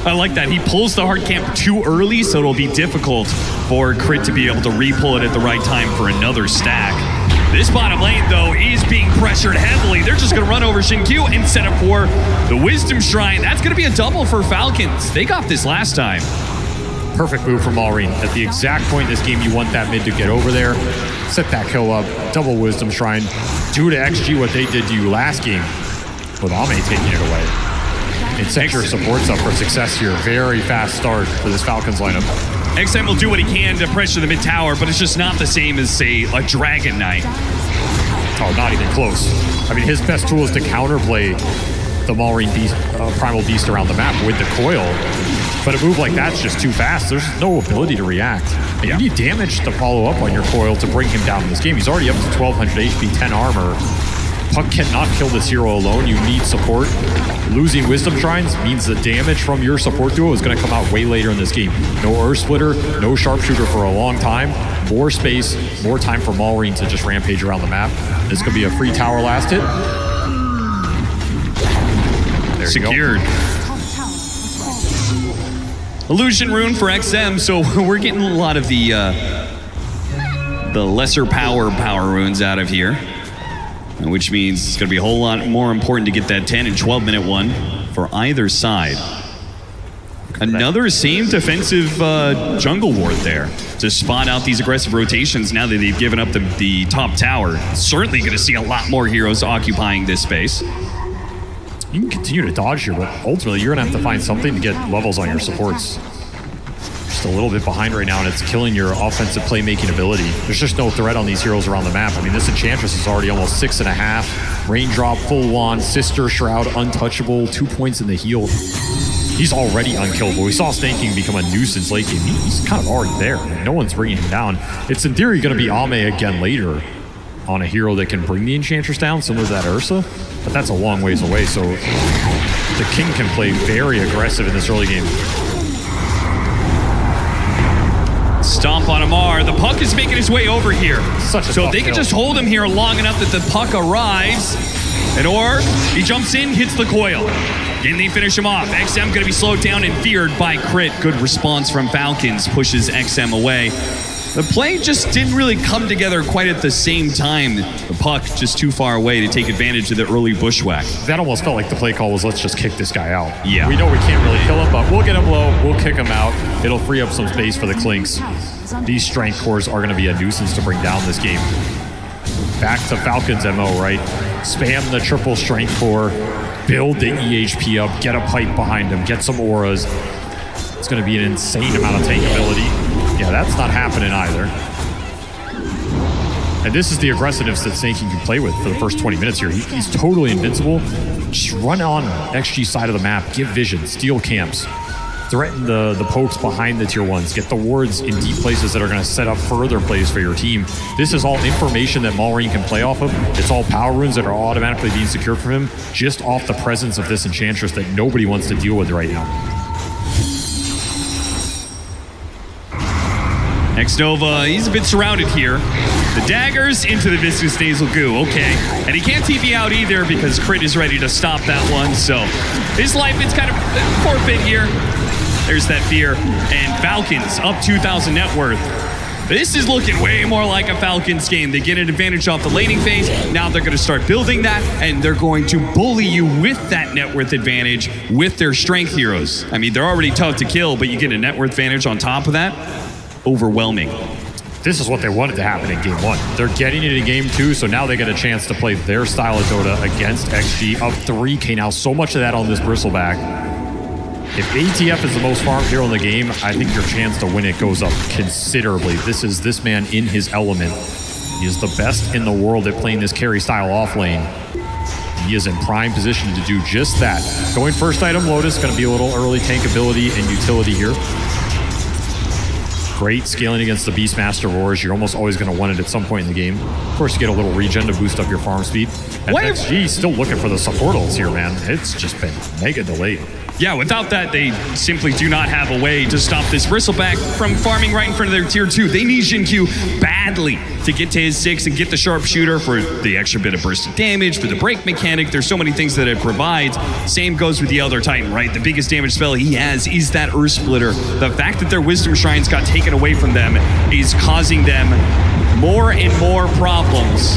I like that. He pulls the hard camp too early, so it'll be difficult for Crit to be able to re-pull it at the right time for another stack. This bottom lane, though, is being pressured heavily. They're just going to run over Xinkyu and set up for the Wisdom Shrine. That's going to be a double for Falcons. They got this last time. Perfect move from Malrine. At the exact point in this game you want that mid to get over there. Set that kill up, double Wisdom Shrine. Do to XG what they did to you last game with Ame taking it away. And set your supports up for success here. Very fast start for this Falcons lineup. XM will do what he can to pressure the mid tower, but it's just not the same as, say, a Dragon Knight. Oh, not even close. I mean, his best tool is to counterplay the Malrine Beast, Primal Beast around the map with the coil. But a move like that's just too fast. There's no ability to react. And you need damage to follow up on your coil to bring him down in this game. He's already up to 1200 HP, 10 armor. Puck cannot kill this hero alone. You need support. Losing Wisdom Shrines means the damage from your support duo is going to come out way later in this game. No Earth Splitter, no Sharpshooter for a long time. More space, more time for Malrine to just rampage around the map. This could be a free tower last hit. There Secured. Illusion rune for XM, so we're getting a lot of the lesser power runes out of here. Which means it's going to be a whole lot more important to get that 10 and 12 minute one for either side. Another same defensive jungle ward there to spot out these aggressive rotations now that they've given up the top tower. Certainly going to see a lot more heroes occupying this space. You can continue to dodge here, but ultimately you're going to have to find something to get levels on your supports. Just a little bit behind right now, and it's killing your offensive playmaking ability. There's just no threat on these heroes around the map. I mean, this Enchantress is already almost 6.5. Raindrop, full wand, Sister Shroud, untouchable, 2 points in the heal. He's already unkillable. We saw Stanking become a nuisance late game. He's kind of already there. No one's bringing him down. It's in theory going to be Ame again later on a hero that can bring the Enchantress down, similar to that Ursa, but that's a long ways away, so the King can play very aggressive in this early game. Stomp on Amar. The Puck is making his way over here. So if they can just hold him here long enough that the Puck arrives, and or he jumps in, hits the coil. Can they finish him off? XM going to be slowed down and feared by Crit. Good response from Falcons. Pushes XM away. The play just didn't really come together quite at the same time. The Puck just too far away to take advantage of the early bushwhack. That almost felt like the play call was, let's just kick this guy out. Yeah. We know we can't really kill him, but we'll get him low, we'll kick him out. It'll free up some space for the Klinks. These strength cores are going to be a nuisance to bring down this game. Back to Falcons MO, right? Spam the triple strength core, build the EHP up, get a pipe behind him, get some auras. It's going to be an insane amount of tank ability. Yeah, that's not happening either. And this is the aggressiveness that Snake can play with for the first 20 minutes here. He's totally invincible. Just run on XG side of the map, give vision, steal camps. threaten the pokes behind the tier 1s, get the wards in deep places that are going to set up further plays for your team. This is all information that Malrine can play off of. It's all power runes that are automatically being secured from him just off the presence of this Enchantress that nobody wants to deal with right now. Xnova, he's a bit surrounded here. The daggers into the Viscous Nasal Goo, okay. And he can't TP out either because Crit is ready to stop that one, so his life is kind of forfeit here. There's that fear. And Falcons up 2,000 net worth. This is looking way more like a Falcons game. They get an advantage off the laning phase. Now they're going to start building that, and they're going to bully you with that net worth advantage with their strength heroes. I mean, they're already tough to kill, but you get a net worth advantage on top of that. Overwhelming. This is what they wanted to happen in game 1. They're getting it in game 2, so now they get a chance to play their style of Dota against XG up 3K. Now, so much of that on this Bristleback. If ATF is the most farmed hero in the game, I think your chance to win it goes up considerably. This is this man in his element. He is the best in the world at playing this carry style off lane. He is in prime position to do just that. Going first item Lotus, going to be a little early tank ability and utility here. Great scaling against the Beastmaster Roars. You're almost always going to want it at some point in the game. Of course, you get a little regen to boost up your farm speed. And XG still looking for the support ults here, man. It's just been mega delayed. Yeah, without that, they simply do not have a way to stop this Bristleback from farming right in front of their tier 2. They need Xingqiu badly to get to his 6 and get the sharpshooter for the extra bit of bursting damage, for the break mechanic. There's so many things that it provides. Same goes with the Elder Titan, right? The biggest damage spell he has is that Earth Splitter. The fact that their Wisdom Shrines got taken away from them is causing them more and more problems.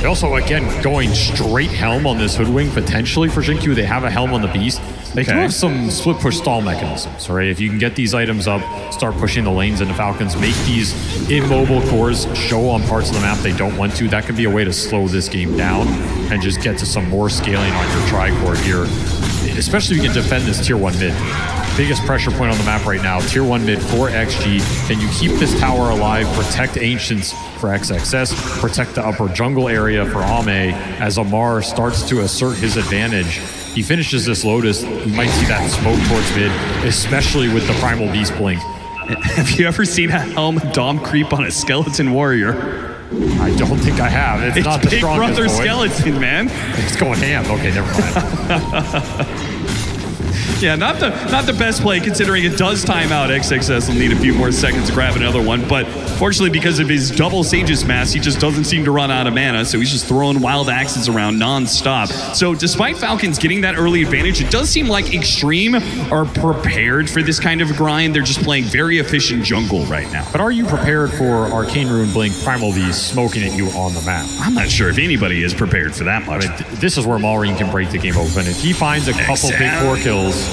They also, again, going straight Helm on this Hoodwink, potentially for Xingqiu. They have a Helm on the Beast. They do have some split push stall mechanisms, right? If you can get these items up, start pushing the lanes into Falcons, make these immobile cores show on parts of the map they don't want to, that can be a way to slow this game down and just get to some more scaling on your tri-core here. Especially if you can defend this tier 1 mid. Biggest pressure point on the map right now, tier 1 mid for XG. Can you keep this tower alive, protect Ancients for XXS, protect the upper jungle area for Ame as Amar starts to assert his advantage. He finishes this Lotus, we might see that smoke towards mid, especially with the Primal Beast Blink. Have you ever seen a Helm Dom creep on a Skeleton Warrior? I don't think I have. It's not the Big strongest Brother point. Skeleton, man. It's going ham. Okay, never mind. Yeah, not the best play considering it does time out. XXS will need a few more seconds to grab another one, but fortunately because of his double Sage's Mass, he just doesn't seem to run out of mana, so he's just throwing wild axes around non-stop. So despite Falcons getting that early advantage, it does seem like Xtreme are prepared for this kind of grind. They're just playing very efficient jungle right now. But are you prepared for Arcane Rune Blink Primal Beast smoking at you on the map? I'm not sure if anybody is prepared for that much. I mean, this is where Malrine can break the game open. If he finds a couple big core kills,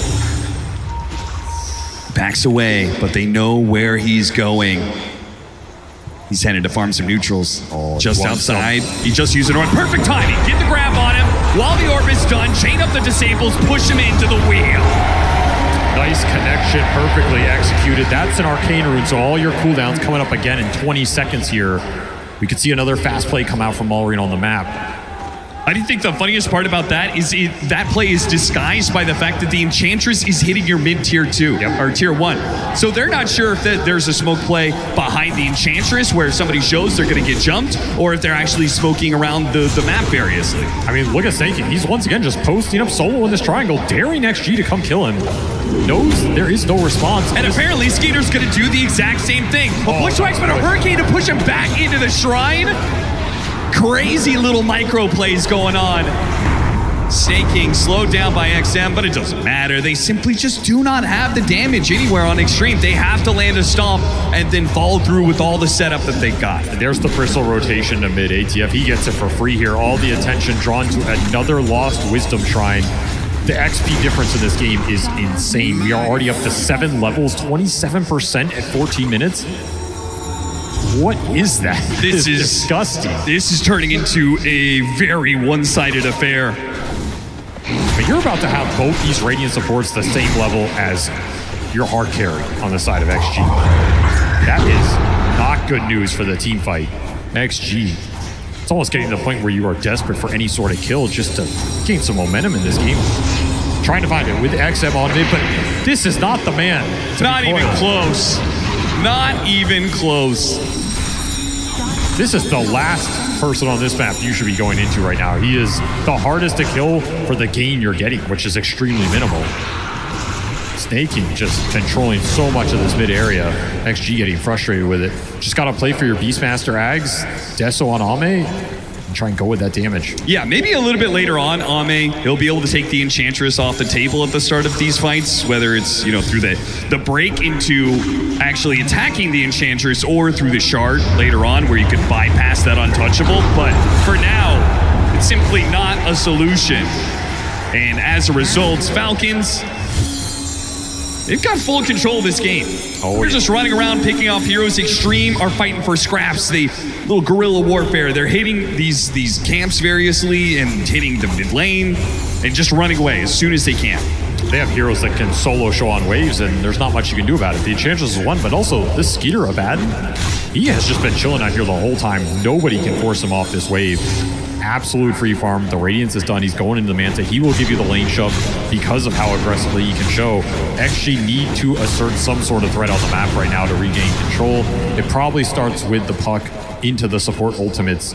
backs away, but they know where he's going. He's headed to farm some neutrals. Just outside. He just used an orb. Perfect timing. Get the grab on him. While the orb is done, chain up the disables, push him into the wheel. Nice connection, perfectly executed. That's an Arcane Rune, so all your cooldowns coming up again in 20 seconds here. We could see another fast play come out from Malrine on the map. I do think the funniest part about that is that play is disguised by the fact that the Enchantress is hitting your mid-tier 2, or tier 1. So they're not sure if there's a smoke play behind the Enchantress where if somebody shows they're going to get jumped, or if they're actually smoking around the map variously. I mean, look at Sankey. He's once again just posting up solo in this triangle, daring XG to come kill him. Knows there is no response. And apparently Skeeter's going to do the exact same thing. A Bushwhack's been a Hurricane to push him back into the shrine. Crazy little micro plays going on. Snaking slowed down by XM, but it doesn't matter. They simply just do not have the damage anywhere on Xtreme. They have to land a stomp and then follow through with all the setup that they've got. There's the Bristle rotation to mid ATF. He gets it for free here. All the attention drawn to another lost Wisdom Shrine. The XP difference in this game is insane. We are already up to 7 levels, 27% at 14 minutes. What is that? This is disgusting. This is turning into a very one-sided affair. But you're about to have both these Radiant supports the same level as your hard carry on the side of XG. That is not good news for the team fight. XG. It's almost getting to the point where you are desperate for any sort of kill just to gain some momentum in this game. trying to find it with XM on mid, but this is not the man. Not even close. Not even close. This is the last person on this map you should be going into right now. He is the hardest to kill for the gain you're getting, which is extremely minimal. Snaking, just controlling so much of this mid area. XG getting frustrated with it. Just gotta play for your Beastmaster Ags, Deso on Ame, and try and go with that damage. Yeah, maybe a little bit later on, Ame, he'll be able to take the Enchantress off the table at the start of these fights, whether it's, you know, through the break into actually attacking the Enchantress or through the shard later on where you could bypass that untouchable. But for now, it's simply not a solution. And as a result, Falcons, they've got full control of this game. They're just running around, picking off heroes. Xtreme are fighting for scraps. The little guerrilla warfare. They're hitting these camps variously and hitting the mid lane and just running away as soon as they can. They have heroes that can solo show on waves, and there's not much you can do about it. The Enchantress is one, but also this Skeeter Abaddon, he has just been chilling out here the whole time. Nobody can force him off this wave. Absolute free farm. The Radiance is done. He's going into the Manta. He will give you the lane shove because of how aggressively he can show. XG need to assert some sort of threat on the map right now to regain control. It probably starts with the puck into the support ultimates.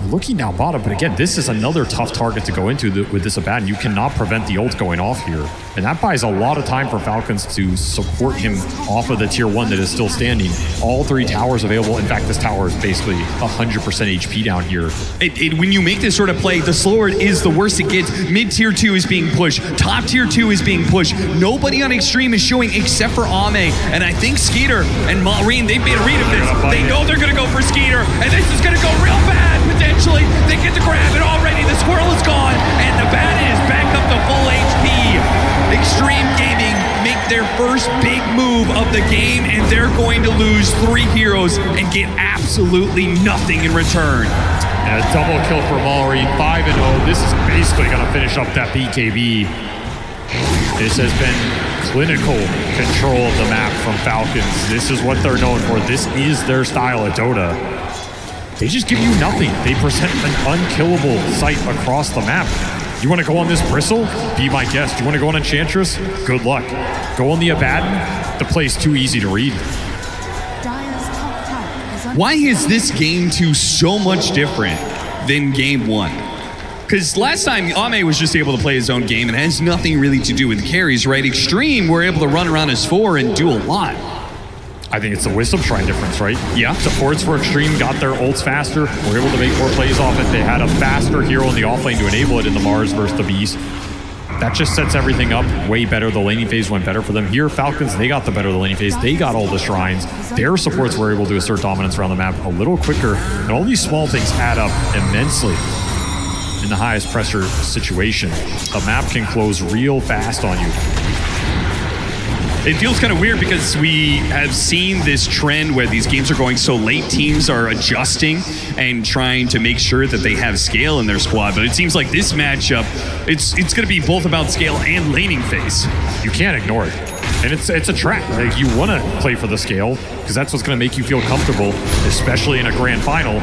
Looking down bottom, but again, this is another tough target to go into with this Abaddon. You cannot prevent the ult going off here. And that buys a lot of time for Falcons to support him off of the tier 1 that is still standing. All 3 towers available. In fact, this tower is basically 100% HP down here. When you make this sort of play, the slower it is, the worse it gets. Mid tier 2 is being pushed. Top tier 2 is being pushed. Nobody on Xtreme is showing except for Ame. And I think Skeeter and Maureen, they've made a read of this. They know they're going to go for Skeeter. And this is going to go real bad, potentially. They get the grab, and already the squirrel is gone. And the Abaddon is back up to full HP. Xtreme Gaming make their first big move of the game, and they're going to lose 3 heroes and get absolutely nothing in return. And a double kill for Maureen, 5-0. This is basically going to finish up that BKB. This has been clinical control of the map from Falcons. This is what they're known for. This is their style of Dota. They just give you nothing. They present an unkillable sight across the map. You want to go on this Bristle? Be my guest. You want to go on Enchantress? Good luck. Go on the Abaddon? The play's too easy to read. Why is this game 2 so much different than game 1? Because last time, Ame was just able to play his own game and has nothing really to do with the carries, right? Xtreme were able to run around as 4 and do a lot. I think it's the Wisdom Shrine difference, right? Yeah. Supports for Xtreme got their ults faster, were able to make more plays off it. They had a faster hero in the offlane to enable it in the Mars versus the Beast. That just sets everything up way better. The laning phase went better for them. Here, Falcons, they got the better of the laning phase. They got all the shrines. Their supports were able to assert dominance around the map a little quicker. And all these small things add up immensely in the highest pressure situation. The map can close real fast on you. It feels kind of weird because we have seen this trend where these games are going so late. Teams are adjusting and trying to make sure that they have scale in their squad. But it seems like this matchup, it's going to be both about scale and laning phase. You can't ignore it. And it's a trap. Like, you want to play for the scale because that's what's going to make you feel comfortable, especially in a grand final.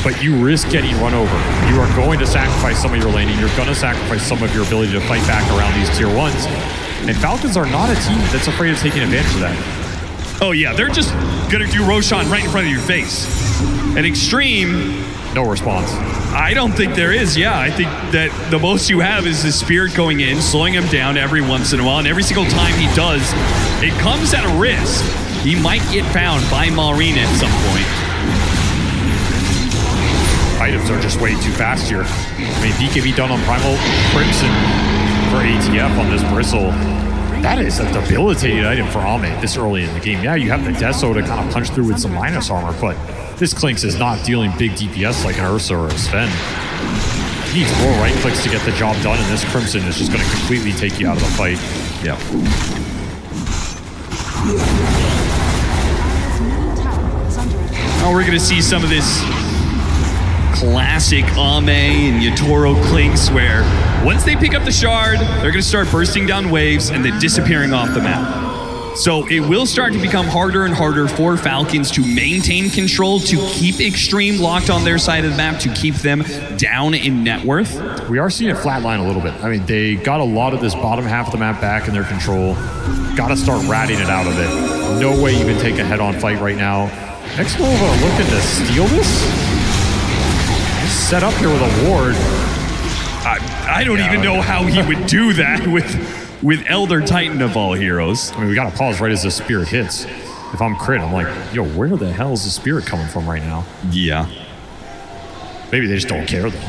But you risk getting run over. You are going to sacrifice some of your laning. You're going to sacrifice some of your ability to fight back around these tier 1s. And Falcons are not a team that's afraid of taking advantage of that. Oh yeah, they're just gonna do Roshan right in front of your face. And Xtreme, no response. I don't think there is, yeah. I think that the most you have is his Spirit going in, slowing him down every once in a while, and every single time he does, it comes at a risk. He might get found by Maureen at some point. Items are just way too fast here. I mean, BKB done on Primal Crimson for ATF on this Bristle. That is a debilitating item for Ame this early in the game. Yeah, you have the Deso to kind of punch through with some minus armor, but this Clinks is not dealing big DPS like an Ursa or a Sven. He needs more right clicks to get the job done, and this Crimson is just going to completely take you out of the fight. Yeah. Now we're going to see some of this classic Ame and Yatoro Clinks where once they pick up the shard, they're going to start bursting down waves and then disappearing off the map. So it will start to become harder and harder for Falcons to maintain control, to keep Xtreme locked on their side of the map, to keep them down in net worth. We are seeing it flatline a little bit. I mean, they got a lot of this bottom half of the map back in their control. Got to start ratting it out of it. No way you can take a head-on fight right now. Xnova looking to steal this. Set up here with a ward. I don't even know how he would do that with Elder Titan of all heroes. I mean, we got to pause right as the spirit hits. If I'm crit, I'm like, yo, where the hell is the spirit coming from right now? Yeah. Maybe they just don't care, though.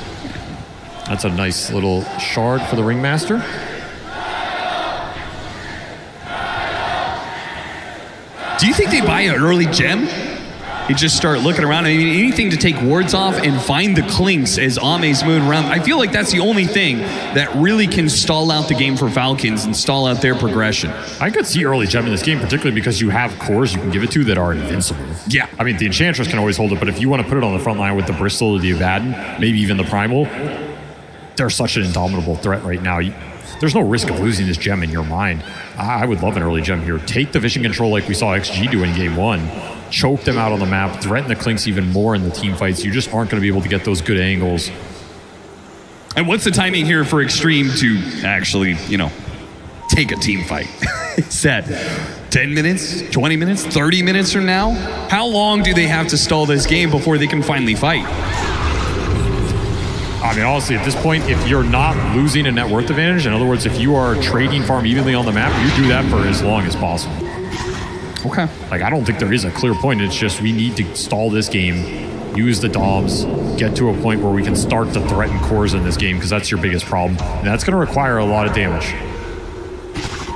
That's a nice little shard for the Ringmaster. Do you think they buy an early gem? You just start looking around. I mean, anything to take wards off and find the clinks as Ame's moving around. I feel like that's the only thing that really can stall out the game for Falcons and stall out their progression. I could see early gem in this game, particularly because you have cores you can give it to that are invincible. Yeah. I mean, the Enchantress can always hold it, but if you want to put it on the front line with the Bristol or the Evadin, maybe even the Primal, they're such an indomitable threat right now. There's no risk of losing this gem in your mind. I would love an early gem here. Take the vision control like we saw XG do in game 1. Choke them out on the map, threaten the Clinks even more in the team fights. You just aren't going to be able to get those good angles. And what's the timing here for Xtreme to actually, take a team fight? It's that 10 minutes, 20 minutes, 30 minutes from now? How long do they have to stall this game before they can finally fight? I mean, honestly, at this point, if you're not losing a net worth advantage, in other words, if you are trading farm evenly on the map, you do that for as long as possible. Okay. Like, I don't think there is a clear point. It's just we need to stall this game, use the DOMs, get to a point where we can start to threaten cores in this game, because that's your biggest problem. And that's going to require a lot of damage.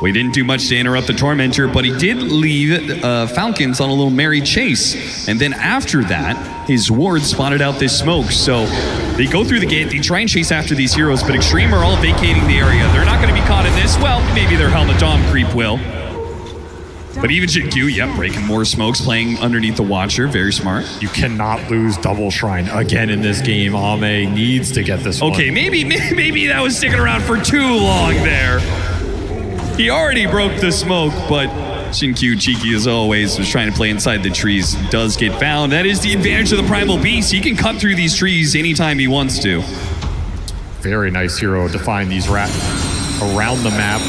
We didn't do much to interrupt the Tormentor, but he did leave Falcons on a little merry chase. And then after that, his ward spotted out this smoke. So they go through the gate, they try and chase after these heroes, but Xtreme are all vacating the area. They're not going to be caught in this. Well, maybe their Helmet Dom creep will. But even Jin-Q, breaking more smokes, playing underneath the Watcher. Very smart. You cannot lose Double Shrine again in this game. Ame needs to get this one. Okay, maybe that was sticking around for too long there. He already broke the smoke, but Jin-Q, cheeky as always, was trying to play inside the trees. Does get found. That is the advantage of the Primal Beast. He can cut through these trees anytime he wants to. Very nice hero to find these rats around the map.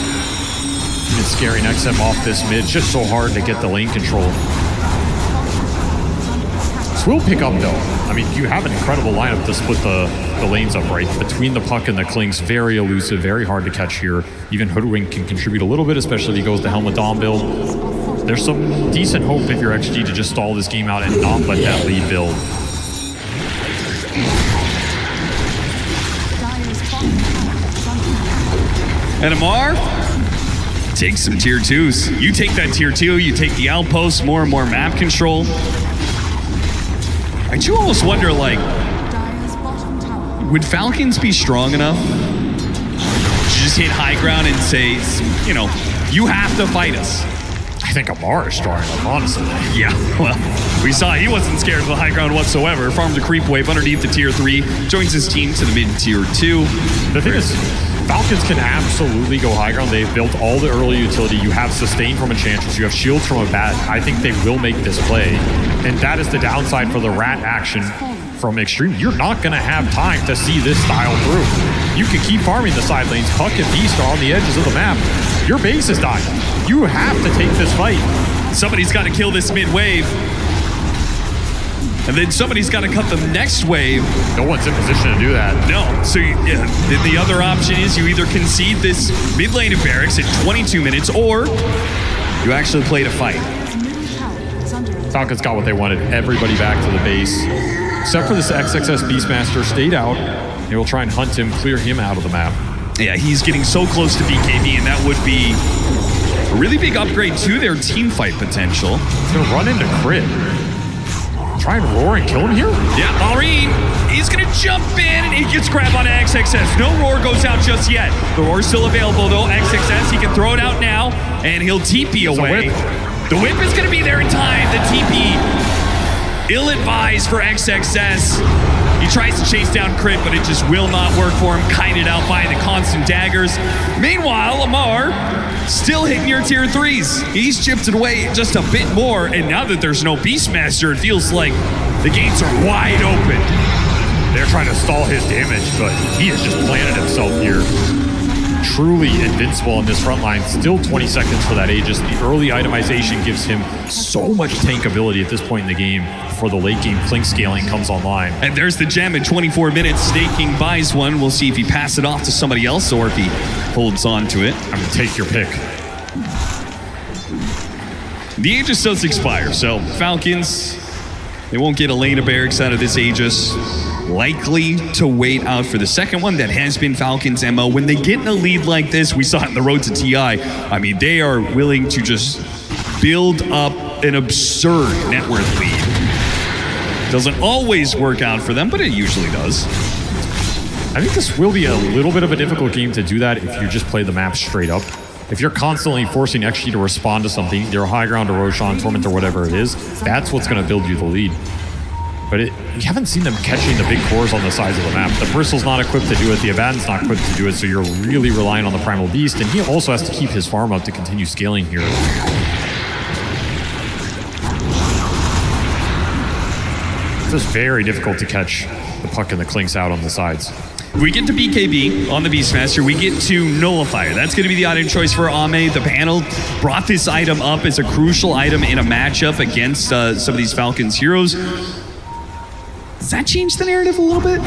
Even scaring XM off this mid. Just so hard to get the lane control. This will pick up though. I mean, you have an incredible lineup to split the lanes up, right? Between the Puck and the Clinks, very elusive, very hard to catch here. Even Hoodwink can contribute a little bit, especially if he goes the Helmet Dom build. There's some decent hope if you're XG to just stall this game out and not let that lead build. And Amar takes some tier 2s. You take that tier 2, you take the outpost, more and more map control. I do almost wonder, would Falcons be strong enough to just hit high ground and say, you have to fight us? I think Amar is strong enough, honestly. Yeah, well, we saw he wasn't scared of the high ground whatsoever. Farmed a creep wave underneath the tier 3, joins his team to the mid tier 2. The thing is, Falcons can absolutely go high ground. They've built all the early utility. You have sustain from Enchantress. You have shields from a bat. I think they will make this play. And that is the downside for the rat action from Xtreme. You're not going to have time to see this style through. You can keep farming the side lanes. Puck and Beast are on the edges of the map. Your base is dying. You have to take this fight. Somebody's got to kill this mid wave. And then somebody's got to cut the next wave. No one's in position to do that. No. So the other option is you either concede this mid lane of barracks at 22 minutes, or you actually play to fight. Falcons got what they wanted. Everybody back to the base. Except for this XXS Beastmaster stayed out. They will try and hunt him, clear him out of the map. Yeah, he's getting so close to BKB, and that would be a really big upgrade to their team fight potential. He's going to run into crit. Try and roar and kill him here? Yeah, Maureen, he's going to jump in, and he gets grabbed on XXS. No roar goes out just yet. The roar's still available, though. XXS, he can throw it out now, and he'll TP away. The whip is going to be there in time. The TP, ill-advised for XXS. He tries to chase down Crit, but it just will not work for him. Kited out by the constant daggers. Meanwhile, Lamar still hitting your tier 3s. He's chipped it away just a bit more, and now that there's no Beastmaster, it feels like the gates are wide open. They're trying to stall his damage, but he has just planted himself here. Truly invincible in this front line. Still 20 seconds for that Aegis. The early itemization gives him so much tank ability at this point in the game before the late game Flink scaling comes online. And there's the gem in 24 minutes. Staking buys one. We'll see if he passes it off to somebody else or if he holds on to it. I'm gonna take your pick. The Aegis does expire, so Falcons, they won't get a lane of barracks out of this Aegis. Likely to wait out for the second one. That has been Falcons' MO. When they get in a lead like this, we saw it in the road to TI. I mean, they are willing to just build up an absurd net worth lead. Doesn't always work out for them, but it usually does. I think this will be a little bit of a difficult game to do that if you just play the map straight up. If you're constantly forcing XG to respond to something, either high ground or Roshan, Torment or whatever it is, that's what's going to build you the lead. But you haven't seen them catching the big cores on the sides of the map. The Bristle's not equipped to do it, the Abaddon's not equipped to do it, so you're really relying on the Primal Beast, and he also has to keep his farm up to continue scaling here. It's just very difficult to catch the puck and the Clinks out on the sides. We get to BKB on the Beastmaster. We get to Nullifier. That's going to be the item choice for Ame. The panel brought this item up as a crucial item in a matchup against some of these Falcons heroes. Does that change the narrative a little bit?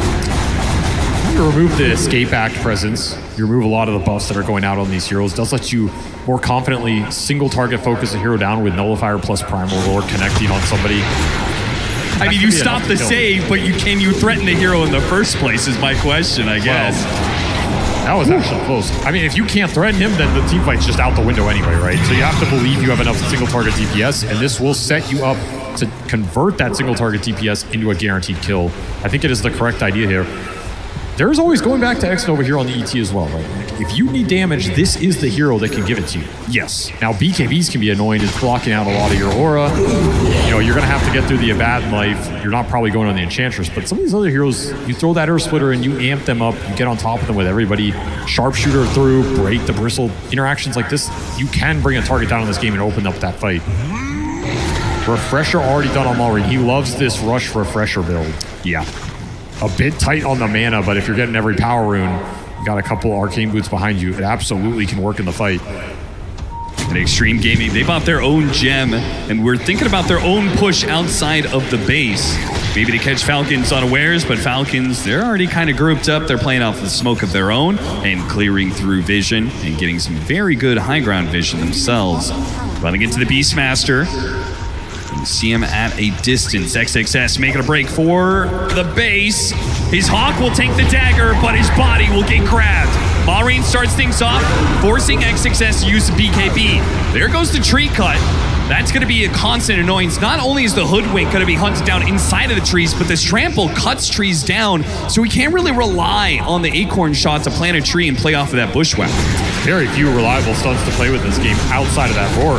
You remove the Escape Act presence. You remove a lot of the buffs that are going out on these heroes. It does let you more confidently single target focus a hero down with Nullifier plus Primal Roar connecting on somebody. I mean, you stop the save, but can you threaten the hero in the first place is my question, I guess. Well, that was actually close. I mean, if you can't threaten him, then the team fight's just out the window anyway, right? So you have to believe you have enough single target DPS, and this will set you up to convert that single target DPS into a guaranteed kill. I think it is the correct idea here. There's always going back to X over here on the ET as well, right? Like, if you need damage, this is the hero that can give it to you. Yes. Now, BKBs can be annoying. It's blocking out a lot of your aura. You know, you're going to have to get through the Abaddon life. You're not probably going on the Enchantress, but some of these other heroes, you throw that Earth Splitter and you amp them up. You get on top of them with everybody. Sharpshooter through, break the Bristle. Interactions like this, you can bring a target down in this game and open up that fight. Refresher already done on Mulry. He loves this Rush Refresher build. Yeah. A bit tight on the mana, but if you're getting every power rune, you got a couple Arcane Boots behind you, it absolutely can work in the fight. And Xtreme Gaming, they bought their own gem, and we're thinking about their own push outside of the base. Maybe to catch Falcons unawares, but Falcons, they're already kind of grouped up. They're playing off the smoke of their own and clearing through vision and getting some very good high ground vision themselves. Running into the Beastmaster. You see him at a distance. XXS making a break for the base. His Hawk will take the dagger, but his body will get grabbed. Maureen starts things off, forcing XXS to use the BKB. There goes the tree cut. That's going to be a constant annoyance. Not only is the Hoodwink going to be hunted down inside of the trees, but this trample cuts trees down, so we can't really rely on the acorn shot to plant a tree and play off of that bushwhack. Very few reliable stunts to play with this game outside of that roar.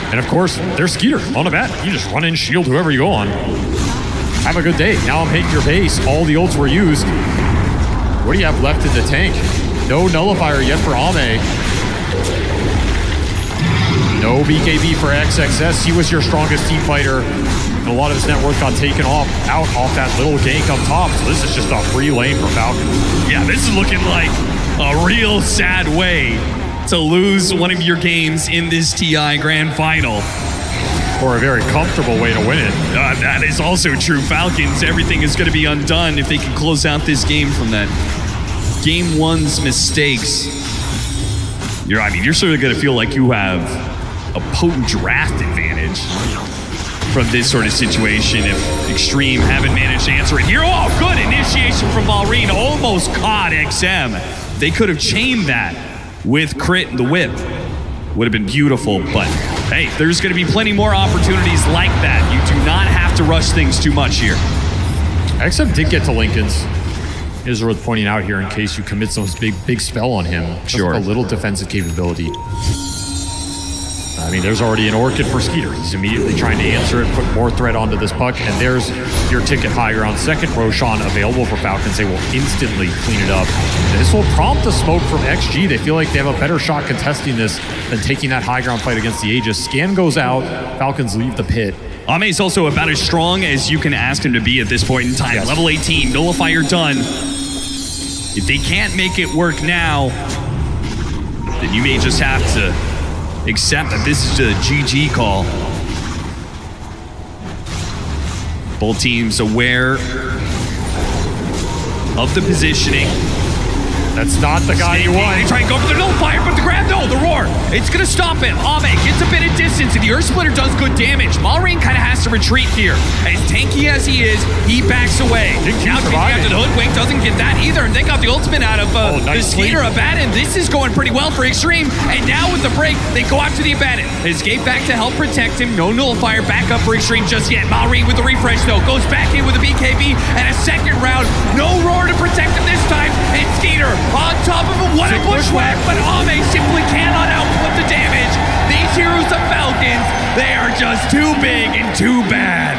And of course, there's Skeeter on a bat. You just run in, shield whoever you go on. Have a good day. Now I'm hitting your base. All the ults were used. What do you have left in the tank? No Nullifier yet for Ame. No BKB for XXS. He was your strongest team fighter. And a lot of his net worth got taken off that little gank up top. So this is just a free lane for Falcons. Yeah, this is looking like a real sad way to lose one of your games in this TI Grand Final. Or a very comfortable way to win it. That is also true. Falcons, everything is going to be undone if they can close out this game from that game one's mistakes. You're sort of going to feel like you have a potent draft advantage from this sort of situation if Xtreme haven't managed to answer it here. Oh, good initiation from Maureen. Almost caught XM. They could have chained that with Crit and the whip. Would have been beautiful, but hey, there's going to be plenty more opportunities like that. You do not have to rush things too much here. XM did get to Lincoln's. It is worth pointing out here in case you commit some big spell on him. Just sure. a little defensive capability. I mean, there's already an Orchid for Skeeter. He's immediately trying to answer it, put more threat onto this puck, and there's your ticket high ground. Second Roshan available for Falcons. They will instantly clean it up. And this will prompt a smoke from XG. They feel like they have a better shot contesting this than taking that high ground fight against the Aegis. Scan goes out. Falcons leave the pit. Ame's also about as strong as you can ask him to be at this point in time. Yes. Level 18, Nullifier done. If they can't make it work now, then you may just have to accept that this is a GG call. Both teams aware of the positioning. That's not the guy you want. They try and go for the nullifier, but the grab, no, the roar. It's going to stop him. Ame gets a bit of distance, and the Earth Splitter does good damage. Malrine kind of has to retreat here. As tanky as he is, he backs away. Now chasing after the Hoodwink, doesn't get that either, and they got the ultimate out of the Skeeter Abaddon. This is going pretty well for Xtreme, and now with the break, they go after the Abaddon. Escape back to help protect him. No nullifier back up for Xtreme just yet. Malrine with the refresh, though, goes back in with a BKB, and a second round. No roar to protect him this time, and Skeeter on top of him. What a bushwhack, but Ame simply cannot output the damage. These heroes of Falcons, they are just too big and too bad.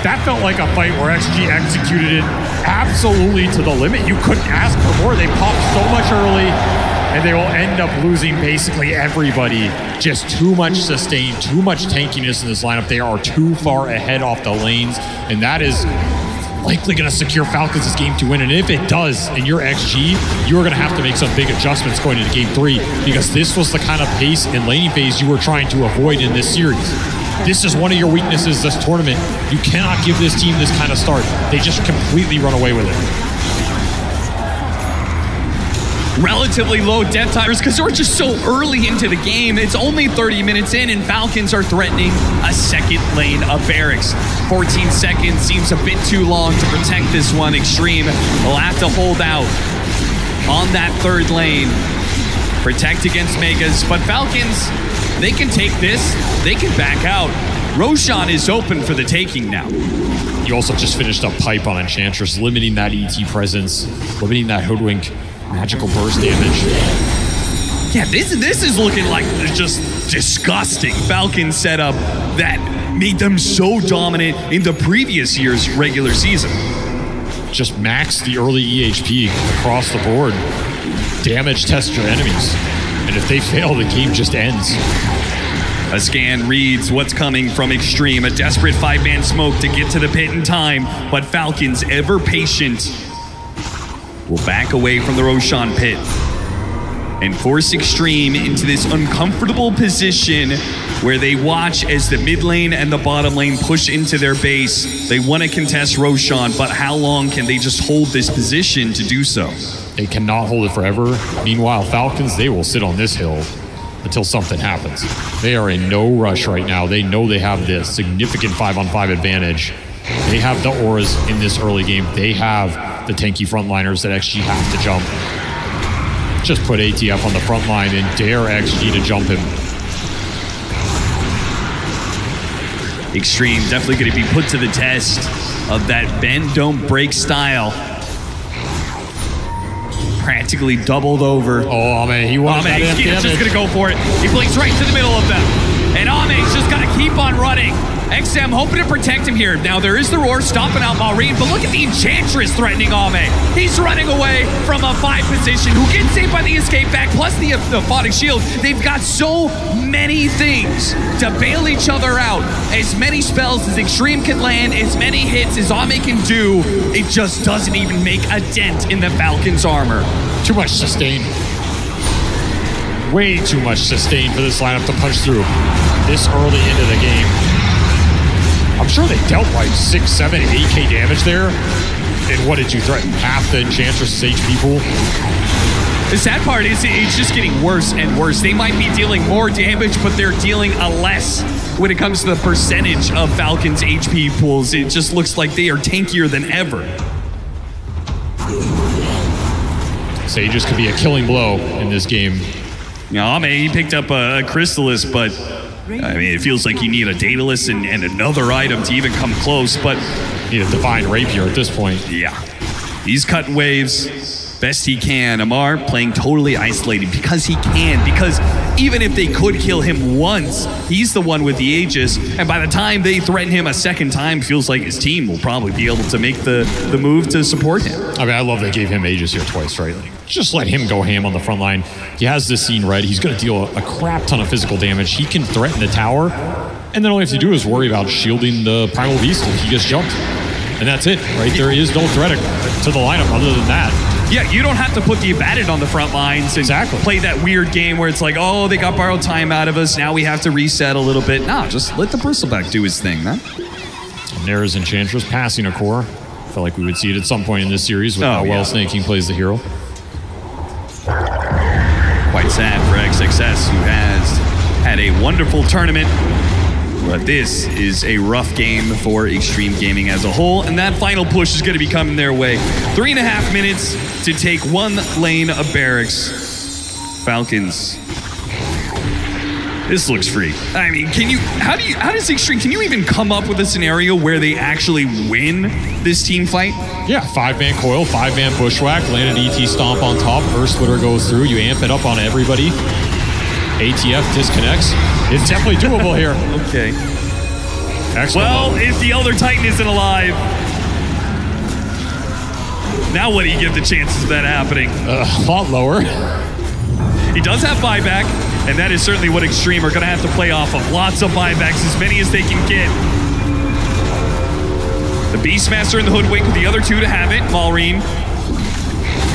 That felt like a fight where XG executed it absolutely to the limit. You couldn't ask for more. They popped so much early, and they will end up losing basically everybody. Just too much sustain, too much tankiness in this lineup. They are too far ahead off the lanes, and that is likely going to secure Falcons this game to win. And if it does, and you're XG, you're going to have to make some big adjustments going into game 3, because this was the kind of pace and laning phase you were trying to avoid in this series. This is one of your weaknesses this tournament. You cannot give this team this kind of start. They just completely run away with it. Relatively low death timers because we're just so early into the game. It's only 30 minutes in, and Falcons are threatening a second lane of barracks. 14 seconds seems a bit too long to protect this one. Xtreme will have to hold out on that third lane. Protect against Megas, but Falcons, they can take this. They can back out. Roshan is open for the taking now. You also just finished up pipe on Enchantress, limiting that ET presence, limiting that Hoodwink magical burst damage. Yeah, this is looking like just disgusting Falcon setup that made them so dominant in the previous year's regular season. Just max the early EHP across the board. Damage test your enemies. And if they fail, the game just ends. A scan reads what's coming from Xtreme. A desperate 5-man smoke to get to the pit in time. But Falcons, ever patient, will back away from the Roshan pit and force Xtreme into this uncomfortable position where they watch as the mid lane and the bottom lane push into their base. They want to contest Roshan, but how long can they just hold this position to do so? They cannot hold it forever. Meanwhile, Falcons, they will sit on this hill until something happens. They are in no rush right now. They know they have this significant 5-on-5 advantage. They have the auras in this early game. They have the tanky frontliners that XG have to jump. Just put ATF on the front line and dare XG to jump him. Xtreme definitely going to be put to the test of that bend, don't break style. Practically doubled over. Oh, Ame, he wants that Skeeter's damage. just going to go for it. He blinks right to the middle of them. And Ame's just got to keep on running. XM hoping to protect him here. Now there is the roar stopping out Malrine, but look at the Enchantress threatening Ame. He's running away from a 5 position who gets saved by the escape back, plus the Aphotic Shield. They've got so many things to bail each other out. As many spells as Xtreme can land, as many hits as Ame can do, it just doesn't even make a dent in the Falcons' armor. Too much sustain. Way too much sustain for this lineup to punch through this early into the game. I'm sure they dealt like 6, 7, 8k damage there. And what did you threaten? Half the Enchantress' HP pool? The sad part is it's just getting worse and worse. They might be dealing more damage, but they're dealing a less when it comes to the percentage of Falcons' HP pools. It just looks like they are tankier than ever. Sages could be a killing blow in this game. Yeah, Ame, he picked up a Crystallis, but I mean, it feels like you need a Daedalus and another item to even come close, but need a Divine Rapier at this point. Yeah. He's cutting waves best he can. Amar playing totally isolated because he can, because even if they could kill him once, he's the one with the Aegis, and by the time they threaten him a second time, feels like his team will probably be able to make the move to support him. I mean, I love they gave him Aegis here twice, right? Like, just let him go ham on the front line. He has this scene read. He's going to deal a crap ton of physical damage. He can threaten the tower, and then all you have to do is worry about shielding the Primal Beast if he gets jumped. And that's it, right? There is no threat to the lineup other than that. Yeah, you don't have to put the Abaddon on the front lines and play that weird game where it's like, oh, they got borrowed time out of us, now we have to reset a little bit. Nah, just let the Bristleback do his thing, man. Nair's Enchantress passing a core. Felt like we would see it at some point in this series with how well Snake King plays the hero. Quite sad for XXS, who has had a wonderful tournament. But this is a rough game for Xtreme Gaming as a whole, and that final push is going to be coming their way. 3.5 minutes to take one lane of barracks. Falcons. This looks free. I mean, how does Xtreme, can you even come up with a scenario where they actually win this team fight? Yeah, 5-man coil, 5-man bushwhack, landed ET stomp on top, Earth Splitter goes through, you amp it up on everybody. ATF disconnects. It's definitely doable here. Okay. Excellent. Well, if the Elder Titan isn't alive, now what do you give the chances of that happening? A lot lower. He does have buyback, and that is certainly what Xtreme are going to have to play off of. Lots of buybacks, as many as they can get. The Beastmaster and the Hoodwink with the other two to have it. Maureen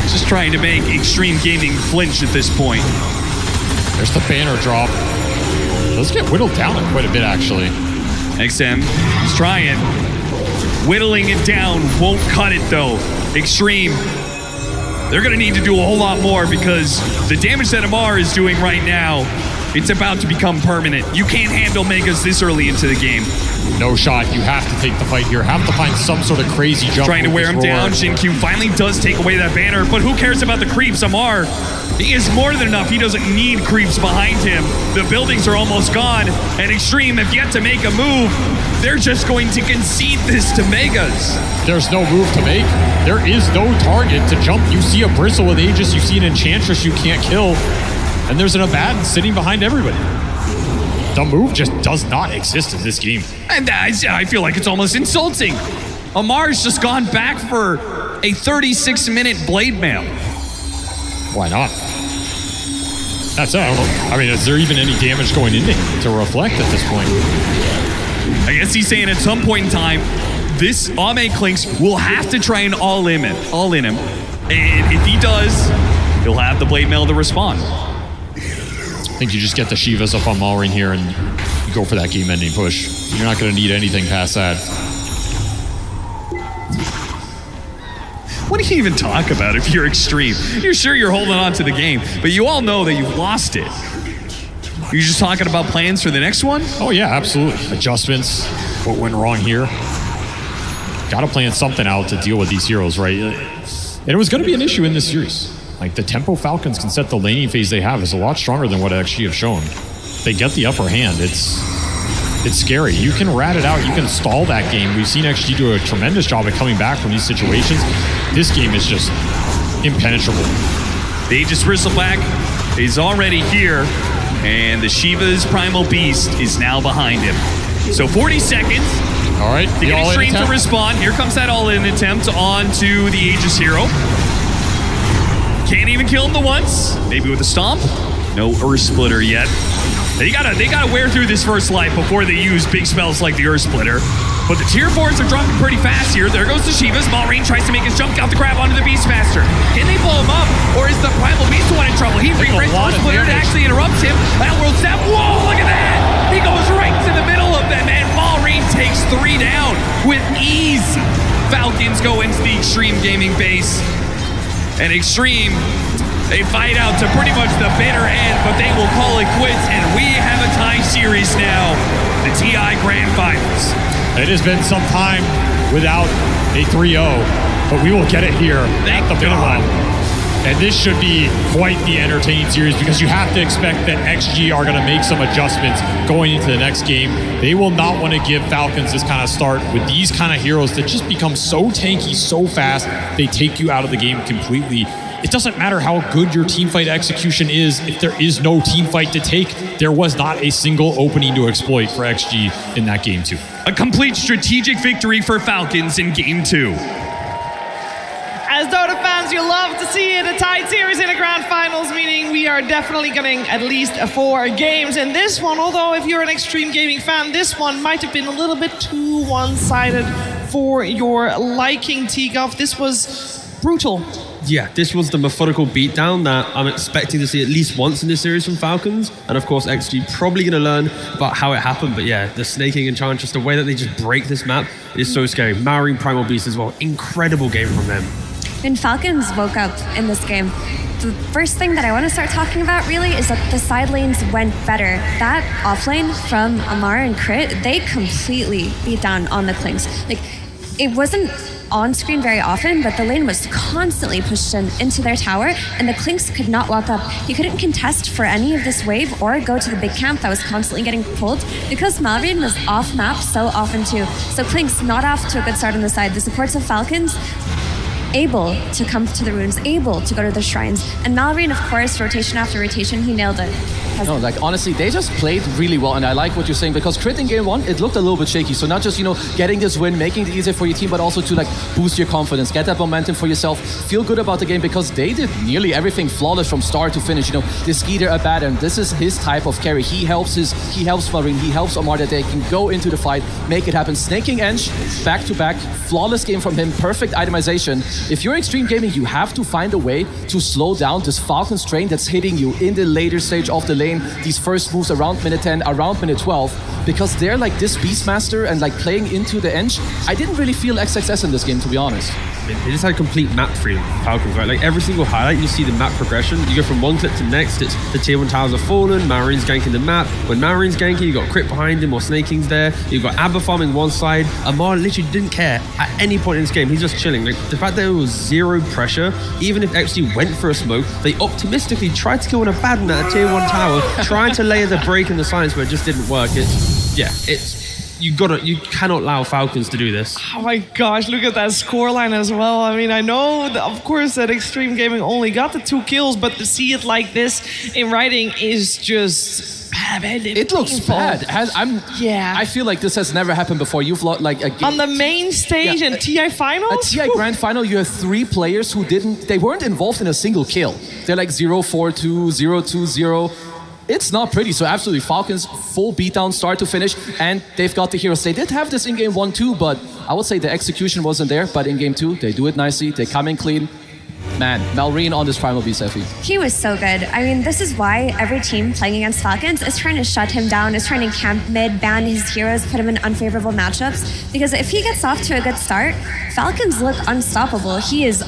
just trying to make Xtreme Gaming flinch at this point. There's the banner drop. Let's get whittled down quite a bit, actually. XM is trying. Whittling it down won't cut it, though. Xtreme, they're going to need to do a whole lot more because the damage that Amar is doing right now, it's about to become permanent. You can't handle Megas this early into the game. No shot. You have to take the fight here. Have to find some sort of crazy jump. Trying to wear him down. Xinqiu finally does take away that banner, but who cares about the creeps? Amar, he is more than enough. He doesn't need creeps behind him. The buildings are almost gone, and Xtreme have yet to make a move. They're just going to concede this to Megas. There's no move to make. There is no target to jump. You see a Bristle with Aegis. You see an Enchantress you can't kill. And there's an Abaddon sitting behind everybody. The move just does not exist in this game. And I feel like it's almost insulting. Amar's just gone back for a 36-minute blade mail. Why not? That's it. I mean, is there even any damage going into him to reflect at this point? I guess he's saying at some point in time, this Ame Clinks will have to try and all in him. And if he does, he'll have the blade mail to respond. I think you just get the Shivas up on Maureen here and you go for that game-ending push. You're not going to need anything past that. What do you even talk about if you're Xtreme? You're sure you're holding on to the game, but you all know that you've lost it. You're just talking about plans for the next one? Oh yeah, absolutely. Adjustments, what went wrong here. Got to plan something out to deal with these heroes, right? And it was going to be an issue in this series. Like, the tempo Falcons can set the laning phase they have is a lot stronger than what XG have shown. They get the upper hand. It's scary. You can rat it out. You can stall that game. We've seen XG do a tremendous job at coming back from these situations. This game is just impenetrable. The Aegis Bristleback is already here, and the Shiva's Primal Beast is now behind him. So 40 seconds. All right. To get Xtreme to respond. Here comes that all-in attempt onto the Aegis hero. Can't even kill him the once. Maybe with a stomp. No Earth Splitter yet. They gotta wear through this first life before they use big spells like the Earth Splitter. But the tier 4s are dropping pretty fast here. There goes the Shivas. Maureen tries to make his jump out the grab onto the Beastmaster. Can they blow him up? Or is the Primal Beast the one in trouble? He reframes Earth Splitter and actually interrupts him. That world step. Whoa, look at that! He goes right to the middle of them, and Maureen takes 3 down with ease. Falcons go into the Xtreme Gaming base. And Xtreme, they fight out to pretty much the bitter end, but they will call it quits, and we have a tie series now. The TI Grand Finals. It has been some time without a 3-0, but we will get it here at the minimum. And this should be quite the entertaining series because you have to expect that XG are going to make some adjustments going into the next game. They will not want to give Falcons this kind of start with these kind of heroes that just become so tanky so fast, they take you out of the game completely. it doesn't matter how good your teamfight execution is if there is no teamfight to take. There was not a single opening to exploit for XG in that game 2. A complete strategic victory for Falcons in game 2. As Dota fans, you love to see it, a tied series in the grand finals, meaning we are definitely getting at least 4 games in this one. Although if you're an Xtreme Gaming fan, this one might have been a little bit too one-sided for your liking, T-Guff. This was brutal. Yeah, this was the methodical beatdown that I'm expecting to see at least once in this series from Falcons. And of course, XG probably going to learn about how it happened. But yeah, the snaking and Enchantress, the way that they just break this map is so scary. Marine Primal Beast as well. Incredible game from them. When Falcons woke up in this game, the first thing that I want to start talking about really is that the side lanes went better. That offlane from Amar and Crit, they completely beat down on the Clinks. Like, it wasn't on screen very often, but the lane was constantly pushed into their tower, and the Clinks could not walk up. He couldn't contest for any of this wave or go to the big camp that was constantly getting pulled because Malrine was off map so often too. So Clinks not off to a good start on the side. The supports of Falcons able to come to the runes, able to go to the shrines. And Malrine, of course, rotation after rotation, he nailed it. No, like honestly, they just played really well, and I like what you're saying because Crit in game 1, it looked a little bit shaky. So not just, getting this win, making it easier for your team, but also to like boost your confidence, get that momentum for yourself, feel good about the game because they did nearly everything flawless from start to finish. This Skeeter Abaddon, this is his type of carry. He helps Malrine, he helps Omar that they can go into the fight, make it happen. Snaking Ench, back to back, flawless game from him, perfect itemization. If you're Xtreme Gaming, you have to find a way to slow down this Falcons train that's hitting you in the later stage of the lane, these first moves around minute 10, around minute 12, because they're like this Beastmaster and like playing into the Ench. I didn't really feel XXS in this game, to be honest. They just had complete map freedom, Falcons, right? Like every single highlight, you see the map progression. You go from one clip to next, it's the tier 1 towers are fallen, Marine's ganking the map. When Marine's ganking, you got Crit behind him or Snaking's there. You've got Abba farming one side. Amar literally didn't care at any point in this game. He's just chilling. Like the fact that there was zero pressure, even if XG went for a smoke, they optimistically tried to kill an Abaddon at a tier 1 tower, trying to layer the break in the silence, but it just didn't work. You cannot allow Falcons to do this. Oh my gosh, look at that scoreline as well. I mean, I know, of course, that Xtreme Gaming only got the 2 kills, but to see it like this in writing is just bad. It looks bad. I feel like this has never happened before. You've lost like a game. On the main stage in TI finals? A TI grand final, you have 3 players who weren't involved in a single kill. They're like 0-4-2, 0-2-0. It's not pretty. So absolutely, Falcons full beatdown start to finish, and they've got the heroes. They did have this in game 1 too, but I would say the execution wasn't there. But in game 2, they do it nicely. They come in clean. Man, Malrine on this Primal Beast, Effie. He was so good. I mean, this is why every team playing against Falcons is trying to shut him down, is trying to camp mid, ban his heroes, put him in unfavorable matchups. Because if he gets off to a good start, Falcons look unstoppable. He is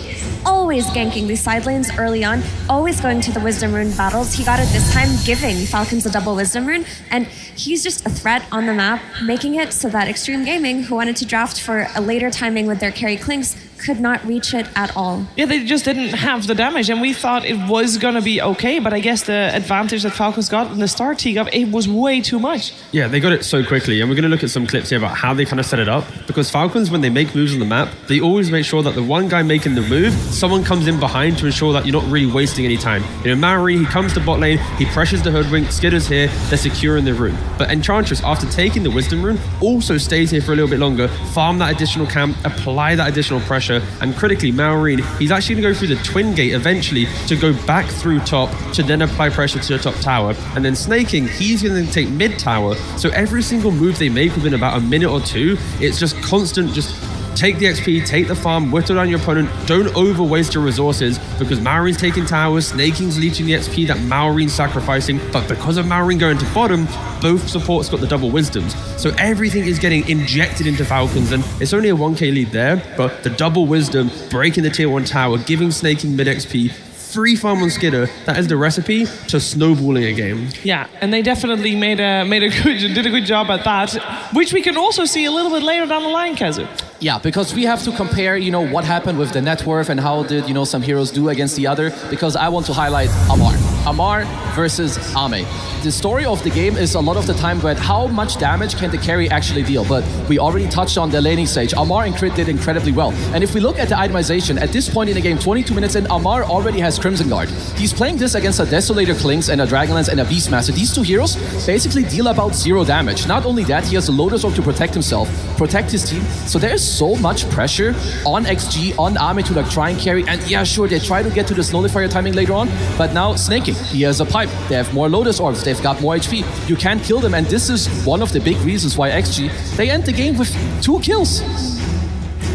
always ganking these side lanes early on, always going to the Wisdom Rune battles. He got it this time, giving Falcons a double Wisdom Rune, and he's just a threat on the map, making it so that Xtreme Gaming, who wanted to draft for a later timing with their carry Clinks, could not reach it at all. Yeah, they just didn't have the damage, and we thought it was gonna be okay, but I guess the advantage that Falcons got in the start T-Gup, it was way too much. Yeah, they got it so quickly, and we're gonna look at some clips here about how they kind of set it up, because Falcons, when they make moves on the map, they always make sure that the one guy making the move, someone comes in behind to ensure that you're not really wasting any time. Maori, he comes to bot lane, he pressures the Hoodwink, Skitter's here, they're securing the rune. But Enchantress, after taking the Wisdom Rune, also stays here for a little bit longer, farm that additional camp, apply that additional pressure, and critically, Malrine, he's actually going to go through the Twin Gate eventually to go back through top to then apply pressure to the top tower. And then Snaking, he's going to take mid tower. So every single move they make within about a minute or 2, it's just constant, just take the XP, take the farm, whittle down your opponent, don't over waste your resources, because Malrine's taking towers, Snaking's leeching the XP that Malrine's sacrificing, but because of Malrine going to bottom, both supports got the double wisdoms. So everything is getting injected into Falcons, and it's only a 1k lead there, but the double wisdom, breaking the tier 1 tower, giving Snaking mid XP, free farm on Skitter, that is the recipe to snowballing a game. Yeah, and they definitely did a good job at that, which we can also see a little bit later down the line, Kazu. Yeah, because we have to compare, what happened with the net worth and how did, some heroes do against the other, because I want to highlight Amar. Amar versus Ame. The story of the game is a lot of the time about how much damage can the carry actually deal, but we already touched on the laning stage. Amar and Crit did incredibly well. And if we look at the itemization, at this point in the game, 22 minutes in, Amar already has Crimson Guard. He's playing this against a Desolator Klings and a Dragonlance and a Beastmaster. These two heroes basically deal about 0 damage. Not only that, he has a Lotus Orb to protect himself, protect his team. So there's so much pressure on XG, on Ame to like try and carry. And yeah, sure, they try to get to this nullifier timing later on, but now snaking. He has a pipe. They have more Lotus Orbs. They've got more HP. You can't kill them, and this is one of the big reasons why XG, they end the game with 2 kills.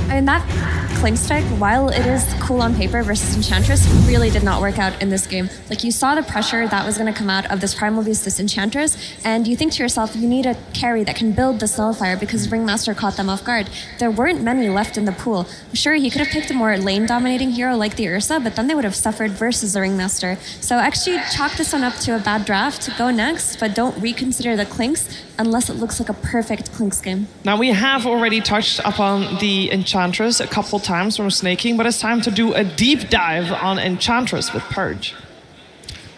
I mean, that Cling Strike, while it is cool on paper versus Enchantress, really did not work out in this game. Like, you saw the pressure that was going to come out of this Primal Beast, this Enchantress, and you think to yourself, you need a carry that can build this Nullifier because Ringmaster caught them off guard. There weren't many left in the pool. Sure, he could have picked a more lane-dominating hero like the Ursa, but then they would have suffered versus the Ringmaster. So XG chalked this one up to a bad draft. Go next, but don't reconsider the Clinks unless it looks like a perfect Clinks game. Now, we have already touched upon the Enchantress a couple times from snaking, but it's time to do a deep dive on Enchantress with Purge.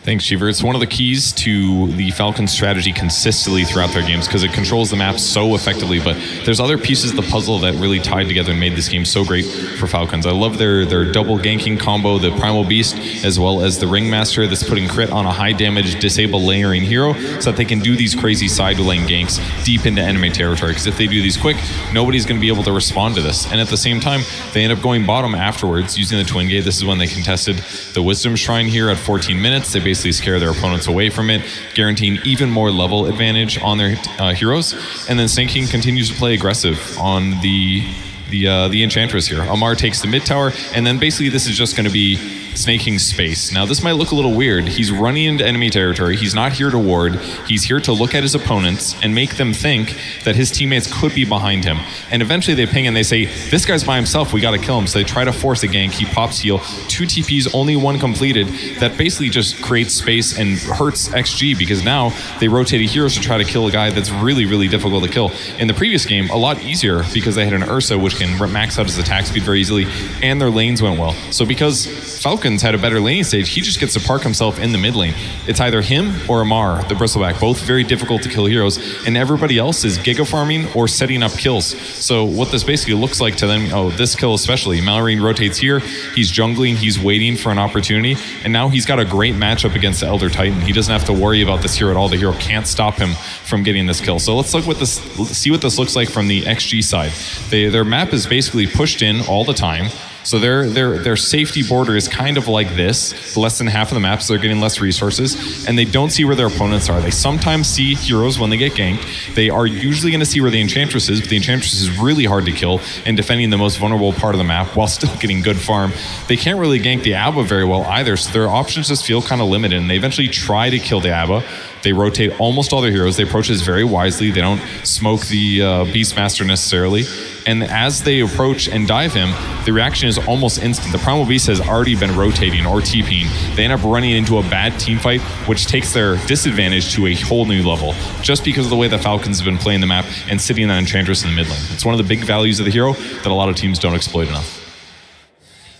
Thanks, Cheever. It's one of the keys to the Falcons' strategy consistently throughout their games because it controls the map so effectively, but there's other pieces of the puzzle that really tied together and made this game so great for Falcons. I love their double ganking combo, the Primal Beast, as well as the Ringmaster that's putting Crit on a high damage disable layering hero so that they can do these crazy side lane ganks deep into enemy territory, because if they do these quick, nobody's going to be able to respond to this. And at the same time, they end up going bottom afterwards using the Twin Gate. This is when they contested the Wisdom Shrine here at 14 minutes. They basically scare their opponents away from it, guaranteeing even more level advantage on their heroes. And then Snake King continues to play aggressive on the Enchantress here. Amar takes the mid tower, and then basically this is just going to be Snake King's space. Now this might look a little weird. He's running into enemy territory. He's not here to ward. He's here to look at his opponents and make them think that his teammates could be behind him. And eventually they ping and they say, this guy's by himself, we gotta kill him. So they try to force a gank. He pops heal. 2 TPs, only 1 completed. That basically just creates space and hurts XG because now they rotated heroes to try to kill a guy that's really, really difficult to kill. In the previous game, a lot easier because they had an Ursa which can max out his attack speed very easily, and their lanes went well. So because Falcons had a better laning stage, he just gets to park himself in the mid lane. It's either him or Amar, the Bristleback, both very difficult to kill heroes, and everybody else is giga farming or setting up kills. So what this basically looks like to them, this kill especially, Mallory rotates here, he's jungling, he's waiting for an opportunity, and now he's got a great matchup against the Elder Titan. He doesn't have to worry about this hero at all. The hero can't stop him from getting this kill. So let's see what this looks like from the XG side. Their map is basically pushed in all the time. So their safety border is kind of like this, less than half of the map, so they're getting less resources, and they don't see where their opponents are. They sometimes see heroes when they get ganked. They are usually going to see where the Enchantress is, but the Enchantress is really hard to kill and defending the most vulnerable part of the map while still getting good farm. They can't really gank the Abba very well either, so their options just feel kind of limited, and they eventually try to kill the Abba. They rotate almost all their heroes. They approach this very wisely. They don't smoke the Beastmaster necessarily. And as they approach and dive him, the reaction is almost instant. The Primal Beast has already been rotating or TPing. They end up running into a bad team fight, which takes their disadvantage to a whole new level, just because of the way the Falcons have been playing the map and sitting on Enchantress in the mid lane. It's one of the big values of the hero that a lot of teams don't exploit enough.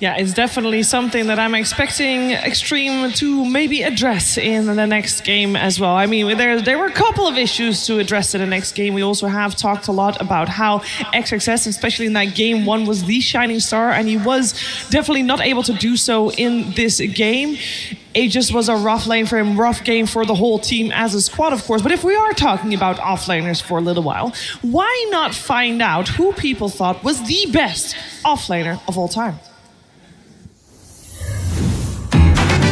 Yeah, it's definitely something that I'm expecting Xtreme to maybe address in the next game as well. I mean, there were a couple of issues to address in the next game. We also have talked a lot about how XXS, especially in that game 1, was the shining star, and he was definitely not able to do so in this game. It just was a rough lane for him, rough game for the whole team as a squad, of course. But if we are talking about offlaners for a little while, why not find out who people thought was the best offlaner of all time?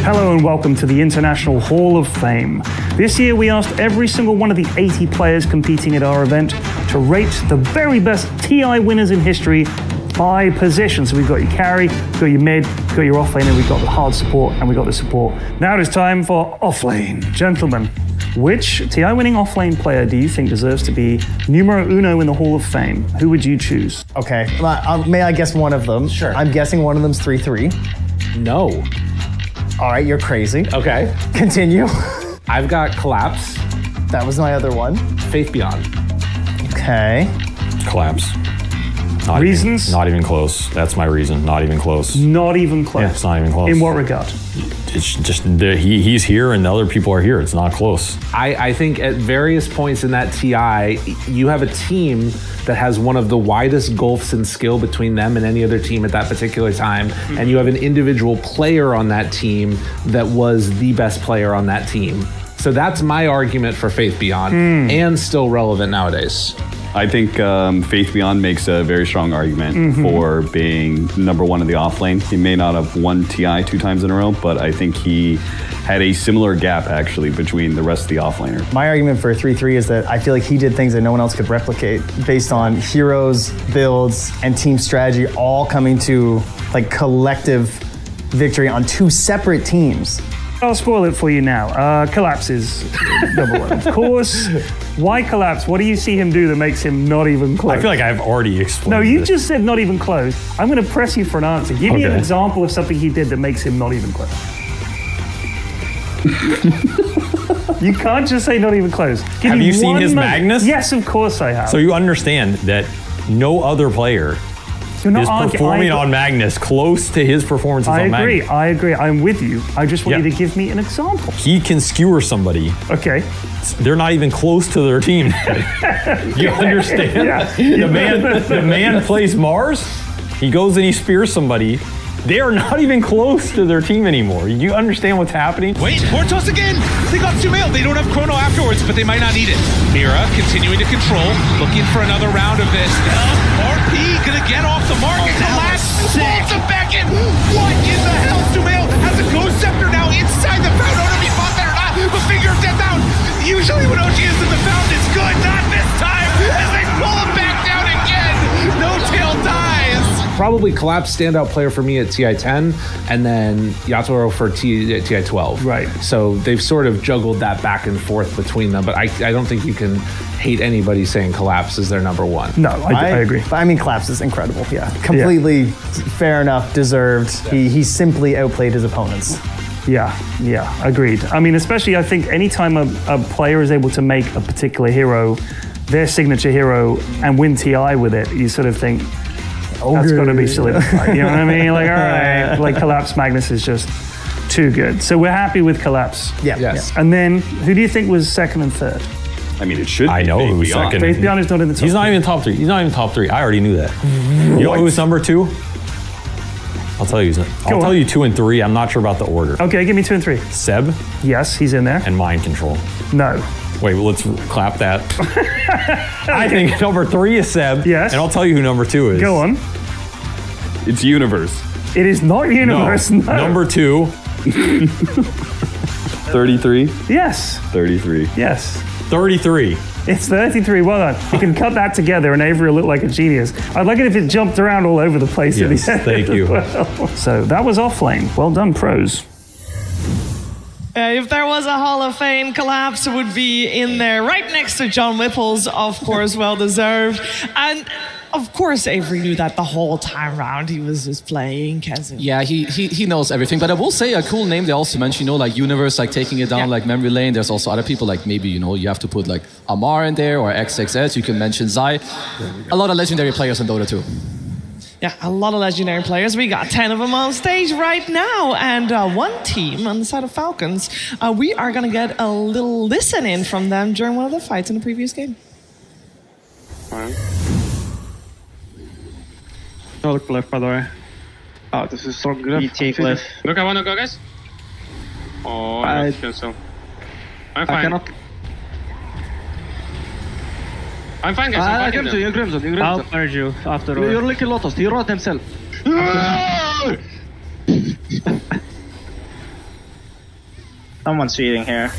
Hello and welcome to the International Hall of Fame. This year we asked every single one of the 80 players competing at our event to rate the very best TI winners in history by position. So we've got your carry, we've got your mid, we've got your offlaner, we've got the hard support, and we've got the support. Now it is time for offlane. Gentlemen, which TI winning offlane player do you think deserves to be numero uno in the Hall of Fame? Who would you choose? Okay, may I guess one of them? Sure. I'm guessing one of them's 3-3. No. All right, you're crazy. Okay. Continue. I've got Collapse. That was my other one. Faith Beyond. Okay. Collapse. Reasons? Not even close. That's my reason. Not even close. Not even close. Yeah, it's not even close. In what regard? it's just he's here and the other people are here. It's not close. I think at various points in that TI, you have a team that has one of the widest gulfs in skill between them and any other team at that particular time. And you have an individual player on that team that was the best player on that team. So that's my argument for Faith Beyond, and still relevant nowadays. I think Faith Beyond makes a very strong argument for being number one in the off lane. He may not have won TI 2 times in a row, but I think he had a similar gap actually between the rest of the off laners. My argument for 3-3 is that I feel like he did things that no one else could replicate based on heroes, builds, and team strategy all coming to like collective victory on 2 separate teams. I'll spoil it for you now. Collapse is number one. Of course. Why Collapse? What do you see him do that makes him not even close? I feel like I've already explained. No, you just said not even close. I'm going to press you for an answer. Give me an example of something he did that makes him not even close. You can't just say not even close. Have you seen his Magnus? Yes, of course I have. So you understand that no other player is performing on Magnus close to his performances on Magnus. I agree. I'm with you. I just want you to give me an example. He can skewer somebody. Okay. They're not even close to their team. You understand? Yeah. The man plays Mars. He goes and he spears somebody. They are not even close to their team anymore. You understand what's happening? Wait, Portos again! They got Sumail. They don't have Chrono afterwards, but they might not need it. Mira continuing to control, looking for another round of this. RP gonna get off the mark. It's the last pulls him back in. What in the hell? Sumail has a Ghost Scepter now inside the fountain. I don't know if he fought that or not, but Finger of Death out. Usually when OG is in the fountain, it's good. Not this time, as they pull him back down again. No Tail dies. Probably Collapse standout player for me at TI10, and then Yatoro for TI12. Right. So they've sort of juggled that back and forth between them, but I don't think you can hate anybody saying Collapse is their number one. No, I agree. I mean, Collapse is incredible. Yeah, completely fair enough, deserved. He simply outplayed his opponents. Yeah, agreed. I mean, especially I think anytime a player is able to make a particular hero their signature hero and win TI with it, you sort of think, that's got to be solidified. You know what I mean? Like, all right, like Collapse Magnus is just too good. So we're happy with Collapse. Yeah. Yes. And then, who do you think was second and third? I mean, it should. I know who was second. Faith Beyond is not in the top. He's not even top 3. He's not even top 3. I already knew that. You know who was number 2? I'll tell you. I'll tell you 2 and 3. I'm not sure about the order. Okay, give me 2 and 3. Seb. Yes, he's in there. And Mind Control. No. Wait, well, let's clap that. I think number 3 is Seb. Yes. And I'll tell you who number 2 is. Go on. It's Universe. It is not Universe. No. Number 2. 33? Yes. 33. Yes. 33. It's 33. Well done. You can cut that together and Avery will look like a genius. I'd like it if it jumped around all over the place. Yes, thank you. Well. So that was Offlane. Well done, pros. If there was a Hall of Fame, Collapse would be in there, right next to John Whipple's, of course, well deserved. And of course, Avery knew that the whole time round. He was just playing Kazoo. Yeah, he knows everything. But I will say a cool name they also mentioned, like Universe, like taking it down, like Memory Lane. There's also other people, like maybe, you have to put like Amar in there or XXS. You can mention Zai. A lot of legendary players in Dota 2. Yeah, a lot of legendary players. We got 10 of them on stage right now. And one team on the side of Falcons, we are going to get a little listen in from them during one of the fights in the previous game. Look cliff, by the way. Oh, this is so good. ET cliff. Look, I wanna go, guys. Oh, I cancel. I'm fine. I'm fine, guys. I can do you Crimson. I'll merge you after all. You're like a Lotus. He wrote himself. Someone's cheating here.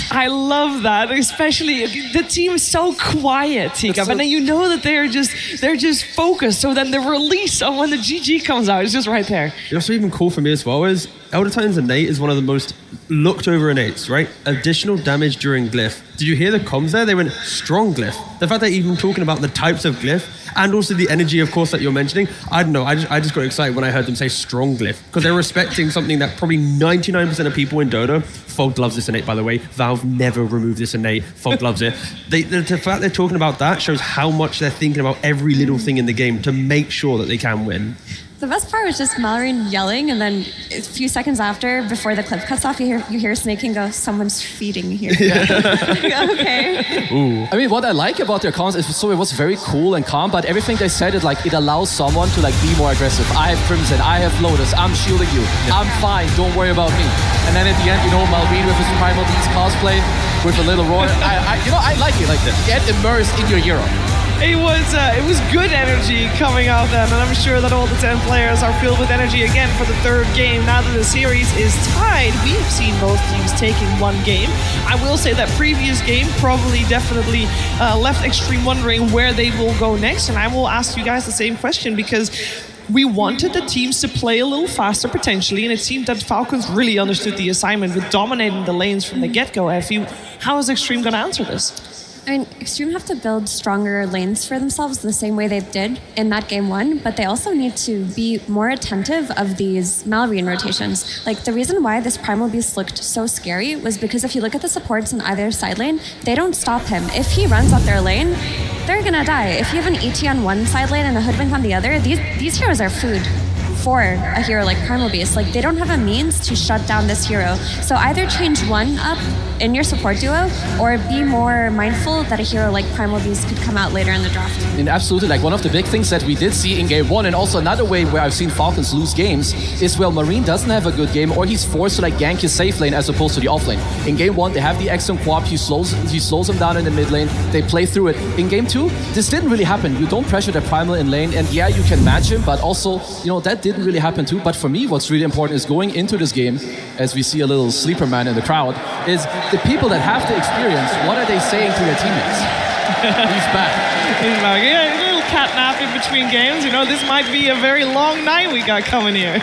I love that, especially the team is so quiet, Teacup, and then you know that they're just focused. So then the release of when the GG comes out is just right there. What's even cool for me as well is Elder Titan's innate is one of the most looked over innates, right? Additional damage during glyph. Did you hear the comms there? They went strong glyph. The fact that even talking about the types of glyph and also the energy, of course, that you're mentioning, I don't know. I just got excited when I heard them say strong glyph because they're respecting something that probably 99% of people in Dota. Fog loves this innate, by the way. Valve never removed this innate. Fog loves it. The fact they're talking about that shows how much they're thinking about every little thing in the game to make sure that they can win. The best part was just Mallory yelling, and then a few seconds after, before the clip cuts off, you hear Snaking go, "Someone's feeding here." Okay. Ooh. I mean, what I like about their comments is so it was very cool and calm, but everything they said, it allows someone to be more aggressive. I have Crimson, I have Lotus, I'm shielding you, I'm fine, don't worry about me. And then at the end, Malvine with his Primal Beast cosplay with a little roar. I like it. Get immersed in your hero. It was good energy coming out then, and I'm sure that all the 10 players are filled with energy again for the third game. Now that the series is tied, we've seen both teams taking one game. I will say that previous game definitely left Xtreme wondering where they will go next, and I will ask you guys the same question because we wanted the teams to play a little faster potentially, and it seemed that Falcons really understood the assignment with dominating the lanes from the get-go. How is Xtreme going to answer this? I mean, Xtreme have to build stronger lanes for themselves the same way they did in that game one, but they also need to be more attentive of these Malrine rotations. The reason why this Primal Beast looked so scary was because if you look at the supports in either side lane, they don't stop him. If he runs up their lane, they're gonna die. If you have an ET on one side lane and a Hoodwink on the other, these heroes are food for a hero like Primal Beast. They don't have a means to shut down this hero. So either change one up in your support duo or be more mindful that a hero like Primal Beast could come out later in the draft. And absolutely, one of the big things that we did see in game one, and also another way where I've seen Falcons lose games, is Marine doesn't have a good game or he's forced to gank his safe lane as opposed to the off lane. In game one, they have the Xtreme co-op, he slows him down in the mid lane, they play through it. In game two, this didn't really happen. You don't pressure the Primal in lane, and yeah, you can match him, but also, that didn't really happen too. But for me, what's really important is going into this game, as we see a little sleeper man in the crowd, is the people that have the experience, what are they saying to their teammates? He's back. He's back. Yeah, a little catnap in between games. This might be a very long night we got coming here.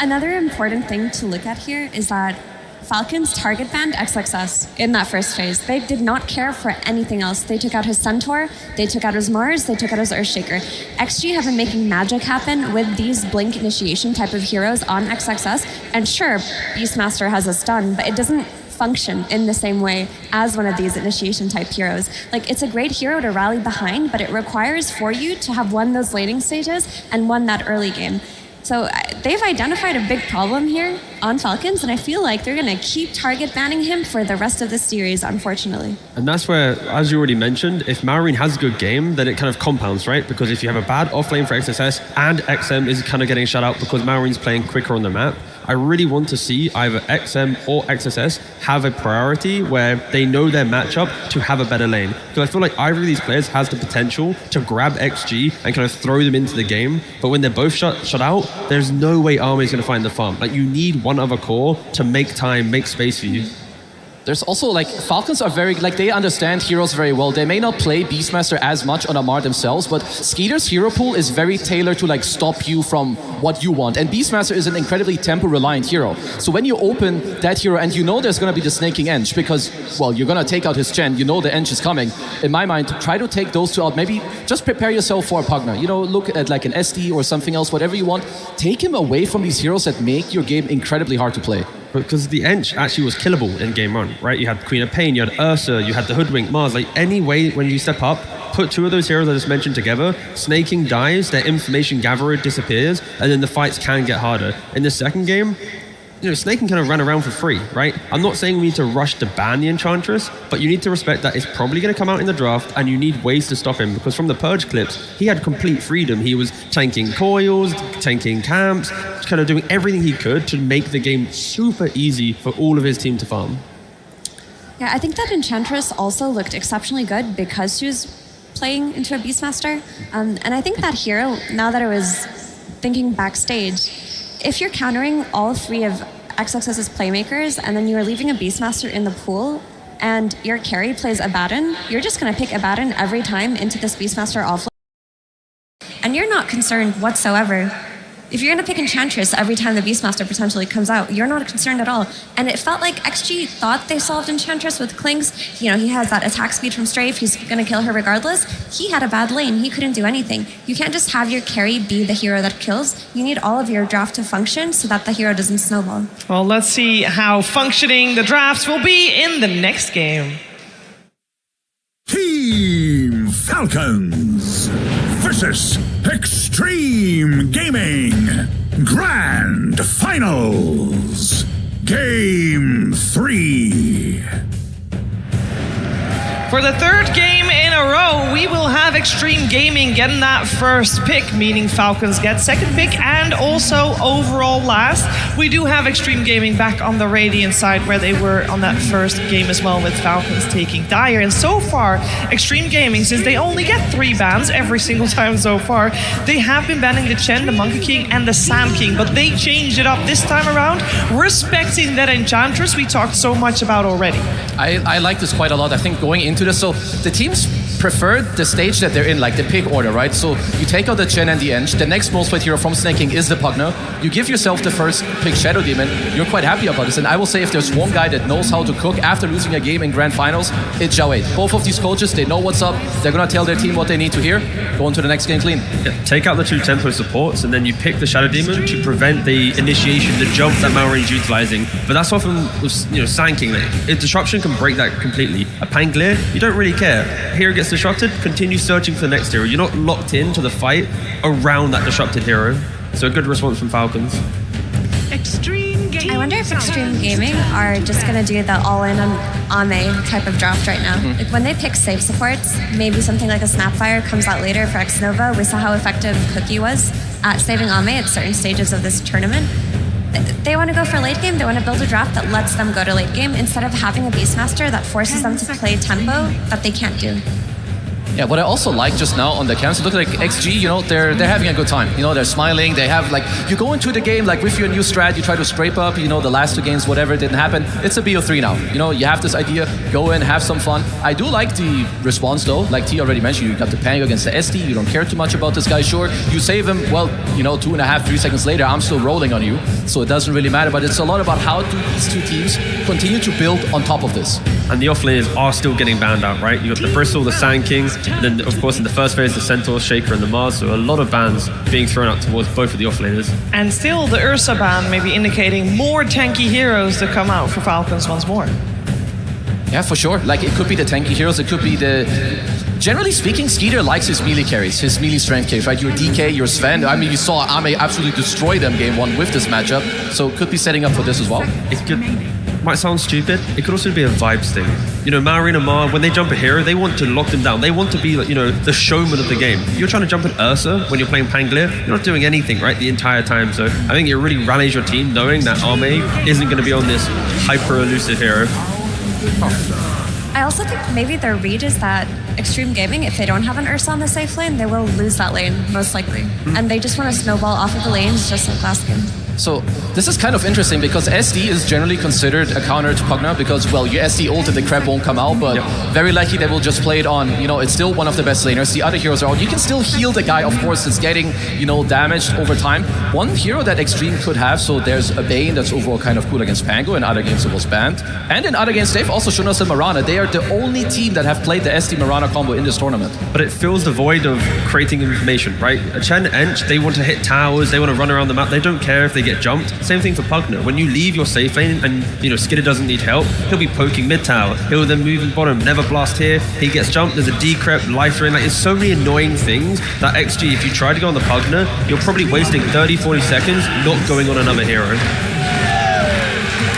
Another important thing to look at here is that Falcons target banned XXS in that first phase. They did not care for anything else. They took out his Centaur, they took out his Mars, they took out his Earthshaker. XG have been making magic happen with these Blink initiation type of heroes on XXS. And sure, Beastmaster has a stun, but it doesn't function in the same way as one of these initiation type heroes. It's a great hero to rally behind, but it requires for you to have won those laning stages and won that early game. So they've identified a big problem here on Falcons, and I feel like they're going to keep target banning him for the rest of the series, unfortunately. And that's where, as you already mentioned, if Malrine has a good game, then it kind of compounds, right? Because if you have a bad offlane for XSS and XM is kind of getting shut out because Malrine's playing quicker on the map, I really want to see either XM or XSS have a priority where they know their matchup to have a better lane. Because I feel like either of these players has the potential to grab XG and kind of throw them into the game. But when they're both shut out, there's no way Army is going to find the farm. You need one other core to make time, make space for you. There's also Falcons are very they understand heroes very well. They may not play Beastmaster as much on Amar themselves, but Skeeter's hero pool is very tailored to stop you from what you want. And Beastmaster is an incredibly tempo reliant hero. So when you open that hero and there's going to be the snaking Ench because you're going to take out his Chen, the Ench is coming. In my mind, try to take those two out. Maybe just prepare yourself for a Pugna. Look at an SD or something else, whatever you want. Take him away from these heroes that make your game incredibly hard to play. Because the Ench actually was killable in game one, right? You had Queen of Pain, you had Ursa, you had the Hoodwink, Mars. Any way when you step up, put two of those heroes I just mentioned together, Snaking dies, their information gatherer disappears, and then the fights can get harder. In the second game, Snaking kind of ran around for free, right? I'm not saying we need to rush to ban the Enchantress, but you need to respect that it's probably going to come out in the draft, and you need ways to stop him, because from the Purge clips, he had complete freedom. He was tanking coils, tanking camps, kind of doing everything he could to make the game super easy for all of his team to farm. Yeah, I think that Enchantress also looked exceptionally good because she was playing into a Beastmaster. And I think that hero, now that I was thinking backstage, if you're countering all three of XXS's playmakers and then you're leaving a Beastmaster in the pool and your carry plays Abaddon, you're just going to pick Abaddon every time into this Beastmaster offlane. And you're not concerned whatsoever. If you're going to pick Enchantress every time the Beastmaster potentially comes out, you're not concerned at all. And it felt like XG thought they solved Enchantress with Klings. He has that attack speed from Strafe. He's going to kill her regardless. He had a bad lane. He couldn't do anything. You can't just have your carry be the hero that kills. You need all of your draft to function so that the hero doesn't snowball. Well, let's see how functioning the drafts will be in the next game. Team Falcons versus Xtreme Gaming Grand Finals. Game 3. For the third game in a row, we will have Xtreme Gaming getting that first pick, meaning Falcons get second pick and also overall last. We do have Xtreme Gaming back on the Radiant side where they were on that first game as well, with Falcons taking Dire. And so far, Xtreme Gaming, since they only get 3 bans every single time so far, they have been banning the Chen, the Monkey King, and the Sand King, but they changed it up this time around, respecting that Enchantress we talked so much about already. I like this quite a lot. I think going into this, so the teams prefer the stage that they're in, like the pick order, right? So you take out the Chen and the Ench, the next most played hero from Snake King is the Pugna. You give yourself the first pick Shadow Demon, you're quite happy about this. And I will say if there's one guy that knows how to cook after losing a game in Grand Finals, it's Xiao 8. Both of these coaches, they know what's up, they're gonna tell their team what they need to hear, go into the next game clean. Yeah, take out the 2 tempo supports and then you pick the Shadow Demon to prevent the initiation, the jump that Malraine's utilizing. But that's often with Sand King, like, if disruption can break that completely. A Pangolier, you don't really care. Hero gets disrupted, continue searching for the next hero. You're not locked into the fight around that disrupted hero. So a good response from Falcons. I wonder if Xtreme Gaming are just going to do the all-in on Ame type of draft right now. Like when they pick safe supports, maybe something like a Snapfire comes out later for X-Nova. We saw how effective Cookie was at saving Ame at certain stages of this tournament. They want to go for late game. They want to build a draft that lets them go to late game instead of having a Beastmaster that forces them to play tempo that they can't do. Yeah, what I also like just now on the cams, look like XG, you know, they're having a good time. You know, they're smiling. They have like, you go into the game like with your new strat, you try to scrape up, you know, the last 2 games, whatever, didn't happen. It's a BO3 now. You know, you have this idea, go in, have some fun. I do like the response though. Like T already mentioned, you got the Pango against the SD. You don't care too much about this guy, sure. You save him, well, you know, 2.5, 3 seconds later, I'm still rolling on you. So it doesn't really matter, but it's a lot about how do these 2 teams continue to build on top of this. And the offlaners are still getting banned out, right? You got the Bristle, the Sand Kings, and then of course in the first phase the Centaur, Shaker, and the Mars. So a lot of bans being thrown out towards both of the offlaners. And still the Ursa ban maybe indicating more tanky heroes to come out for Falcons once more. Yeah, for sure. Like it could be the tanky heroes, it could be the... Generally speaking, Skeeter likes his melee carries, his melee strength carries, right? Your DK, your Sven. I mean, you saw Ame absolutely destroy them game 1 with this matchup. So could be setting up for this as well. It could... Might sound stupid, it could also be a vibes thing. You know, Malrine and Mar, when they jump a hero, they want to lock them down. They want to be, like, you know, the showman of the game. You're trying to jump an Ursa when you're playing Pangolier, you're not doing anything, right, the entire time. So I think it really rallies your team knowing that Ame isn't going to be on this hyper-elusive hero. I also think maybe their read is that Xtreme Gaming, if they don't have an Ursa on the safe lane, they will lose that lane, most likely. And they just want to snowball off of the lanes just like last game. So this is kind of interesting because SD is generally considered a counter to Pugna because, well, your SD ult and the crab won't come out, but very likely they will just play it on, you know, it's still one of the best laners. The other heroes are out. You can still heal the guy, of course, that's getting, you know, damaged over time. One hero that Xtreme could have, so there's a Bane that's overall kind of cool against Pango. In other games it was banned. And in other games they've also shown us a Mirana. They are the only team that have played the SD Mirana combo in this tournament. But it fills the void of creating information, right? A Chen Ench, they want to hit towers, they want to run around the map, they don't care if they get jumped. Same thing for Pugna. When you leave your safe lane and, you know, Skidder doesn't need help, he'll be poking mid tower. He'll then move in bottom, never blast here. He gets jumped, there's a decrep, life drain. Like, there's so many annoying things that XG, if you try to go on the Pugna, you're probably wasting 30, 40 seconds not going on another hero.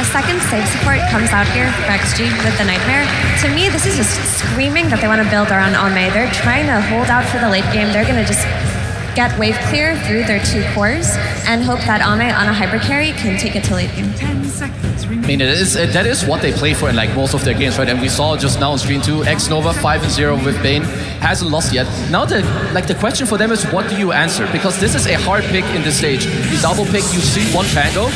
A second save support comes out here for XG with the Nightmare. To me, this is just screaming that they want to build around Ame. They're trying to hold out for the late game. They're going to just get wave clear through their 2 cores and hope that Ame on a hyper carry can take it to late game. 10 seconds remaining. I mean, that is what they play for in like most of their games, right? And we saw just now on screen 2, X-Nova 5-0 with Bane, hasn't lost yet. Now the question for them is, what do you answer? Because this is a hard pick in this stage. You double pick, you see one Pango.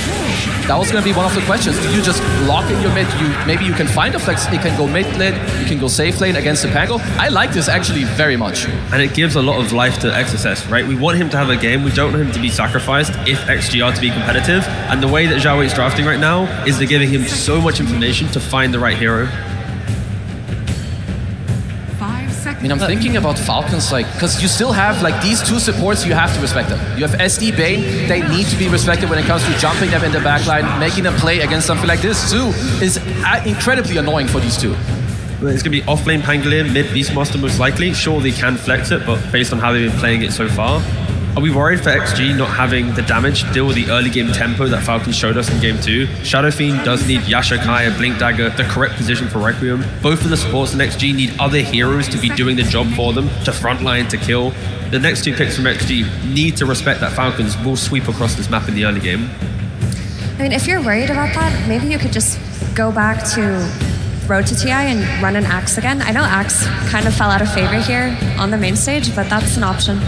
That was going to be one of the questions. Do you just lock in your mid? Maybe you can find a flex. You can go mid lane. You can go safe lane against the Pango. I like this actually very much. And it gives a lot of life to XSS, right? We want him to have a game. We don't want him to be sacrificed if XG are to be competitive. And the way that Xiao is drafting right now is they're giving him so much information to find the right hero. I mean, I'm thinking about Falcons, like, because you still have, like, these 2 supports, you have to respect them. You have SD, Bane, they need to be respected when it comes to jumping them in the backline, making them play against something like this, too, is incredibly annoying for these 2. It's going to be off-lane Pangolier, mid Beastmaster most likely. Sure, they can flex it, but based on how they've been playing it so far, are we worried for XG not having the damage to deal with the early game tempo that Falcons showed us in game 2? Shadow Fiend does need Yasha, Kaya, Blink Dagger, the correct position for Requiem. Both of the supports in XG need other heroes to be doing the job for them, to frontline, to kill. The next 2 picks from XG need to respect that Falcons will sweep across this map in the early game. I mean, if you're worried about that, maybe you could just go back to Road to TI and run an Axe again. I know Axe kind of fell out of favor here on the main stage, but that's an option.